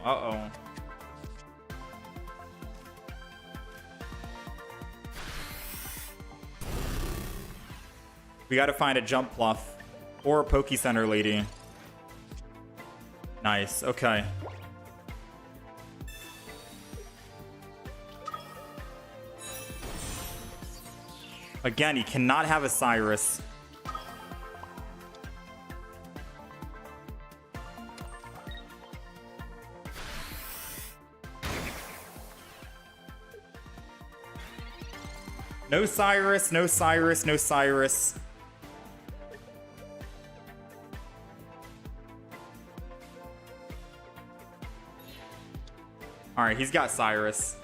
Uh-oh. We gotta find a jump pluff or a Poke Center lady. Nice, okay. Again, he cannot have a Cyrus. No Cyrus, no Cyrus, no Cyrus. Alright, he's got Cyrus.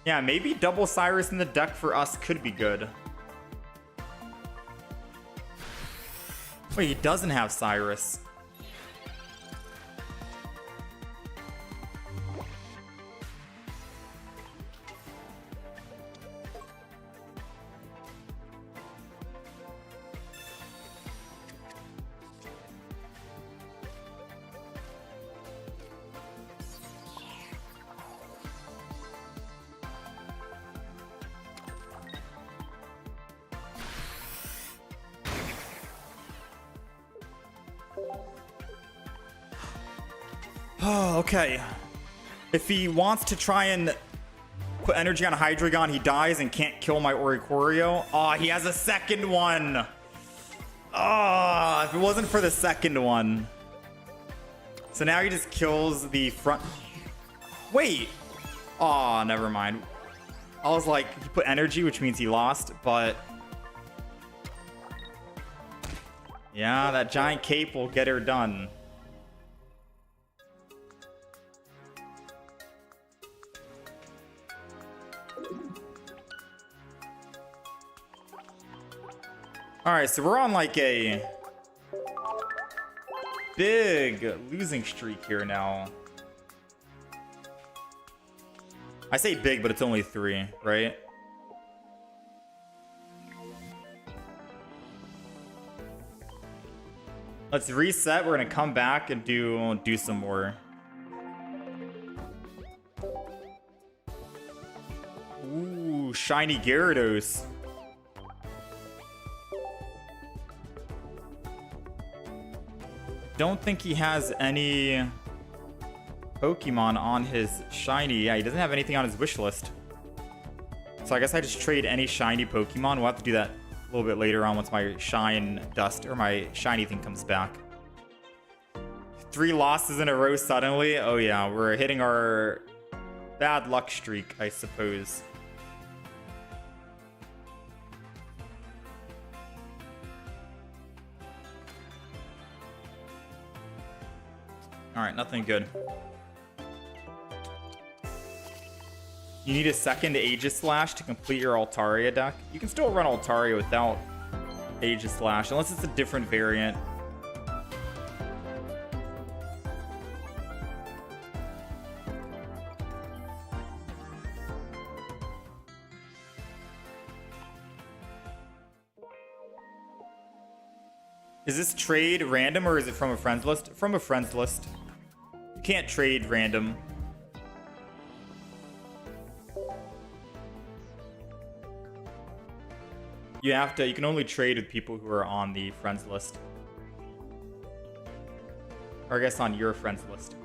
Yeah, maybe double Cyrus in the deck for us could be good. Wait, he doesn't have Cyrus. Oh, okay. If he wants to try and put energy on Hydreigon, he dies and can't kill my Oricorio. Oh, he has a second one. Oh, if it wasn't for the second one. So now he just kills the front. Wait. Oh, never mind. I was like, he put energy, which means he lost, but... yeah, that giant cape will get her done. Alright, so we're on like a big losing streak here now. I say big, but it's only 3, right? Let's reset. We're gonna come back and do some more. Ooh, shiny Gyarados. Don't think he has any Pokemon on his shiny. Yeah, he doesn't have anything on his wish list. So I guess I just trade any shiny Pokemon. We'll have to do that a little bit later on once my shine dust or my shiny thing comes back. 3 losses in a row suddenly. Oh yeah, we're hitting our bad luck streak, I suppose. Alright, nothing good. You need a second Aegislash to complete your Altaria deck. You can still run Altaria without Aegislash, unless it's a different variant. Is this trade random or is it from a friends list? From a friends list. You can't trade random. You can only trade with people who are on the friends list. Or I guess on your friends list.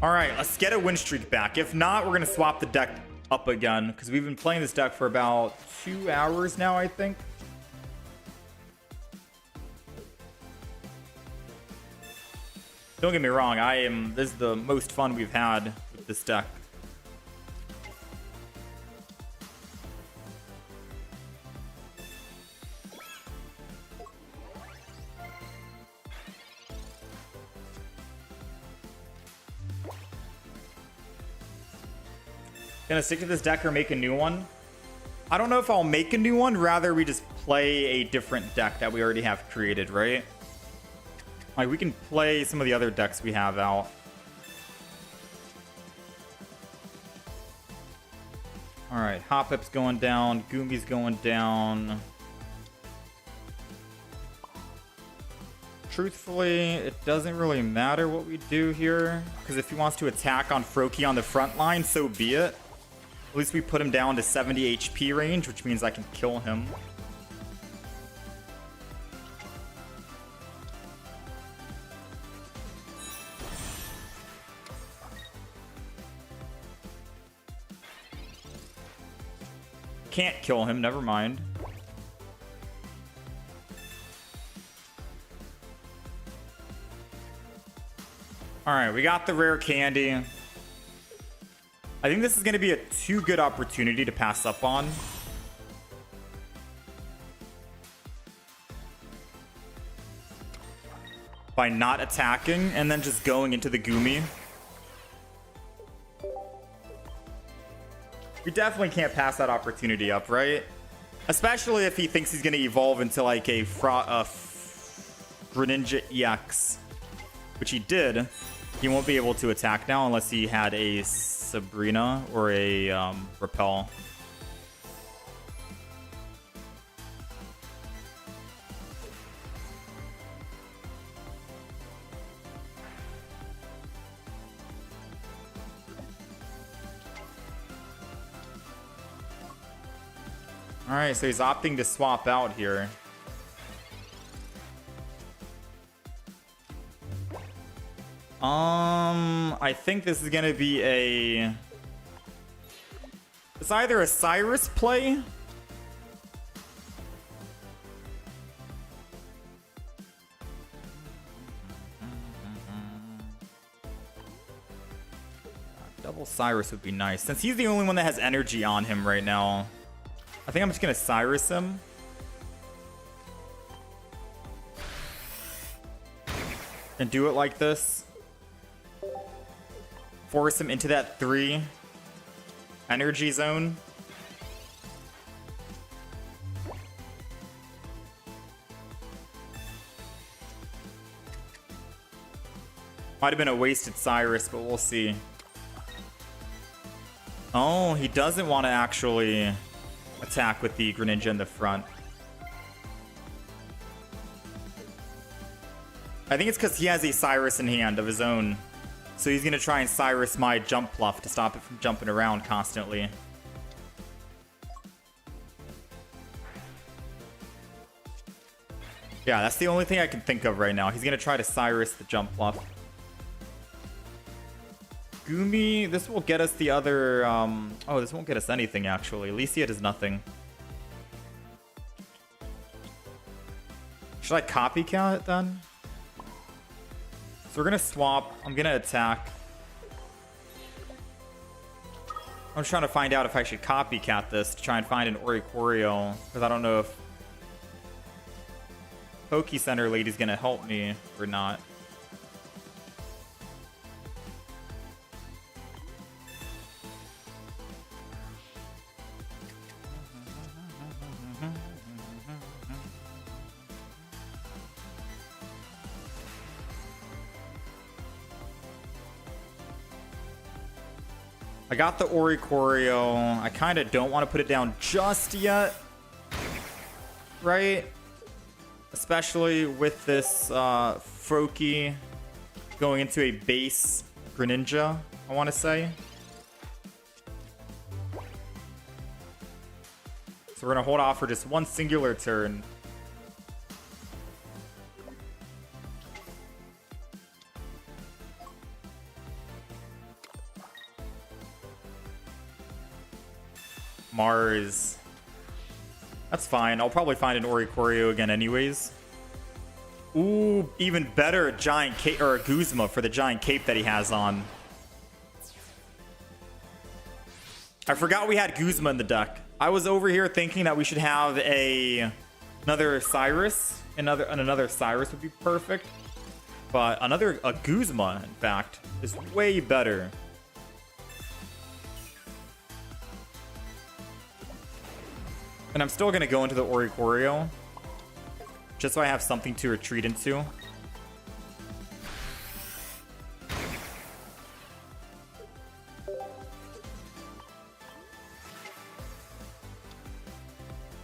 All right, let's get a win streak back. If not, we're going to swap the deck up again because we've been playing this deck for about 2 hours now, I think. Don't get me wrong, this is the most fun we've had with this deck. Gonna stick to this deck or make a new one? I don't know if I'll make a new one. Rather, we just play a different deck that we already have created, right? Like, we can play some of the other decks we have out. Alright, Hoppip's going down. Goombi's going down. Truthfully, it doesn't really matter what we do here. Because if he wants to attack on Froakie on the front line, so be it. At least we put him down to 70 HP range, which means I can kill him. Can't kill him, never mind. Alright, we got the rare candy. I think this is going to be a too good opportunity to pass up on. By not attacking and then just going into the Goomy. We definitely can't pass that opportunity up, right? Especially if he thinks he's going to evolve into like a Greninja EX. Which he did. He won't be able to attack now unless he had a Sabrina or a Repel. Alright, so he's opting to swap out here. I think this is gonna be a... It's either a Cyrus play. Double Cyrus would be nice. Since he's the only one that has energy on him right now. I think I'm just gonna Cyrus him. And do it like this. Force him into that 3 energy zone. Might have been a wasted Cyrus, but we'll see. Oh, he doesn't want to actually attack with the Greninja in the front. I think it's because he has a Cyrus in hand of his own. So he's going to try and Cyrus my jump pluff to stop it from jumping around constantly. Yeah, that's the only thing I can think of right now. He's going to try to Cyrus the jump pluff. Goomy, this will get us the other... Oh, this won't get us anything, actually. Alicia does nothing. Should I copycat it, then? So we're going to swap. I'm going to attack. I'm trying to find out if I should copycat this to try and find an Oricorio. Because I don't know if Poke Center Lady's going to help me or not. I got the Oricorio. I kind of don't want to put it down just yet. Right? Especially with this Froakie going into a base Greninja, I want to say. So we're going to hold off for just one singular turn. Mars. That's fine. I'll probably find an Oricorio again anyways. Ooh, even better, a giant cape, or a Guzma for the giant cape that he has on. I forgot we had Guzma in the deck. I was over here thinking that we should have another Cyrus. Another Cyrus would be perfect. But a Guzma, in fact, is way better. And I'm still going to go into the Oricorio, just so I have something to retreat into.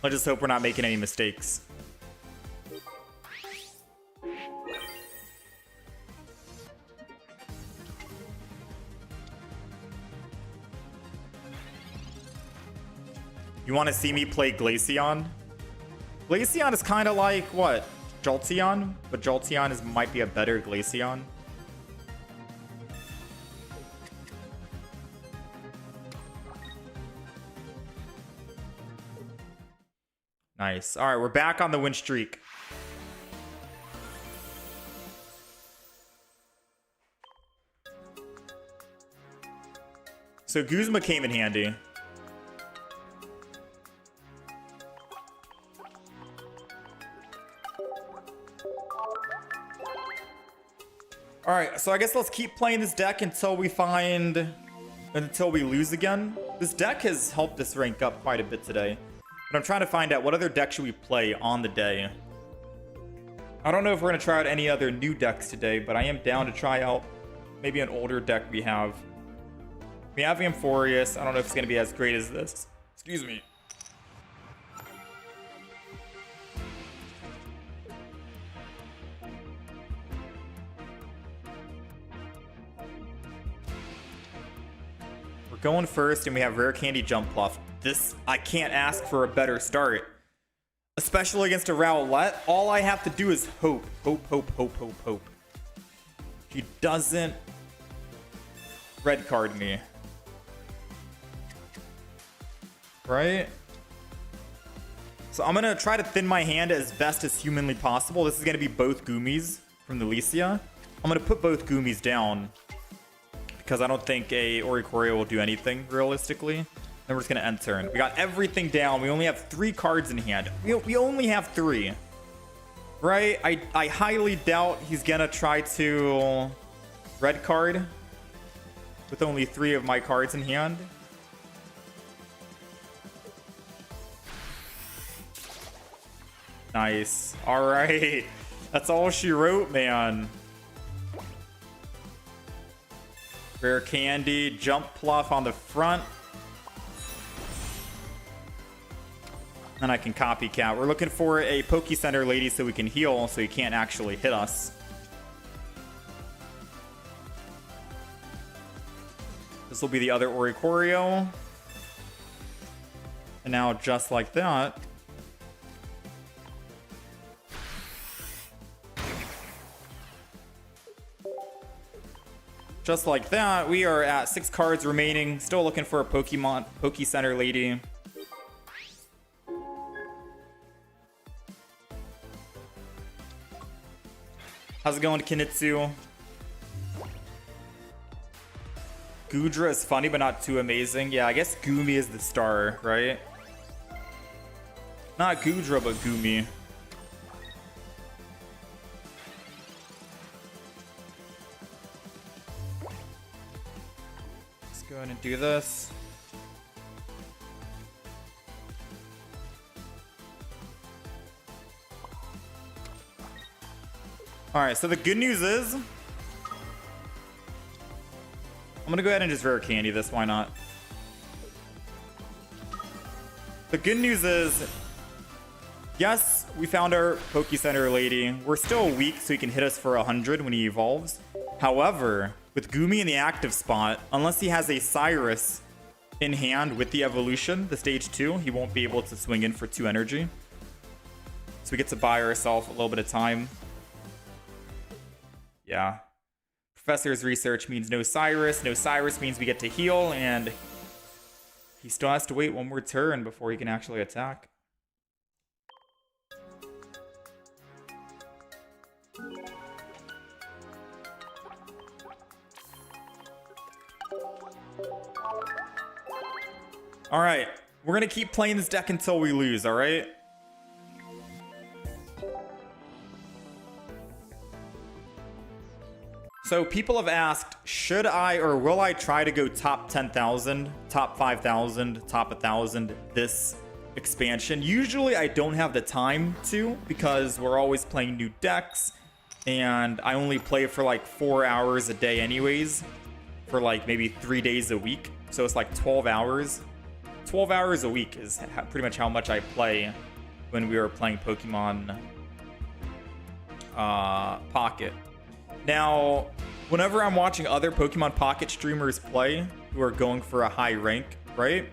I just hope we're not making any mistakes. You want to see me play Glaceon? Glaceon is kind of like, what? Jolteon? But Jolteon might be a better Glaceon. Nice. All right, we're back on the win streak. So Guzma came in handy. All right, so I guess let's keep playing this deck until we lose again. This deck has helped us rank up quite a bit today. But I'm trying to find out what other deck should we play on the day. I don't know if we're going to try out any other new decks today, but I am down to try out maybe an older deck we have. We have Amphorius. I don't know if it's going to be as great as this. Excuse me. We're going first, and we have Rare Candy Jump Pluff. This, I can't ask for a better start. Especially against a Rowlet. All I have to do is hope. Hope. He doesn't red card me. Right? So I'm going to try to thin my hand as best as humanly possible. This is going to be both Goomies from the Licia. I'm going to put both Goomies down, because I don't think a Oricorio will do anything realistically. Then we're just going to end turn. We got everything down. We only have 3 cards in hand. We only have 3. Right? I highly doubt he's going to try to red card with only 3 of my cards in hand. Nice. All right. That's all she wrote, man. Rare Candy, Jump Pluff on the front. And I can copycat. We're looking for a Poke Center lady so we can heal, so he can't actually hit us. This will be the other Oricorio. And now, just like that, we are at 6 cards remaining. Still looking for a Poke Center lady. How's it going, Kinitsu? Goodra is funny, but not too amazing. Yeah, I guess Goomy is the star, right? Not Goodra, but Goomy. Let's go ahead and do this. Alright, so the good news is I'm gonna go ahead and just Rare Candy this, why not? The good news is, yes, we found our Poke Center lady. We're still weak, so he can hit us for 100 when he evolves. However, with Gumi in the active spot, unless he has a Cyrus in hand with the evolution, the stage 2, he won't be able to swing in for 2 energy. So we get to buy ourselves a little bit of time. Yeah. Professor's research means no Cyrus. No Cyrus means we get to heal, and he still has to wait one more turn before he can actually attack. All right, we're gonna keep playing this deck until we lose, all right? So people have asked, should I or will I try to go top 10,000, top 5,000, top 1,000 this expansion? Usually I don't have the time to, because we're always playing new decks and I only play for like 4 hours a day anyways, for like maybe 3 days a week. So it's like 12 hours. 12 hours a week is pretty much how much I play when we were playing Pokemon Pocket. Now, whenever I'm watching other Pokemon Pocket streamers play who are going for a high rank, right?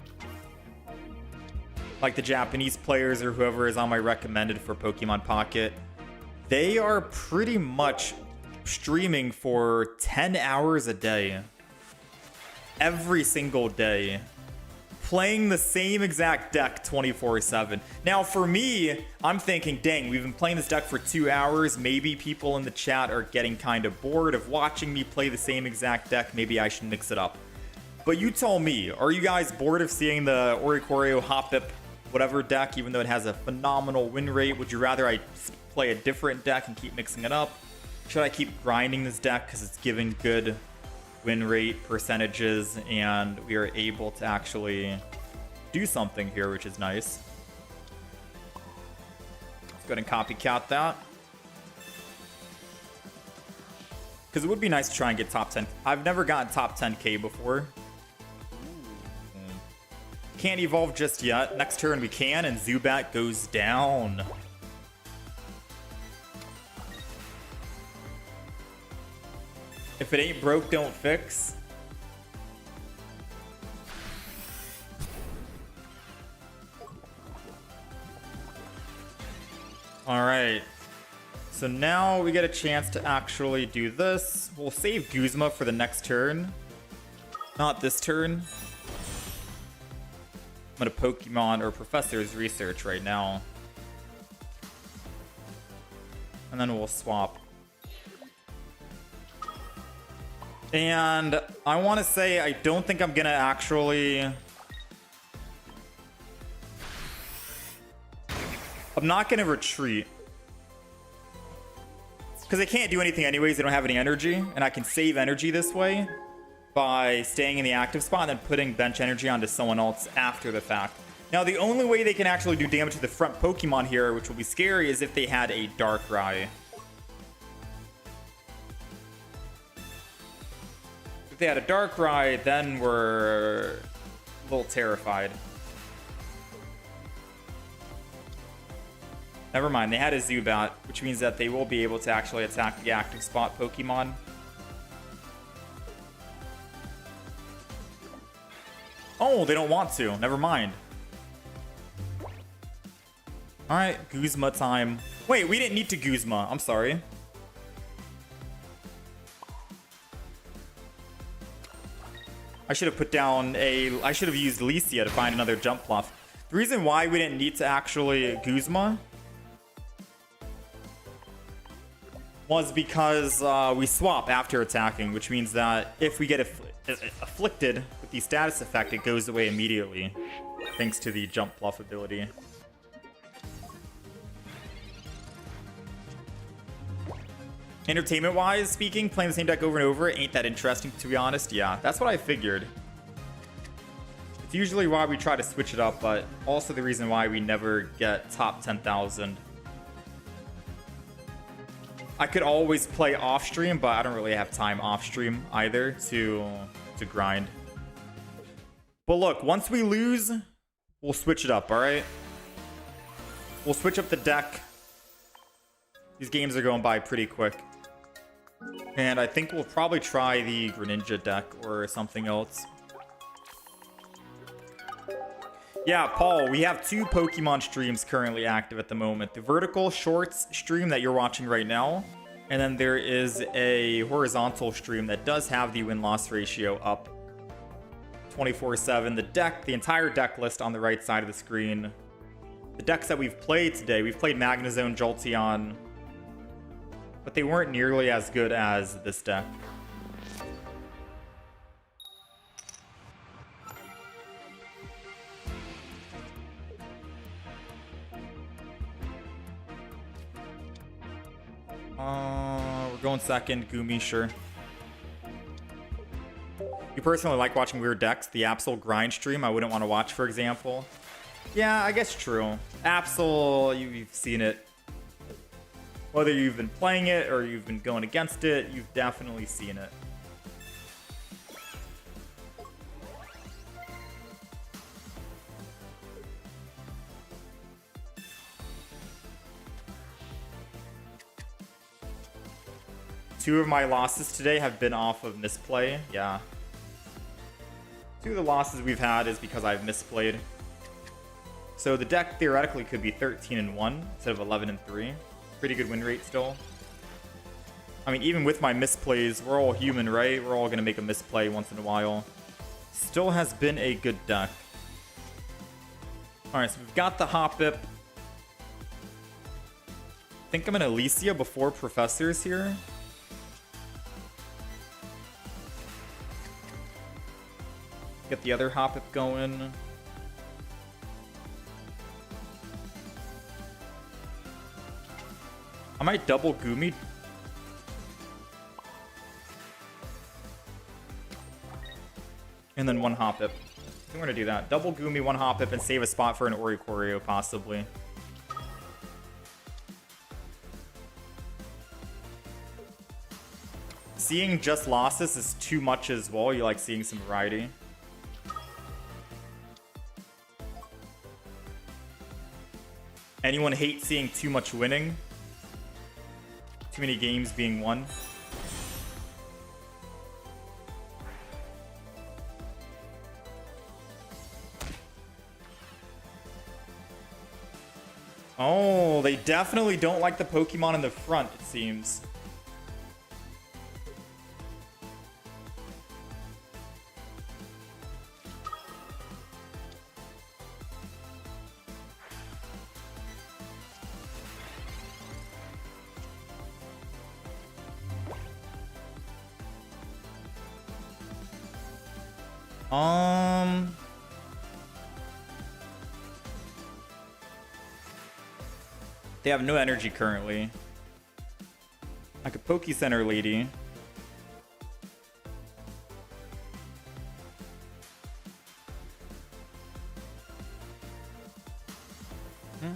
Like the Japanese players or whoever is on my recommended for Pokemon Pocket, they are pretty much streaming for 10 hours a day. Every single day. Playing the same exact deck 24/7. Now for me, I'm thinking, dang, we've been playing this deck for 2 hours. Maybe people in the chat are getting kind of bored of watching me play the same exact deck. Maybe I should mix it up. But you tell me, are you guys bored of seeing the Oricorio Hoppip whatever deck, even though it has a phenomenal win rate? Would you rather I play a different deck and keep mixing it up? Should I keep grinding this deck because it's giving good win rate percentages and we are able to actually do something here, which is nice. Let's go ahead and copycat that, because it would be nice to try and get top 10. I've never gotten top 10k before. Can't evolve just yet. Next turn we can, and Zubat goes down. If it ain't broke, don't fix. All right. So now we get a chance to actually do this. We'll save Guzma for the next turn. Not this turn. I'm gonna Pokemon or Professor's Research right now. And then we'll swap. And I want to say I don't think I'm going to actually... I'm not going to retreat. Because I can't do anything anyways. They don't have any energy. And I can save energy this way by staying in the active spot and then putting bench energy onto someone else after the fact. Now, the only way they can actually do damage to the front Pokemon here, which will be scary, is if they had a Darkrai. If they had a Darkrai, then we're a little terrified. Never mind, they had a Zubat, which means that they will be able to actually attack the active spot Pokemon. Oh, they don't want to. Never mind. Alright, Guzma time. Wait, we didn't need to Guzma. I'm sorry. I should have put down a... I should have used Licia to find another jump fluff. The reason why we didn't need to actually Guzma was because we swap after attacking, which means that if we get afflicted with the status effect, it goes away immediately, thanks to the jump fluff ability. Entertainment-wise speaking, playing the same deck over and over ain't that interesting, to be honest. Yeah, that's what I figured. It's usually why we try to switch it up, but also the reason why we never get top 10,000. I could always play off-stream, but I don't really have time off-stream either to grind. But look, once we lose, we'll switch it up, all right? We'll switch up the deck. These games are going by pretty quick. And I think we'll probably try the Greninja deck or something else. Yeah, Paul, we have 2 Pokemon streams currently active at the moment. The vertical shorts stream that you're watching right now, and then there is a horizontal stream that does have the win-loss ratio up 24/7. The entire deck list on the right side of the screen. The decks that we've played today, we've played Magnezone, Jolteon, but they weren't nearly as good as this deck. We're going second. Gumi, sure. You personally like watching weird decks? The Absol grind stream I wouldn't want to watch, for example. Yeah, I guess true. Absol, you've seen it. Whether you've been playing it or you've been going against it, you've definitely seen it. Two of my losses today have been off of misplay. Yeah. 2 of the losses we've had is because I've misplayed. So the deck theoretically could be 13-1 instead of 11-3. Pretty good win rate still. I mean, even with my misplays, we're all human, right? We're all going to make a misplay once in a while. Still has been a good deck. Alright, so we've got the Hoppip. I think I'm going to Alicia before Professors here. Get the other Hoppip going. I might double Gumi. And then 1 Hoppip. I think we're gonna do that. Double Gumi, 1 Hoppip, and save a spot for an Oricorio, possibly. Seeing just losses is too much as well. You like seeing some variety. Anyone hate seeing too much winning? Too many games being won? Oh, they definitely don't like the Pokemon in the front, it seems. They have no energy currently. I could Poke Center Lady. Do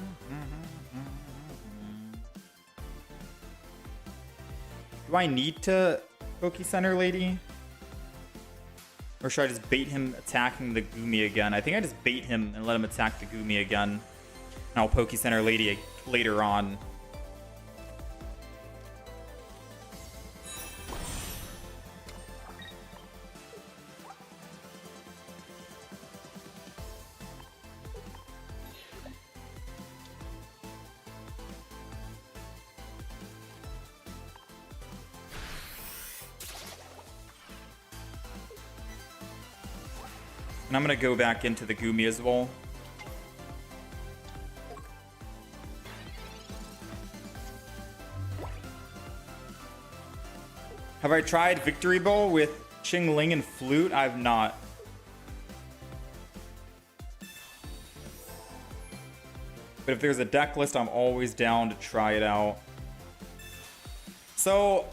I need to Poke Center Lady? Or should I just bait him attacking the Gumi again? I think I just bait him and let him attack the Gumi again. And I'll Poke Center Lady later on. And I'm going to go back into the Gumi as well. Have I tried Victory Ball with Ching Ling and Flute? I've not. But if there's a deck list, I'm always down to try it out. So,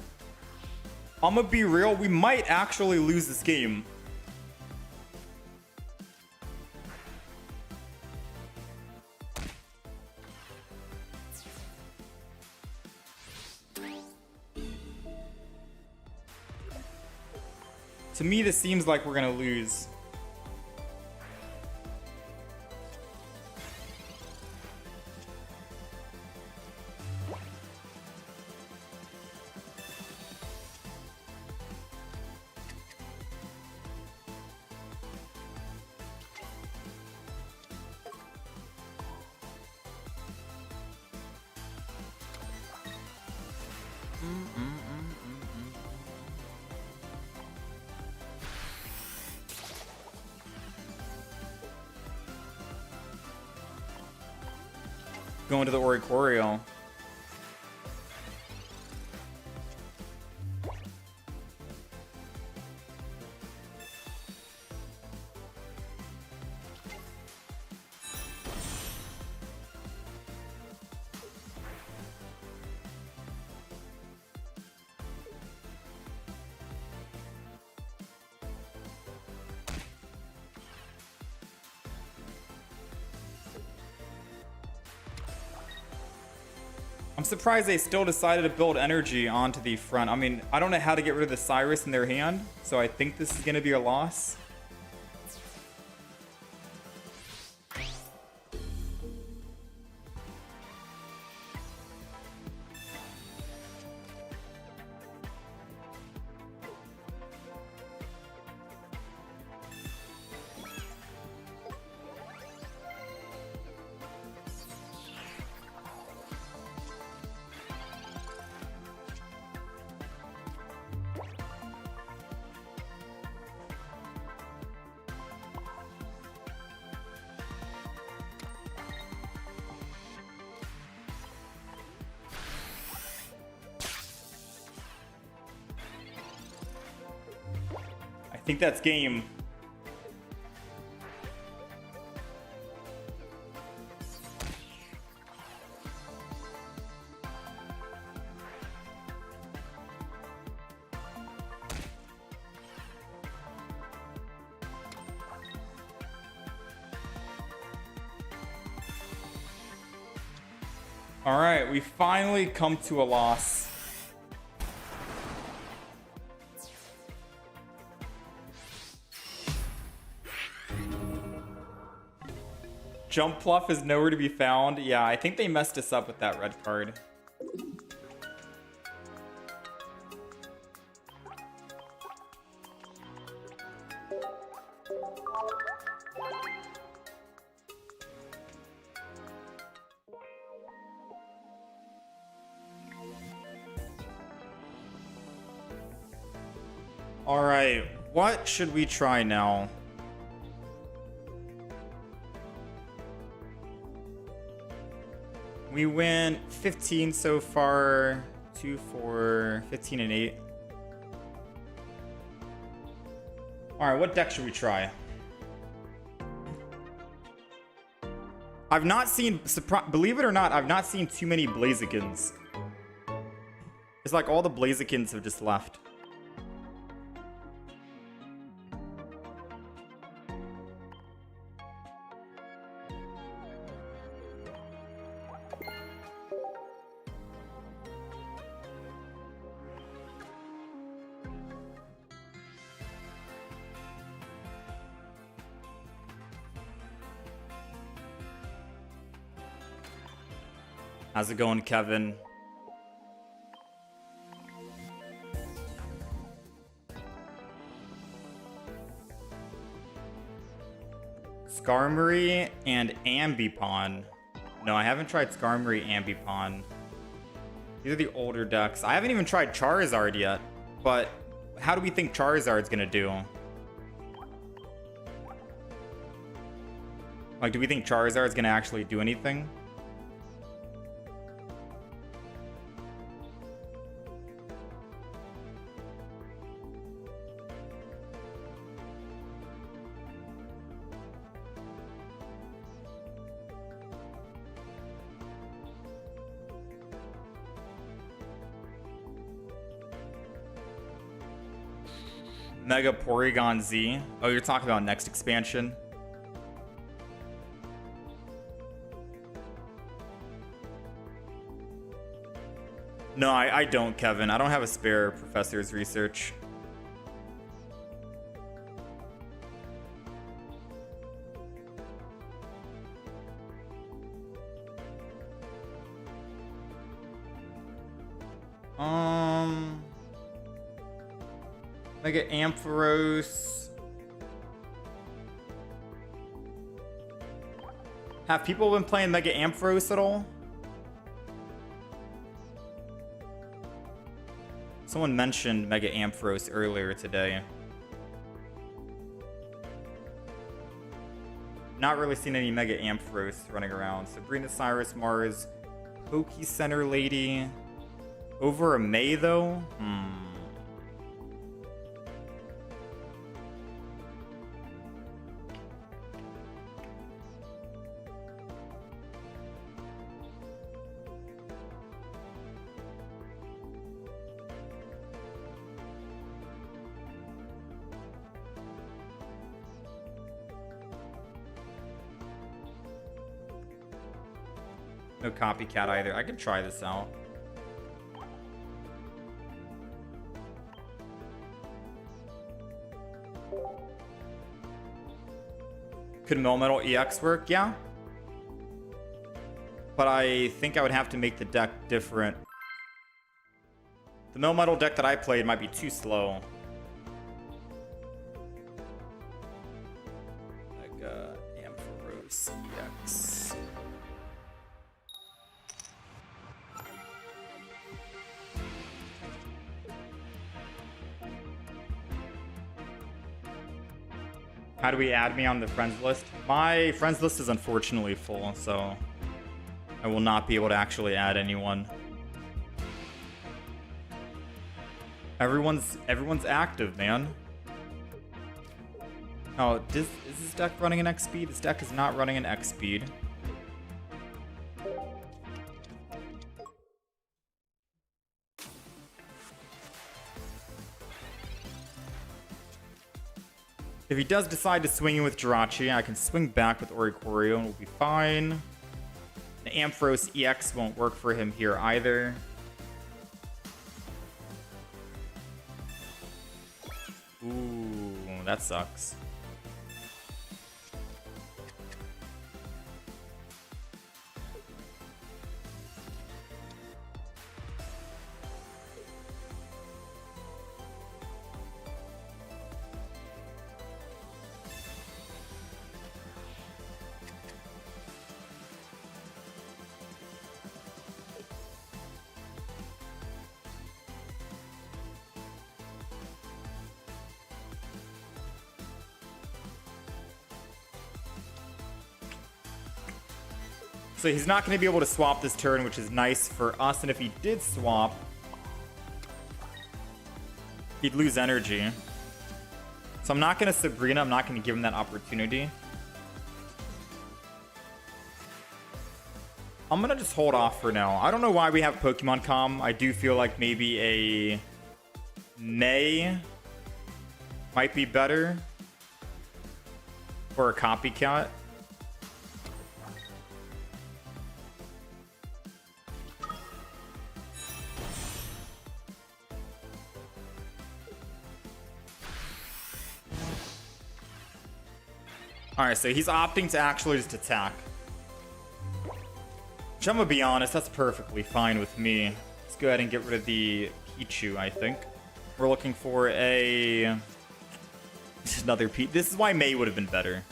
I'm gonna be real, we might actually lose this game. To me, this seems like we're gonna lose. Going to the Oricorio. I'm surprised they still decided to build energy onto the front. I mean, I don't know how to get rid of the Cyrus in their hand, so I think this is going to be a loss. I think that's game. All right, we finally come to a loss. Jump Pluff is nowhere to be found. Yeah, I think they messed us up with that red card. All right, what should we try now? We went 15 so far, 2, 4, 15, and 8. All right, what deck should we try? I've not seen, believe it or not, I've not seen too many Blazikins. It's like all the Blazikins have just left. How's it going, Kevin? Skarmory and Ambipom. No, I haven't tried Skarmory, Ambipom. These are the older decks. I haven't even tried Charizard yet, but how do we think Charizard's gonna do? Like, do we think Charizard's gonna actually do anything? Mega Porygon Z. Oh, you're talking about next expansion? No, I don't, Kevin. I don't have a spare professor's research. Mega Ampharos. Have people been playing Mega Ampharos at all? Someone mentioned Mega Ampharos earlier today. Not really seen any Mega Ampharos running around. Sabrina, Cyrus, Mars, Poke Center Lady. Over a May, though? No copycat either. I can try this out. Could Melmetal EX work? Yeah. But I think I would have to make the deck different. The Melmetal deck that I played might be too slow. Mega Ampharos EX. How do we add me on the friends list? My friends list is unfortunately full, so I will not be able to actually add anyone. Everyone's active, man. Oh, is this deck running an X speed? This deck is not running an X speed. If he does decide to swing in with Jirachi, I can swing back with Oricorio and we'll be fine. The Ampharos EX won't work for him here either. Ooh, that sucks. So he's not going to be able to swap this turn, which is nice for us. And if he did swap, he'd lose energy. So I'm not going to Sabrina. I'm not going to give him that opportunity. I'm going to just hold off for now. I don't know why we have Pokemon Com. I do feel like maybe a May might be better. Or a copycat. Alright, so he's opting to actually just attack. Which I'm gonna be honest, that's perfectly fine with me. Let's go ahead and get rid of the Pichu, I think. We're looking for a... another P. This is why May would have been better.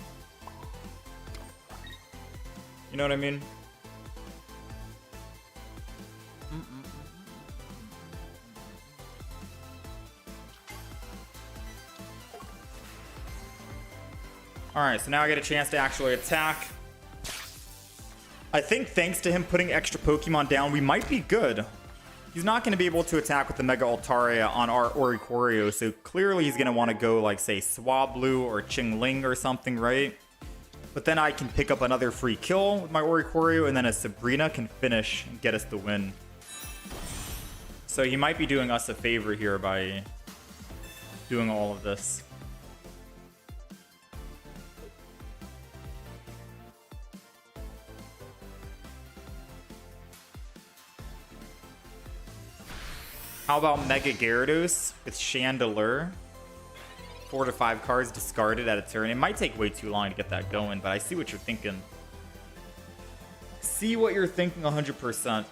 You know what I mean? Alright, so now I get a chance to actually attack. I think thanks to him putting extra Pokemon down, we might be good. He's not going to be able to attack with the Mega Altaria on our Oricorio, so clearly he's going to want to go like, say, Swablu or Qingling or something, right? But then I can pick up another free kill with my Oricorio, and then a Sabrina can finish and get us the win. So he might be doing us a favor here by doing all of this. How about Mega Gyarados with Chandelure? 4 to 5 cards discarded at a turn. It might take way too long to get that going, but I see what you're thinking. See what you're thinking 100%.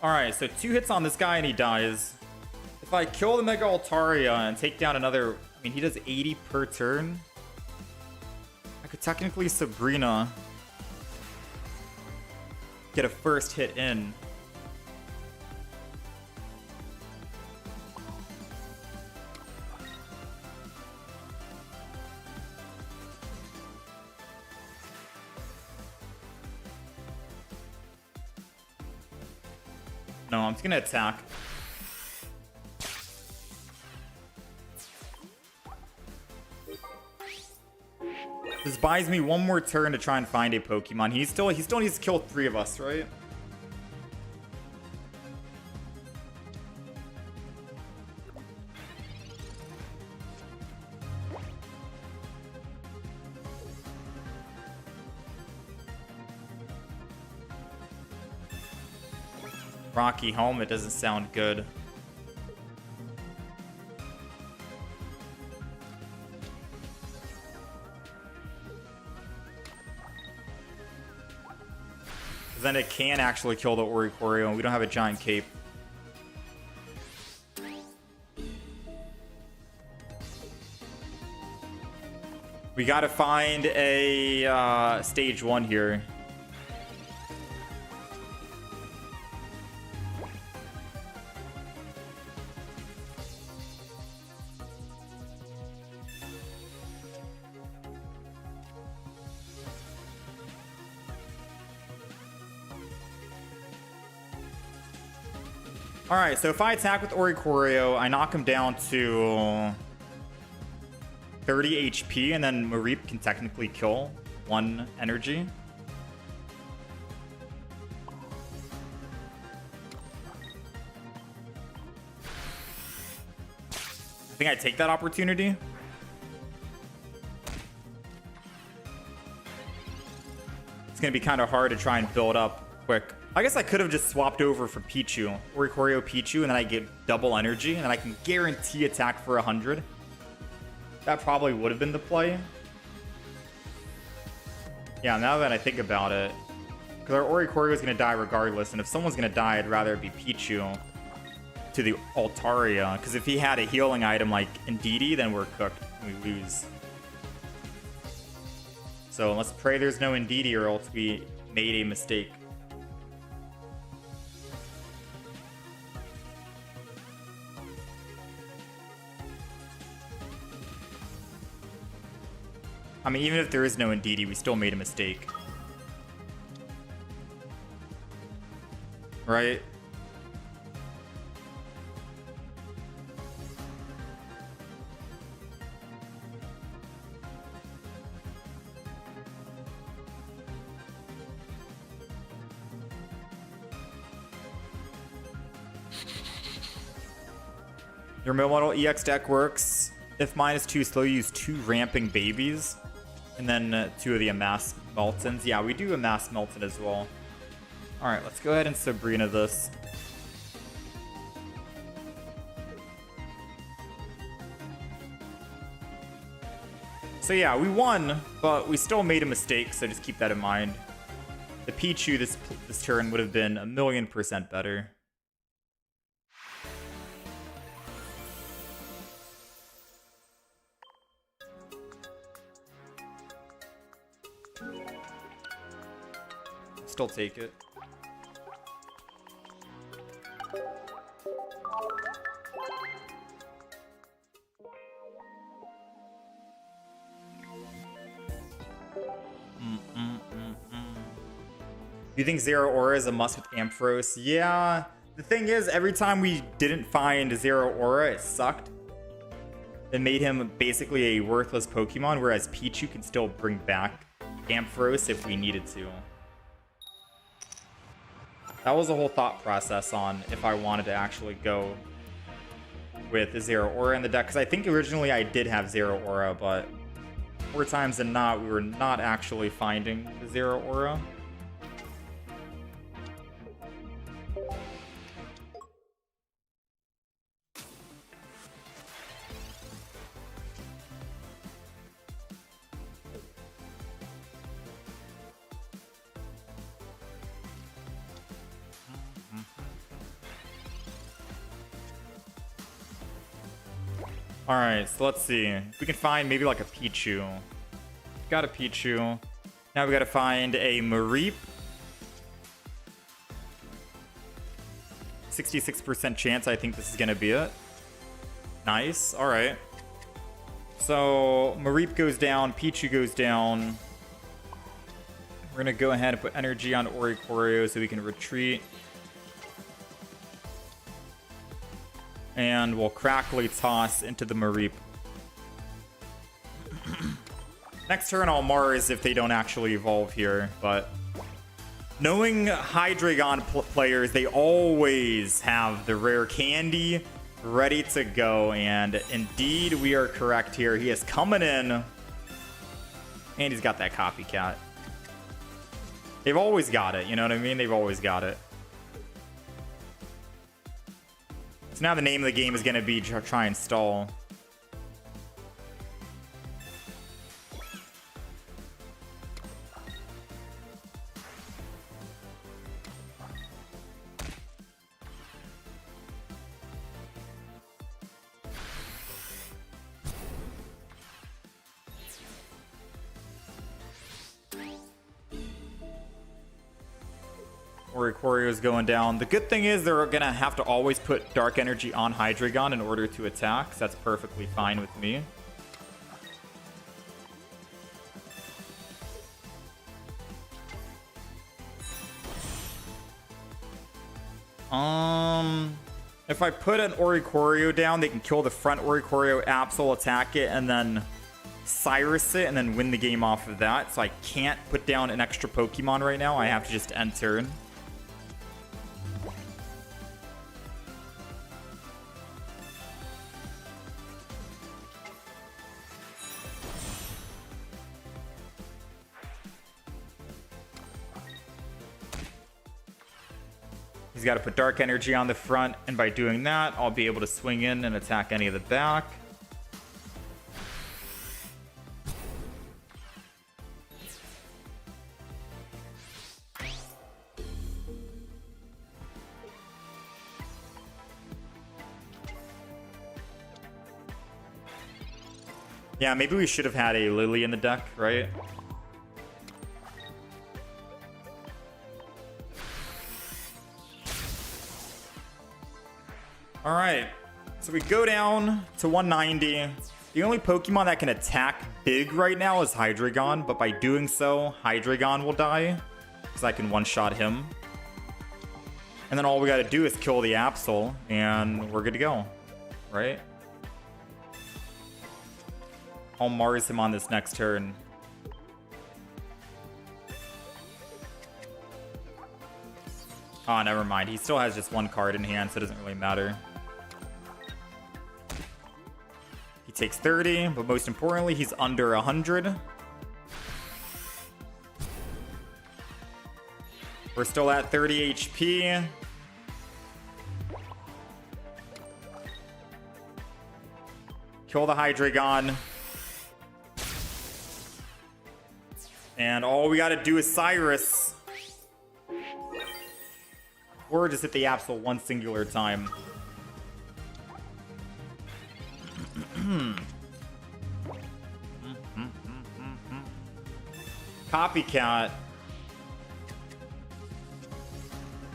Alright, so 2 hits on this guy and he dies. If I kill the Mega Altaria and take down another... I mean, he does 80 per turn. I could technically Sabrina... get a first hit in. No, I'm just gonna attack. This buys me one more turn to try and find a Pokemon. He still needs to kill 3 of us, right? Rocky Helmet doesn't sound good. Then it can actually kill the Oricorio, and we don't have a giant cape. We gotta find a stage 1 here. Alright, so if I attack with Oricorio, I knock him down to 30 HP, and then Mareep can technically kill 1 energy. I think I take that opportunity. It's going to be kind of hard to try and build up quick. I guess I could have just swapped over for Pichu, Oricorio Pichu, and then I get double energy, and then I can guarantee attack for 100. That probably would have been the play. Yeah, now that I think about it, because our Oricorio is going to die regardless, and if someone's going to die, I'd rather it be Pichu to the Altaria, because if he had a healing item like Indeedee, then we're cooked, and we lose. So let's pray there's no Indeedee, or else we made a mistake. I mean, even if there is no Indeedee, we still made a mistake. Right? Your middle model EX deck works. If -2 slow, use 2 ramping babies. And then 2 of the Amass Meltons. Yeah, we do Amass Melton as well. Alright, let's go ahead and Sabrina this. So yeah, we won, but we still made a mistake, so just keep that in mind. The Pichu this turn would have been 1,000,000% better. Still take it. Do you think Zero Aura is a must with Ampharos? Yeah. The thing is, every time we didn't find Zero Aura, it sucked. It made him basically a worthless Pokemon, whereas Pichu can still bring back Ampharos if we needed to. That was the whole thought process on if I wanted to actually go with Zero Aura in the deck. Because I think originally I did have Zero Aura, but more times than not, we were not actually finding the Zero Aura. Alright, so let's see. If we can find maybe like a Pichu. Got a Pichu. Now we gotta find a Mareep. 66% chance I think this is going to be it. Nice. All right. So Mareep goes down. Pichu goes down. We're going to go ahead and put energy on Oricorio so we can retreat. And we'll Crackly Toss into the Mareep. Next turn I'll Mars if they don't actually evolve here, but knowing Hydreigon players, they always have the rare candy ready to go, and indeed we are correct here. He is coming in, and he's got that copycat. They've always got it, you know what I mean? They've always got it. So now the name of the game is going to be try and stall. Oricorio's going down. The good thing is they're gonna have to always put Dark Energy on Hydreigon in order to attack, so that's perfectly fine with me. If I put an Oricorio down, they can kill the front Oricorio, Absol, attack it, and then Cyrus it, and then win the game off of that. So I can't put down an extra Pokemon right now. I have to just end turn. He's got to put Dark Energy on the front, and by doing that, I'll be able to swing in and attack any of the back. Yeah, maybe we should have had a Lily in the deck, right? All right, so we go down to 190. The only Pokemon that can attack big right now is Hydreigon, but by doing so, Hydreigon will die, because I can one-shot him. And then all we gotta do is kill the Absol, and we're good to go, right? I'll Mars him on this next turn. Oh, never mind. He still has just one card in hand, so it doesn't really matter. He takes 30, but most importantly, he's under 100. We're still at 30 HP. Kill the Hydreigon. And all we gotta do is Cyrus. Or just hit the Absol one singular time. Copycat.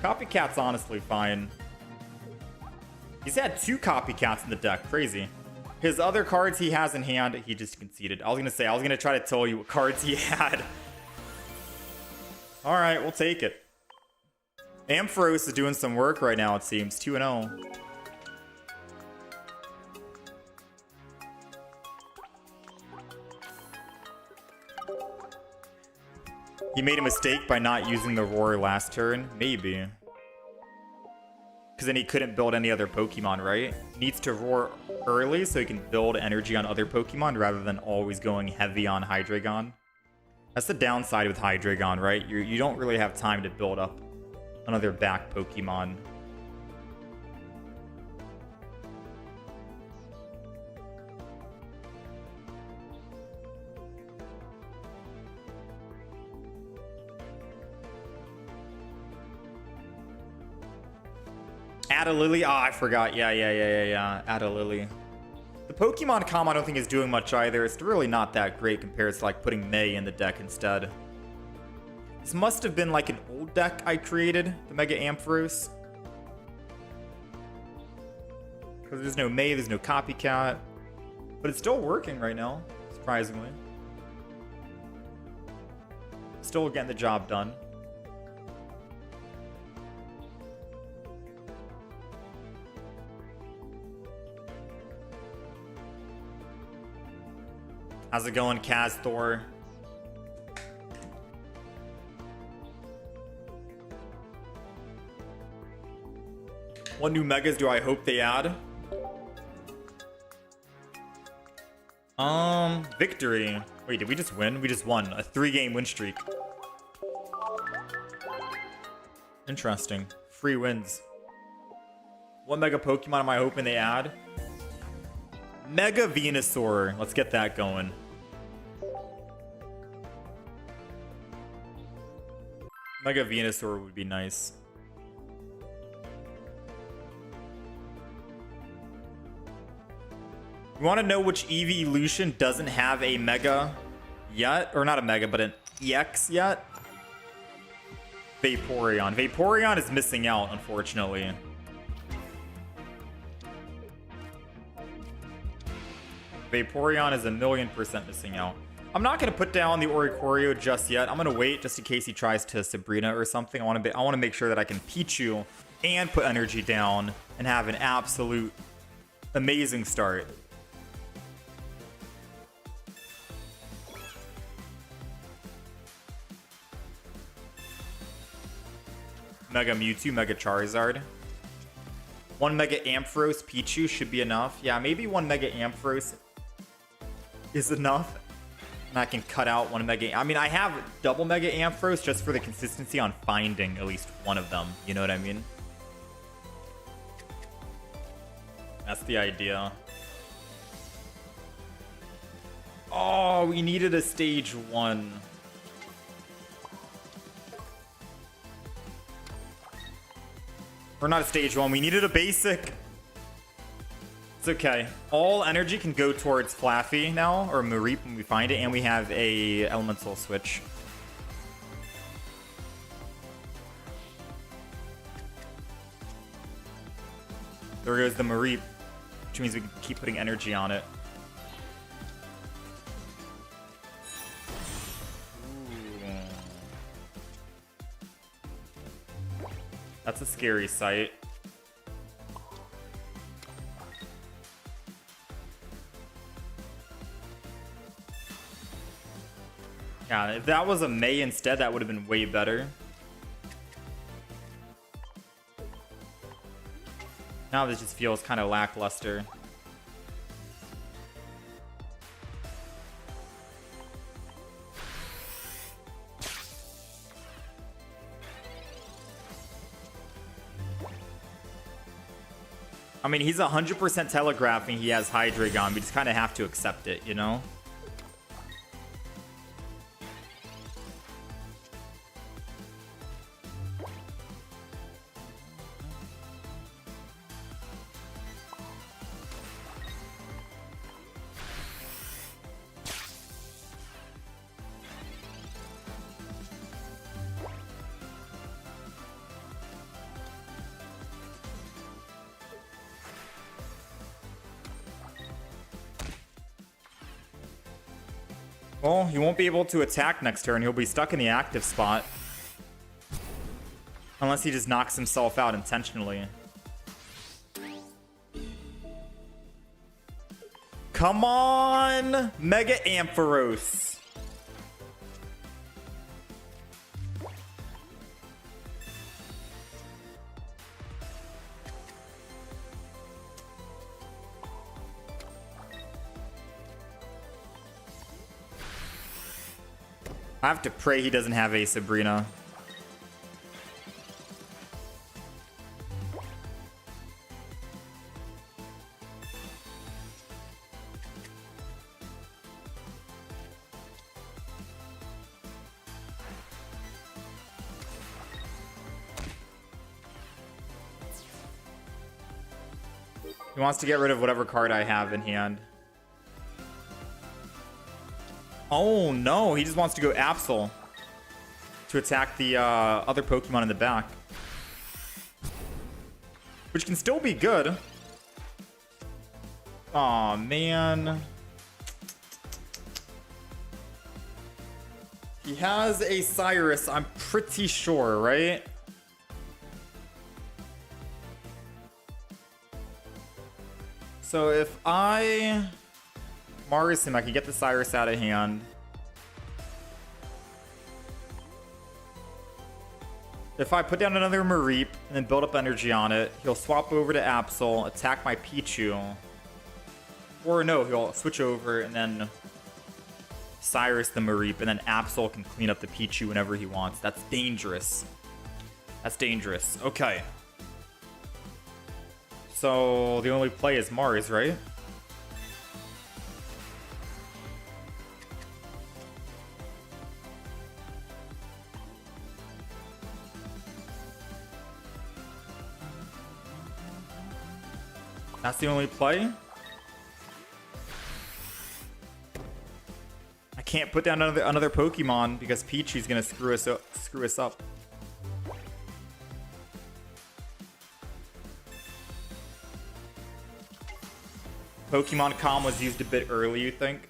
Copycat's honestly fine. He's had 2 Copycats in the deck. Crazy. His other cards he has in hand, he just conceded. I was gonna try to tell you what cards he had. Alright, we'll take it. Ampharos is doing some work right now, it seems. 2-0. He made a mistake by not using the Roar last turn? Maybe. Because then he couldn't build any other Pokemon, right? He needs to Roar early so he can build energy on other Pokemon rather than always going heavy on Hydreigon. That's the downside with Hydreigon, right? You don't really have time to build up another back Pokemon. Add a Lily. Ah, I forgot. Yeah. Add a Lily. The Pokemon comm I don't think is doing much either. It's really not that great compared to like putting May in the deck instead. This must have been like an old deck I created, the Mega Ampharos. Because there's no May, there's no copycat. But it's still working right now, surprisingly. Still getting the job done. How's it going, Kaz Thor? What new megas do I hope they add? Victory. Wait, did we just win? We just won a 3-game win streak. Interesting. Free wins. What mega Pokemon am I hoping they add? Mega Venusaur. Let's get that going. Mega Venusaur would be nice. You want to know which evolution doesn't have a Mega yet? Or not a Mega, but an EX yet? Vaporeon. Vaporeon is missing out, unfortunately. Vaporeon is 1,000,000% missing out. I'm not going to put down the Oricorio just yet. I'm going to wait just in case he tries to Sabrina or something. I want to make sure that I can Pichu and put energy down and have an absolute amazing start. Mega Mewtwo, Mega Charizard. 1 Mega Ampharos Pichu should be enough. Yeah, maybe 1 Mega Ampharos is enough. And I can cut out 1 Mega... I mean, I have double Mega Ampharos just for the consistency on finding at least one of them. You know what I mean? That's the idea. Oh, we needed a stage 1. Or not a stage 1. We needed a basic. It's okay. All energy can go towards Flaffy now, or Mareep when we find it, and we have a elemental switch. There goes the Mareep, which means we can keep putting energy on it. That's a scary sight. Yeah, if that was a May instead, that would have been way better. Now this just feels kind of lackluster. I mean, he's 100% telegraphing he has Hydreigon. We just kind of have to accept it, you know? Well, he won't be able to attack next turn. He'll be stuck in the active spot. Unless he just knocks himself out intentionally. Come on! Mega Ampharos. I have to pray he doesn't have a Sabrina. He wants to get rid of whatever card I have in hand. Oh no, he just wants to go Absol to attack the other Pokemon in the back. Which can still be good. Aw, man. He has a Cyrus, I'm pretty sure, right? So if I Mars him, I can get the Cyrus out of hand. If I put down another Mareep and then build up energy on it, he'll swap over to Absol, attack my Pichu. Or no, he'll switch over and then Cyrus the Mareep, and then Absol can clean up the Pichu whenever he wants. That's dangerous. That's dangerous. Okay. So the only play is Mars, right? That's the only play? I can't put down another Pokemon because Pichu's gonna screw us up. Pokemon Calm was used a bit early, you think?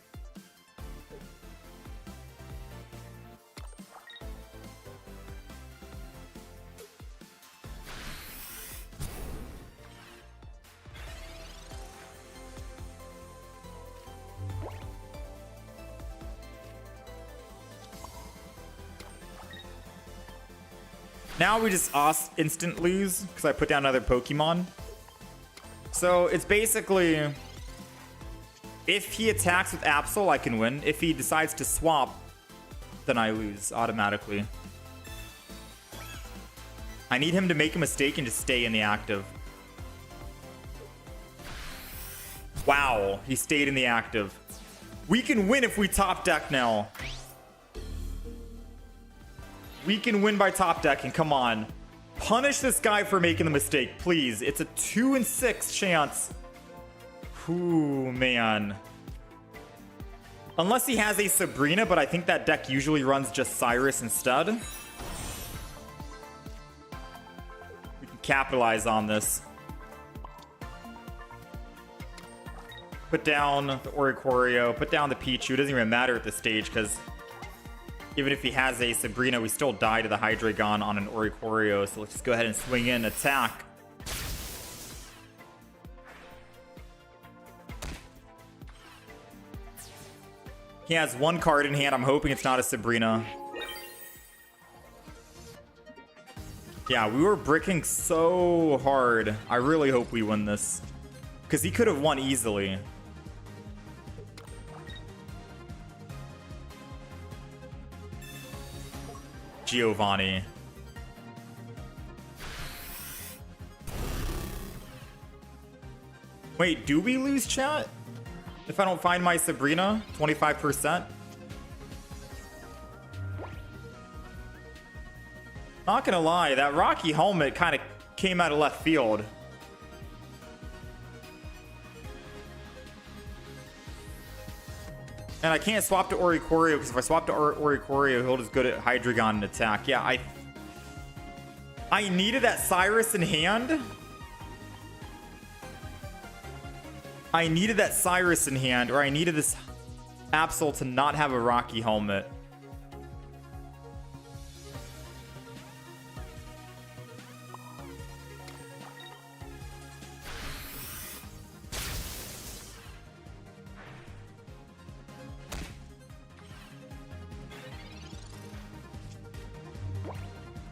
Now we just instant lose because I put down another Pokemon. So it's basically, if he attacks with Absol, I can win. If he decides to swap, then I lose automatically. I need him to make a mistake and just stay in the active. Wow, he stayed in the active. We can win if we top deck now. We can win by top decking. Come on. Punish this guy for making the mistake, please. It's a 2 in 6 chance. Ooh, man. Unless he has a Sabrina, but I think that deck usually runs just Cyrus instead. We can capitalize on this. Put down the Oricorio, put down the Pichu. It doesn't even matter at this stage because even if he has a Sabrina, we still die to the Hydreigon on an Oricorio. So let's just go ahead and swing in, attack. He has one card in hand. I'm hoping it's not a Sabrina. Yeah, we were bricking so hard. I really hope we win this, because he could have won easily. Giovanni. Wait, do we lose, chat? If I don't find my Sabrina, 25%? Not gonna lie, that Rocky helmet kind of came out of left field. And I can't swap to Oricorio, because if I swap to Oricorio, he'll just go to Hydreigon and attack. Yeah, I needed that Cyrus in hand. I needed that Cyrus in hand, or I needed this Absol to not have a Rocky helmet.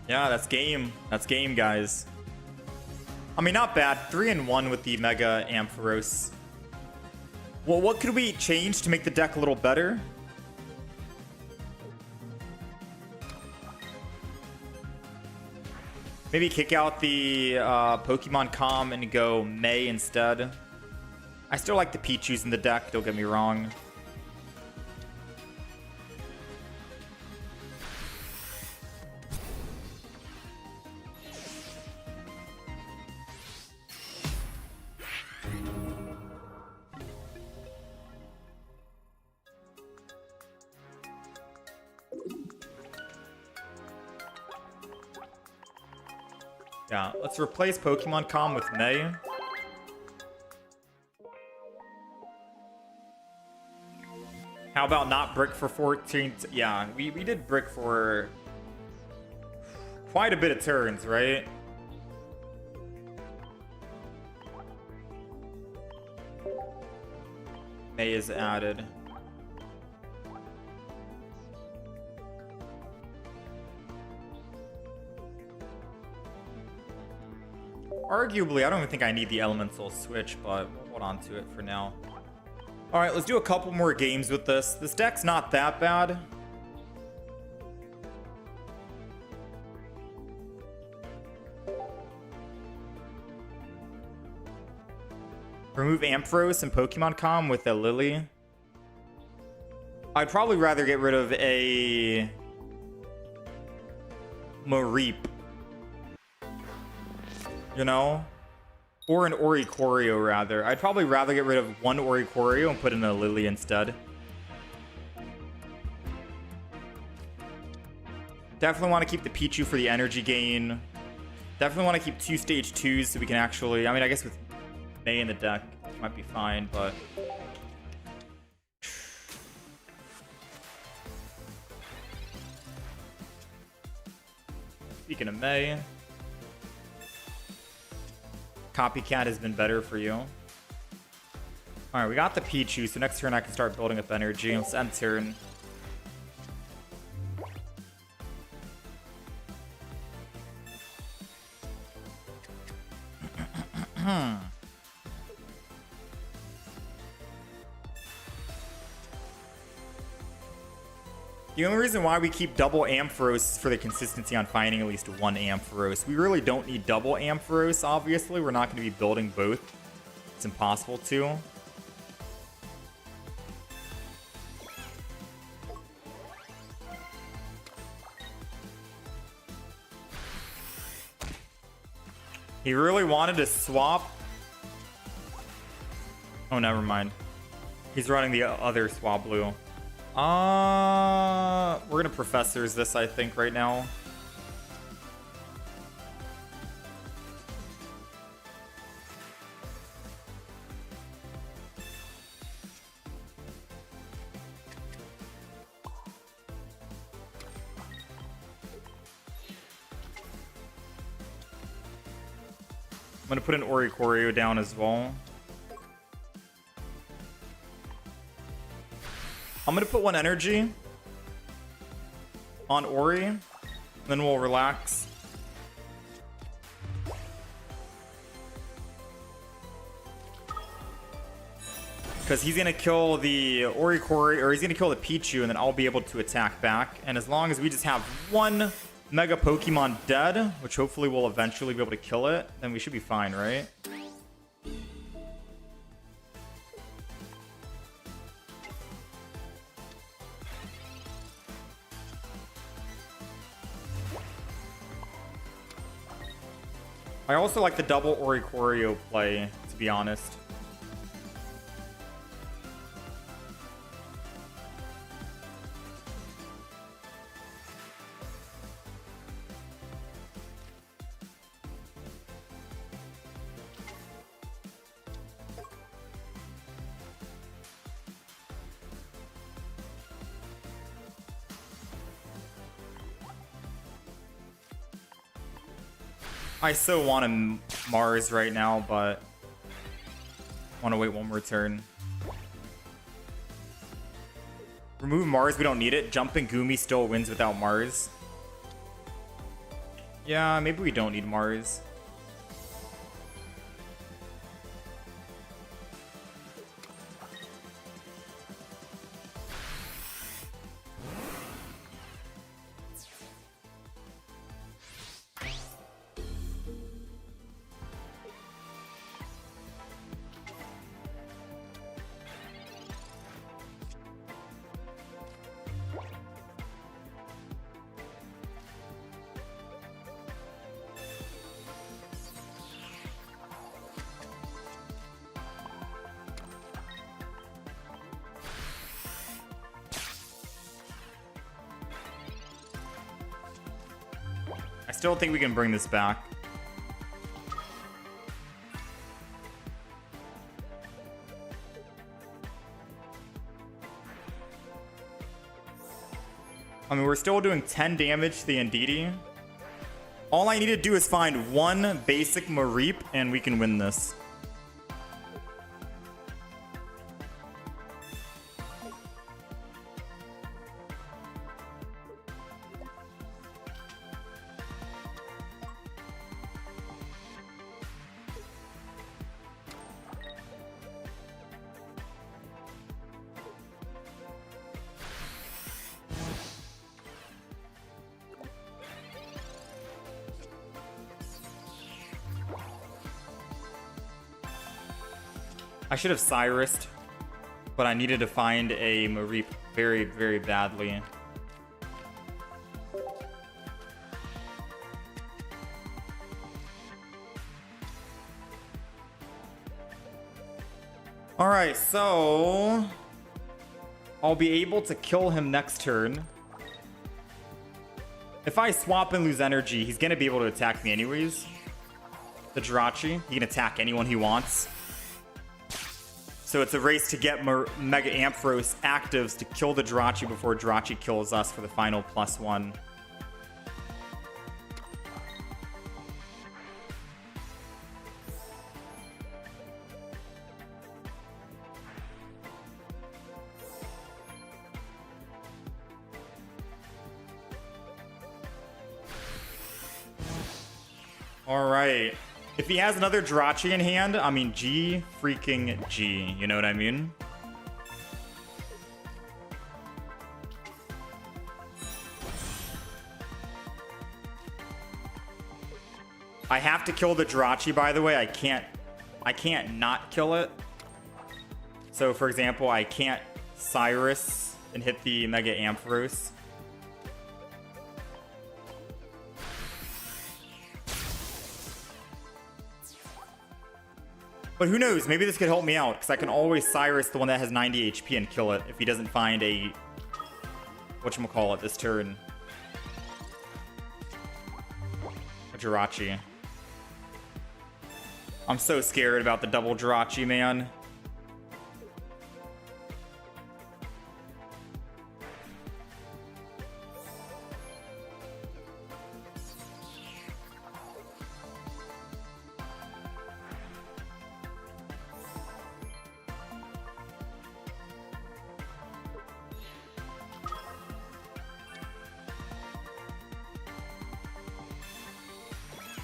Yeah, that's game. That's game, guys. I mean, not bad. 3-1 with the Mega Ampharos. Well, what could we change to make the deck a little better? Maybe kick out the Pokemon Calm and go May instead. I still like the Pichus in the deck, don't get me wrong. Yeah, let's replace Pokemon Calm with May. How about not brick for 14? Yeah, we did brick for quite a bit of turns, right? May is added. Arguably, I don't even think I need the elemental switch, but we'll hold on to it for now. All right, let's do a couple more games with this. This deck's not that bad. Remove Ampharos and Pokemon Com with a Lily. I'd probably rather get rid of a Mareep. You know? Or an Oricorio, rather. I'd probably rather get rid of one Oricorio and put in a Lily instead. Definitely want to keep the Pichu for the energy gain. Definitely want to keep 2 stage 2s so we can actually... I mean, I guess with May in the deck, it might be fine, but... Speaking of May... Copycat has been better for you. Alright, we got the Pichu, so next turn I can start building up energy. Let's end turn. The only reason why we keep double Ampharos is for the consistency on finding at least one Ampharos. We really don't need double Ampharos, obviously. We're not going to be building both. It's impossible to. He really wanted to swap. Oh, never mind. He's running the other Swablu. We're gonna Professors this, I think, right now. I'm gonna put an Oricorio down as well. I'm gonna put one energy on Ori, and then we'll relax. Because he's gonna kill the Oricorio, or he's gonna kill the Pichu, and then I'll be able to attack back. And as long as we just have one Mega Pokemon dead, which hopefully we'll eventually be able to kill it, then we should be fine, right? I also like the double Oricorio play, to be honest. I so want a Mars right now, but want to wait one more turn. Remove Mars, we don't need it. Jumping Goomy still wins without Mars. Yeah, maybe we don't need Mars. I still think we can bring this back. I mean, we're still doing 10 damage to the Ndidi. All I need to do is find one basic Mareep, and we can win this. I should have Cyrused, but I needed to find a Mareep very, very badly. Alright, so I'll be able to kill him next turn. If I swap and lose energy, he's going to be able to attack me anyways. The Jirachi, he can attack anyone he wants. So it's a race to get Mega Ampharos actives to kill the Jirachi before Jirachi kills us for the final +1. All right. If he has another Jirachi in hand, I mean, G freaking G. You know what I mean? I have to kill the Jirachi, by the way. I can't not kill it. So, for example, I can't Cyrus and hit the Mega Ampharos. But who knows? Maybe this could help me out, because I can always Cyrus the one that has 90 HP and kill it if he doesn't find a... whatchamacallit this turn. A Jirachi. I'm so scared about the double Jirachi, man.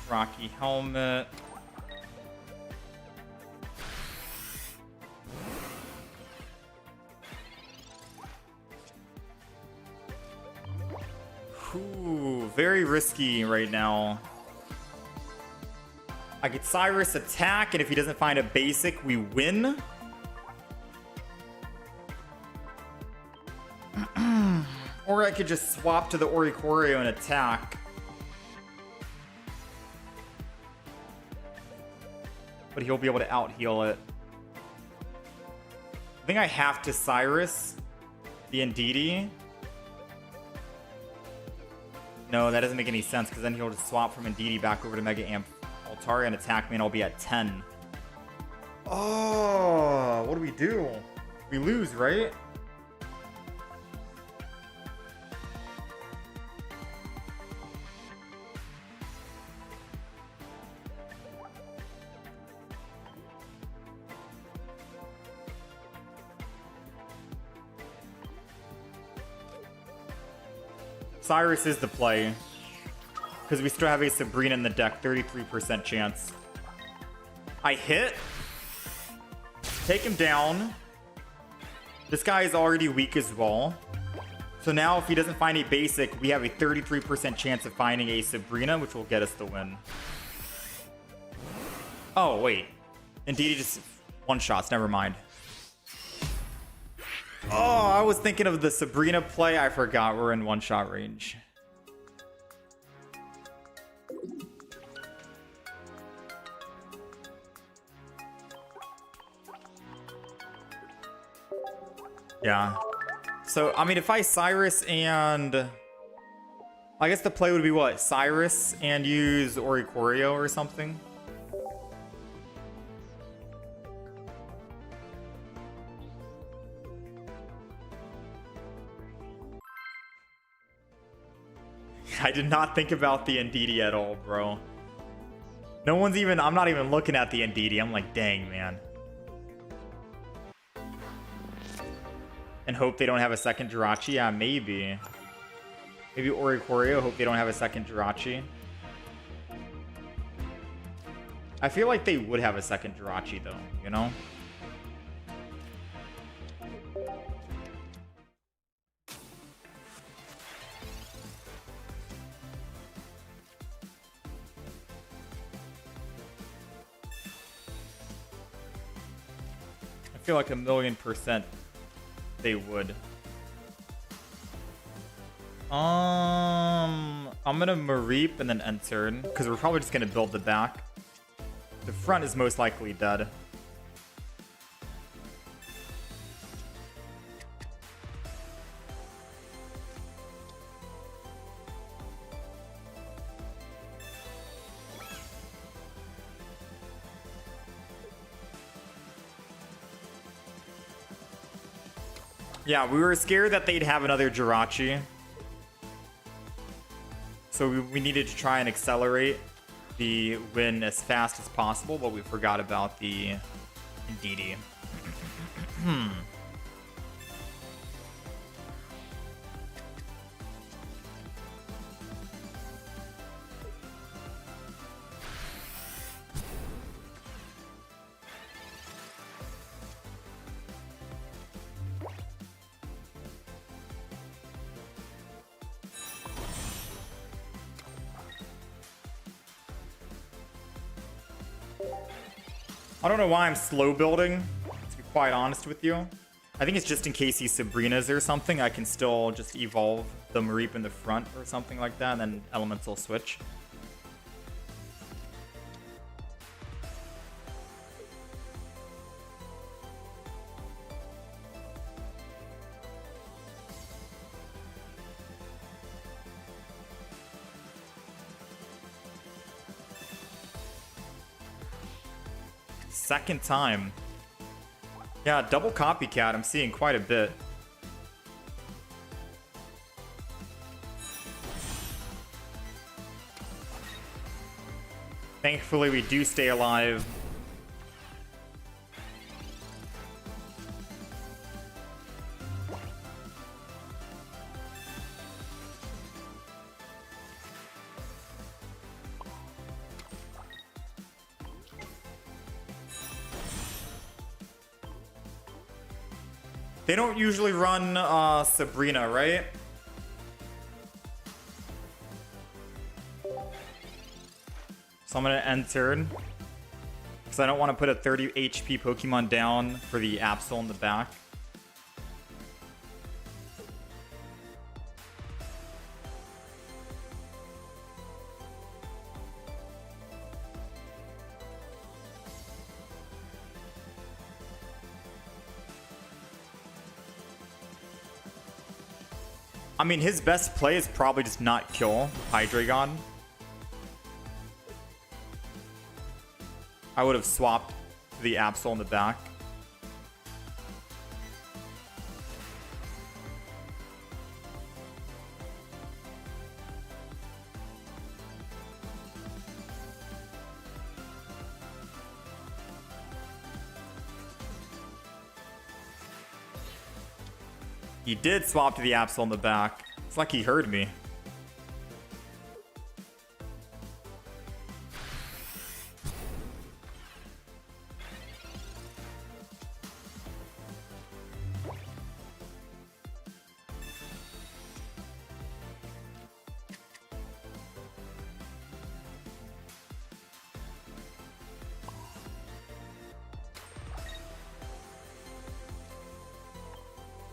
Rocky helmet. Ooh, very risky right now. I could Cyrus attack, and if he doesn't find a basic, we win. Or I could just swap to the Oricorio and attack. But he'll be able to out-heal it. I think I have to Cyrus the Ndidi. No, that doesn't make any sense, because then he'll just swap from Ndidi back over to Mega Amp Altaria and attack me, and I'll be at 10. Oh, what do we do? We lose, right? Cyrus is the play, because we still have a Sabrina in the deck, 33% chance. I hit. Take him down. This guy is already weak as well. So now if he doesn't find a basic, we have a 33% chance of finding a Sabrina, which will get us the win. Oh, wait. Indeed, he just one-shots. Never mind. Oh, I was thinking of the Sabrina play. I forgot we're in one-shot range. Yeah. So, I mean, if I Cyrus and... I guess the play would be what? Cyrus and use Oricorio or something? I did not think about the Ndidi at all, bro. No one's even... I'm not even looking at the Ndidi. I'm like, dang, man. And hope they don't have a second Jirachi? Yeah, maybe. Maybe Oricorio. Hope they don't have a second Jirachi. I feel like they would have a second Jirachi, though, you know? I feel like 1,000,000% they would. I'm gonna Mareep and then end turn, because we're probably just gonna build the back. The front is most likely dead. Yeah, we were scared that they'd have another Jirachi. So we needed to try and accelerate the win as fast as possible, but we forgot about the Ndidi. I don't know why I'm slow building, to be quite honest with you. I think it's just in case he Sabrinas or something, I can still just evolve the Mareep in the front or something like that, and then Elemental switch. Second time. Yeah, double copycat. I'm seeing quite a bit. Thankfully, we do stay alive. They don't usually run Sabrina, right? So I'm gonna end turn. Because I don't want to put a 30 HP Pokemon down for the Absol in the back. I mean, his best play is probably just not kill Hydreigon. I would have swapped the Absol in the back. He did swap to the Absol in the back. It's like he heard me.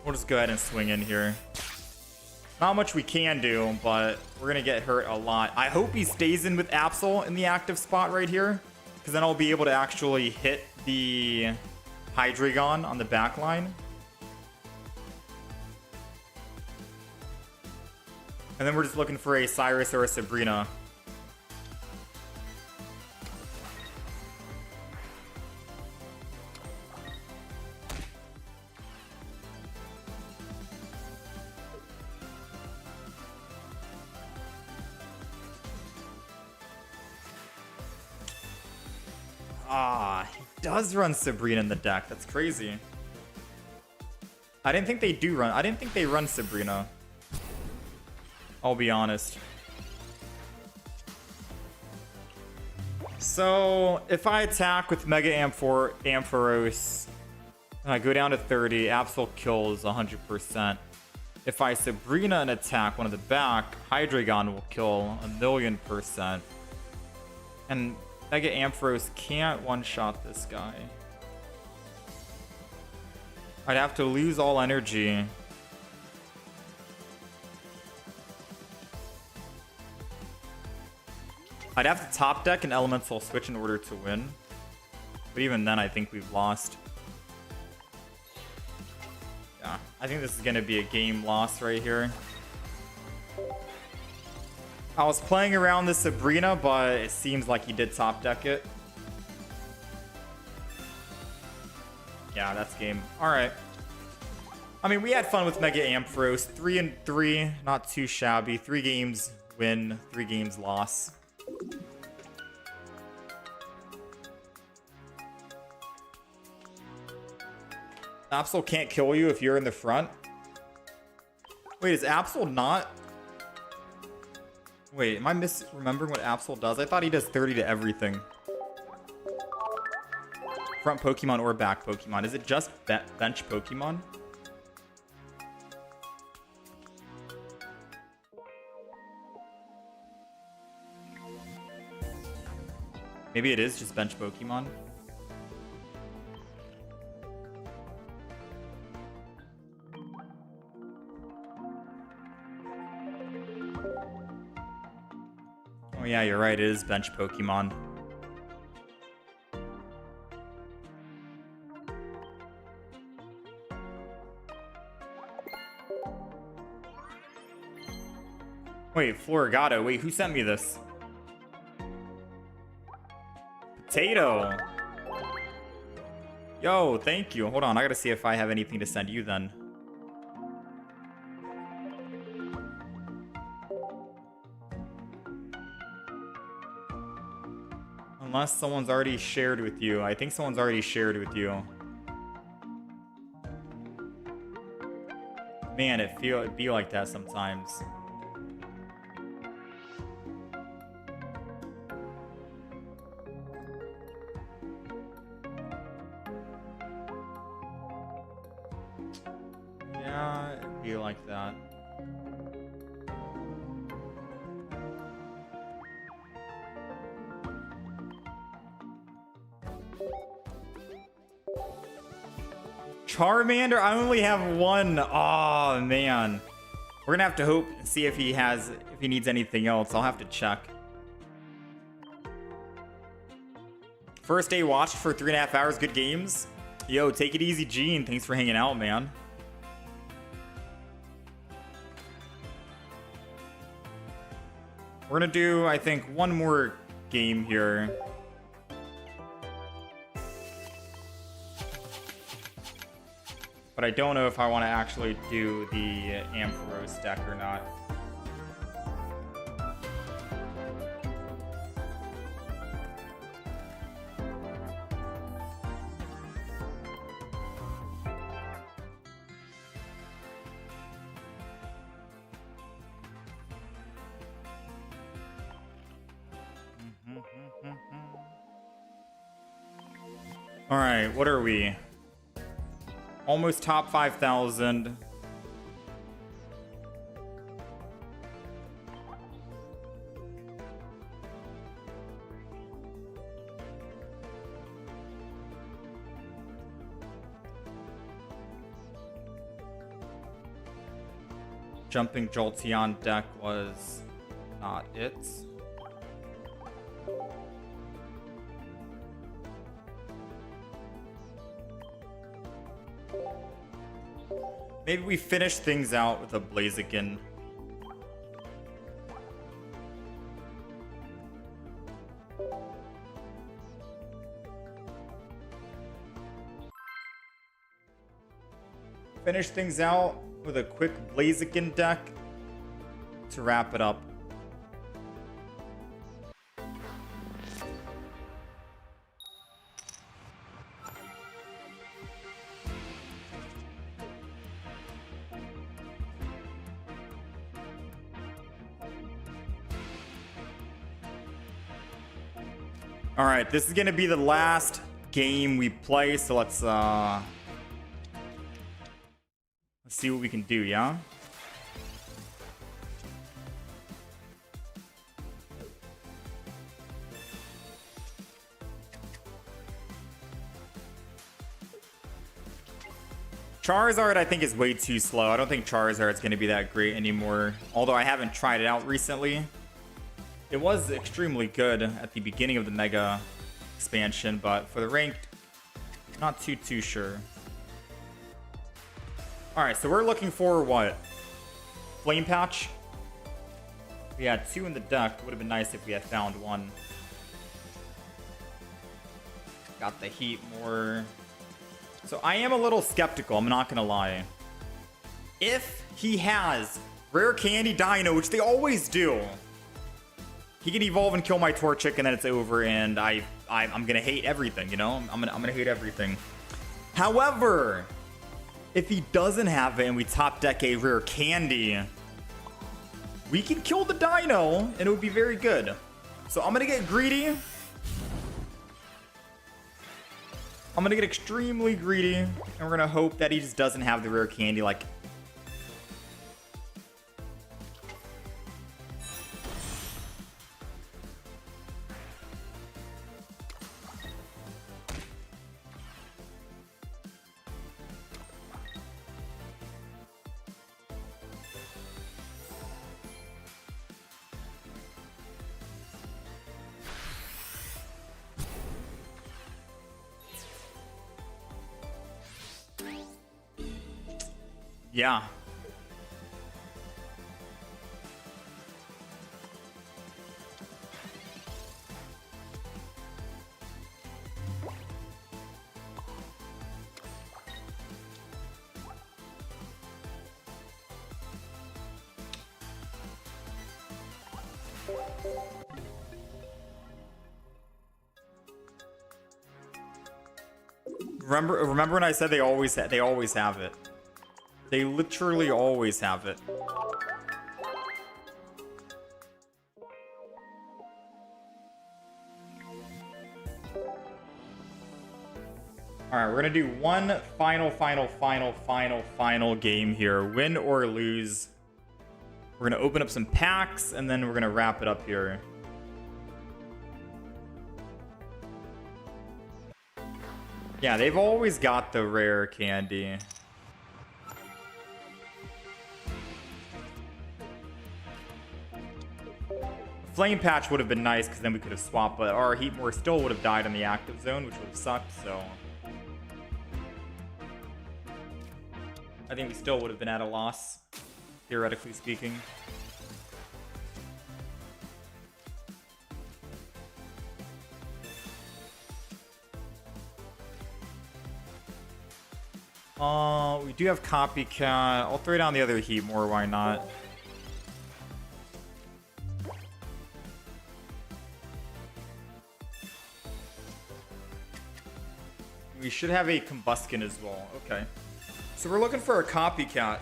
We'll just go ahead and swing in here. Not much we can do, but we're going to get hurt a lot. I hope he stays in with Absol in the active spot right here, because then I'll be able to actually hit the Hydreigon on the back line. And then we're just looking for a Cyrus or a Sabrina. does run Sabrina in the deck. That's crazy. I didn't think they run Sabrina. I'll be honest. So, if I attack with Mega Ampharos, and I go down to 30, Absol kills 100%. If I Sabrina and attack one of the back, Hydreigon will kill 1,000,000%. And Mega Ampharos can't one-shot this guy. I'd have to lose all energy. I'd have to top deck an Elemental Switch in order to win. But even then, I think we've lost. Yeah, I think this is going to be a game loss right here. I was playing around this Sabrina, but it seems like he did top deck it. Yeah, that's game. Alright. I mean, we had fun with Mega Ampharos. 3-3, not too shabby. 3 games win, 3 games loss. Absol can't kill you if you're in the front. Wait, is Absol not? Wait, am I misremembering what Absol does? I thought he does 30 to everything. Front Pokemon or back Pokemon. Is it just bench Pokemon? Maybe it is just bench Pokemon. Oh yeah, you're right, it is bench Pokemon. Wait, Florigato. Wait, who sent me this? Potato. Yo, thank you. Hold on, I gotta see if I have anything to send you then. Unless someone's already shared with you. I think someone's already shared with you. Man, it'd be like that sometimes. Yeah, it'd be like that. Charmander, I only have one. Oh man, we're gonna have to hope and see if he needs anything else. I'll have to check. First day watched for 3.5 hours. Good games. Yo, take it easy, Gene. Thanks for hanging out, man. We're gonna do, I think, one more game here. But I don't know if I want to actually do the Ampharos deck or not. All right, what are we? Almost top 5,000. Jumping Jolteon deck was not it. Maybe we finish things out with a Blaziken. Finish things out with a quick Blaziken deck to wrap it up. All right, this is gonna be the last game we play, so let's see what we can do, yeah? Charizard, I think, is way too slow. I don't think Charizard's going to be that great anymore. Although I haven't tried it out recently. It was extremely good at the beginning of the Mega expansion, but for the ranked, not too sure. Alright, so we're looking for what? Flame Patch? We had 2 in the deck. Would have been nice if we had found 1. Got the Heat more. So I am a little skeptical, I'm not gonna lie. If he has Rare Candy Dino, which they always do, he can evolve and kill my Torchic, and then it's over, and I'm gonna hate everything, you know? I'm gonna hate everything. However, if he doesn't have it and we top deck a Rare Candy, we can kill the Dino, and it would be very good. So I'm gonna get greedy. I'm gonna get extremely greedy, and we're gonna hope that he just doesn't have the Rare Candy, like... Yeah. Remember when I said they always have it? They literally always have it. Alright, we're gonna do one final game here. Win or lose. We're gonna open up some packs, and then we're gonna wrap it up here. Yeah, they've always got the rare candy. Flame Patch would have been nice, because then we could have swapped, but our Heatmore still would have died in the active zone, which would have sucked, so... I think we still would have been at a loss, theoretically speaking. We do have Copycat. I'll throw down the other Heatmore, why not? We should have a Combuskin as well. Okay. So we're looking for a Copycat.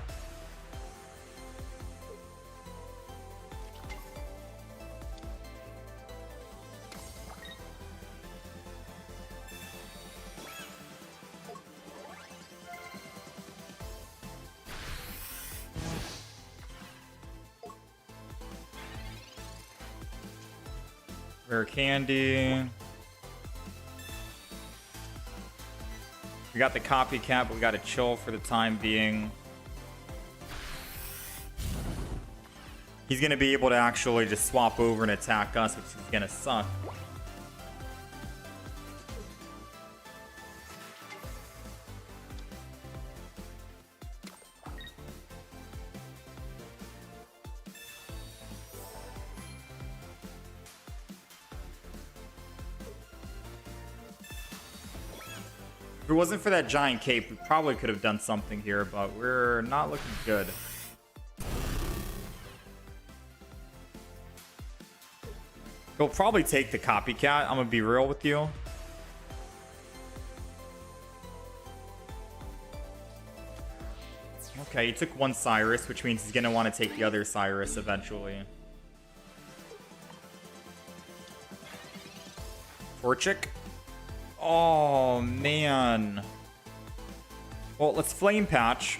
Rare candy. We got the Copycat, but we got to chill for the time being. He's going to be able to actually just swap over and attack us, which is going to suck. If it wasn't for that giant cape, we probably could have done something here, but we're not looking good. He'll probably take the Copycat, I'm gonna be real with you. Okay, he took one Cyrus, which means he's gonna want to take the other Cyrus eventually. Torchic. Oh, man. Well, let's Flame Patch.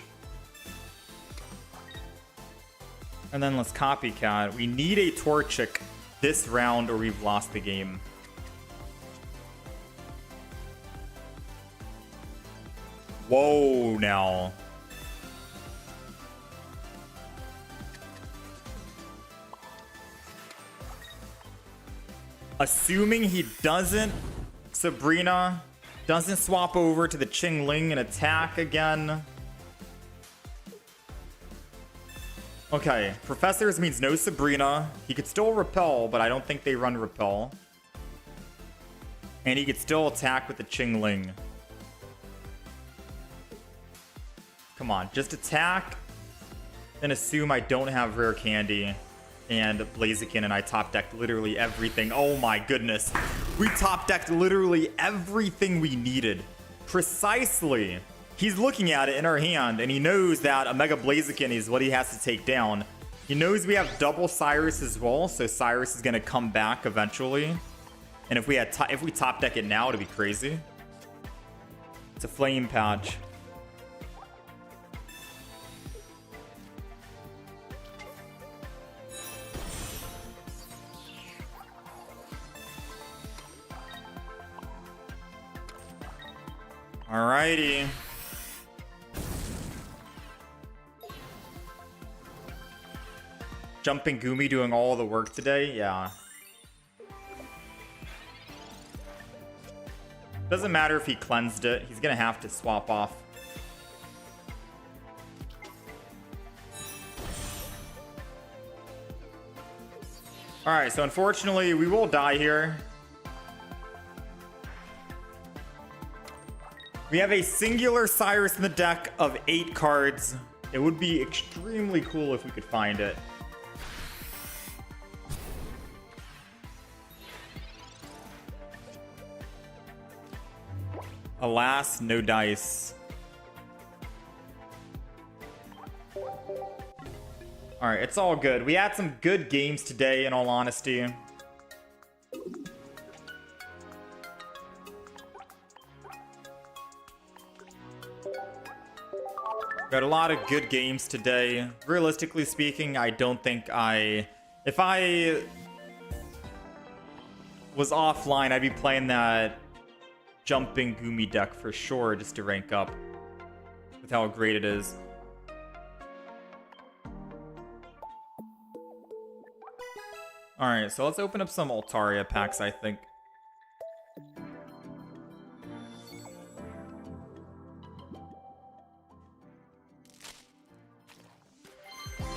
And then let's Copycat. We need a Torchic this round or we've lost the game. Whoa, now. Assuming he doesn't, Sabrina doesn't swap over to the Qingling and attack again. Okay, Professors means no Sabrina. He could still repel, but I don't think they run repel. And he could still attack with the Qingling. Come on, just attack and assume I don't have rare candy. And Blaziken and I top decked literally everything. Oh my goodness. We top decked literally everything we needed. Precisely. He's looking at it in our hand and he knows that a Mega Blaziken is what he has to take down. He knows we have double Cyrus as well, so Cyrus is going to come back eventually. And if we top deck it now, it'd be crazy. It's a Flame Patch. Alrighty. Jumping Gumi doing all the work today? Yeah. Doesn't matter if he cleansed it. He's gonna have to swap off. Alright, so unfortunately we will die here. We have a singular Cyrus in the deck of 8 cards. It would be extremely cool if we could find it. Alas, no dice. Alright, it's all good. We had some good games today, in all honesty. Got a lot of good games today. Realistically speaking, I don't think if I was offline, I'd be playing that Jumping Gumi deck for sure just to rank up with how great it is. Alright, so let's open up some Altaria packs, I think.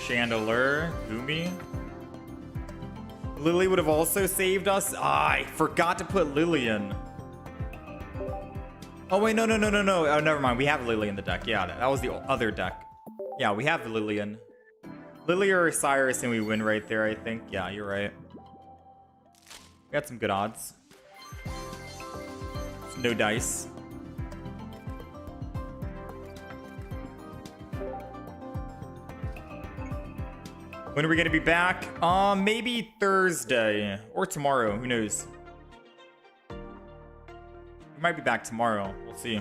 Chandelier, Gumi. Lily would have also saved us. I forgot to put Lillian. Oh wait, no. Oh, never mind. We have Lily in the deck. Yeah, that was the other deck. Yeah, we have Lillian. Lily or Cyrus and we win right there, I think. Yeah, you're right. We got some good odds. No dice. When are we gonna be back? Maybe Thursday or tomorrow. Who knows? We might be back tomorrow. We'll see.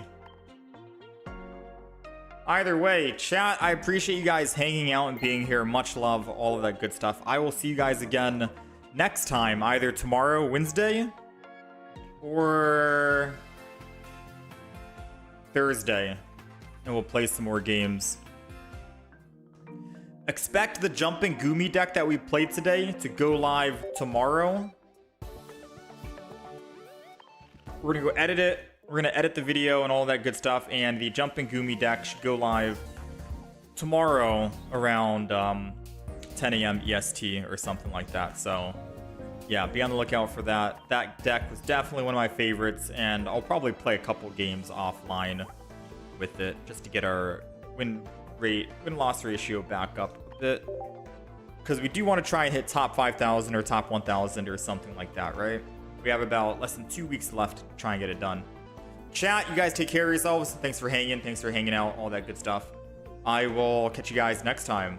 Either way, chat, I appreciate you guys hanging out and being here. Much love, all of that good stuff. I will see you guys again next time, either tomorrow, Wednesday, or Thursday, and we'll play some more games. Expect the Jumping Gumi deck that we played today to go live tomorrow. We're gonna go edit it. We're gonna edit the video and all that good stuff, and the Jumping Gumi deck should go live tomorrow around 10 a.m. EST or something like that. So yeah, be on the lookout for that. That deck was definitely one of my favorites, and I'll probably play a couple games offline with it just to get our win-loss ratio back up a bit, because we do want to try and hit top 5,000 or top 1,000 or something like that, right? We have about less than 2 weeks left to try and get it done. Chat, you guys take care of yourselves. Thanks for hanging out, all that good stuff. I will catch you guys next time.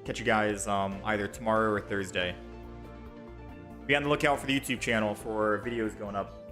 Catch you guys either tomorrow or Thursday. Be on the lookout for the YouTube channel for videos going up.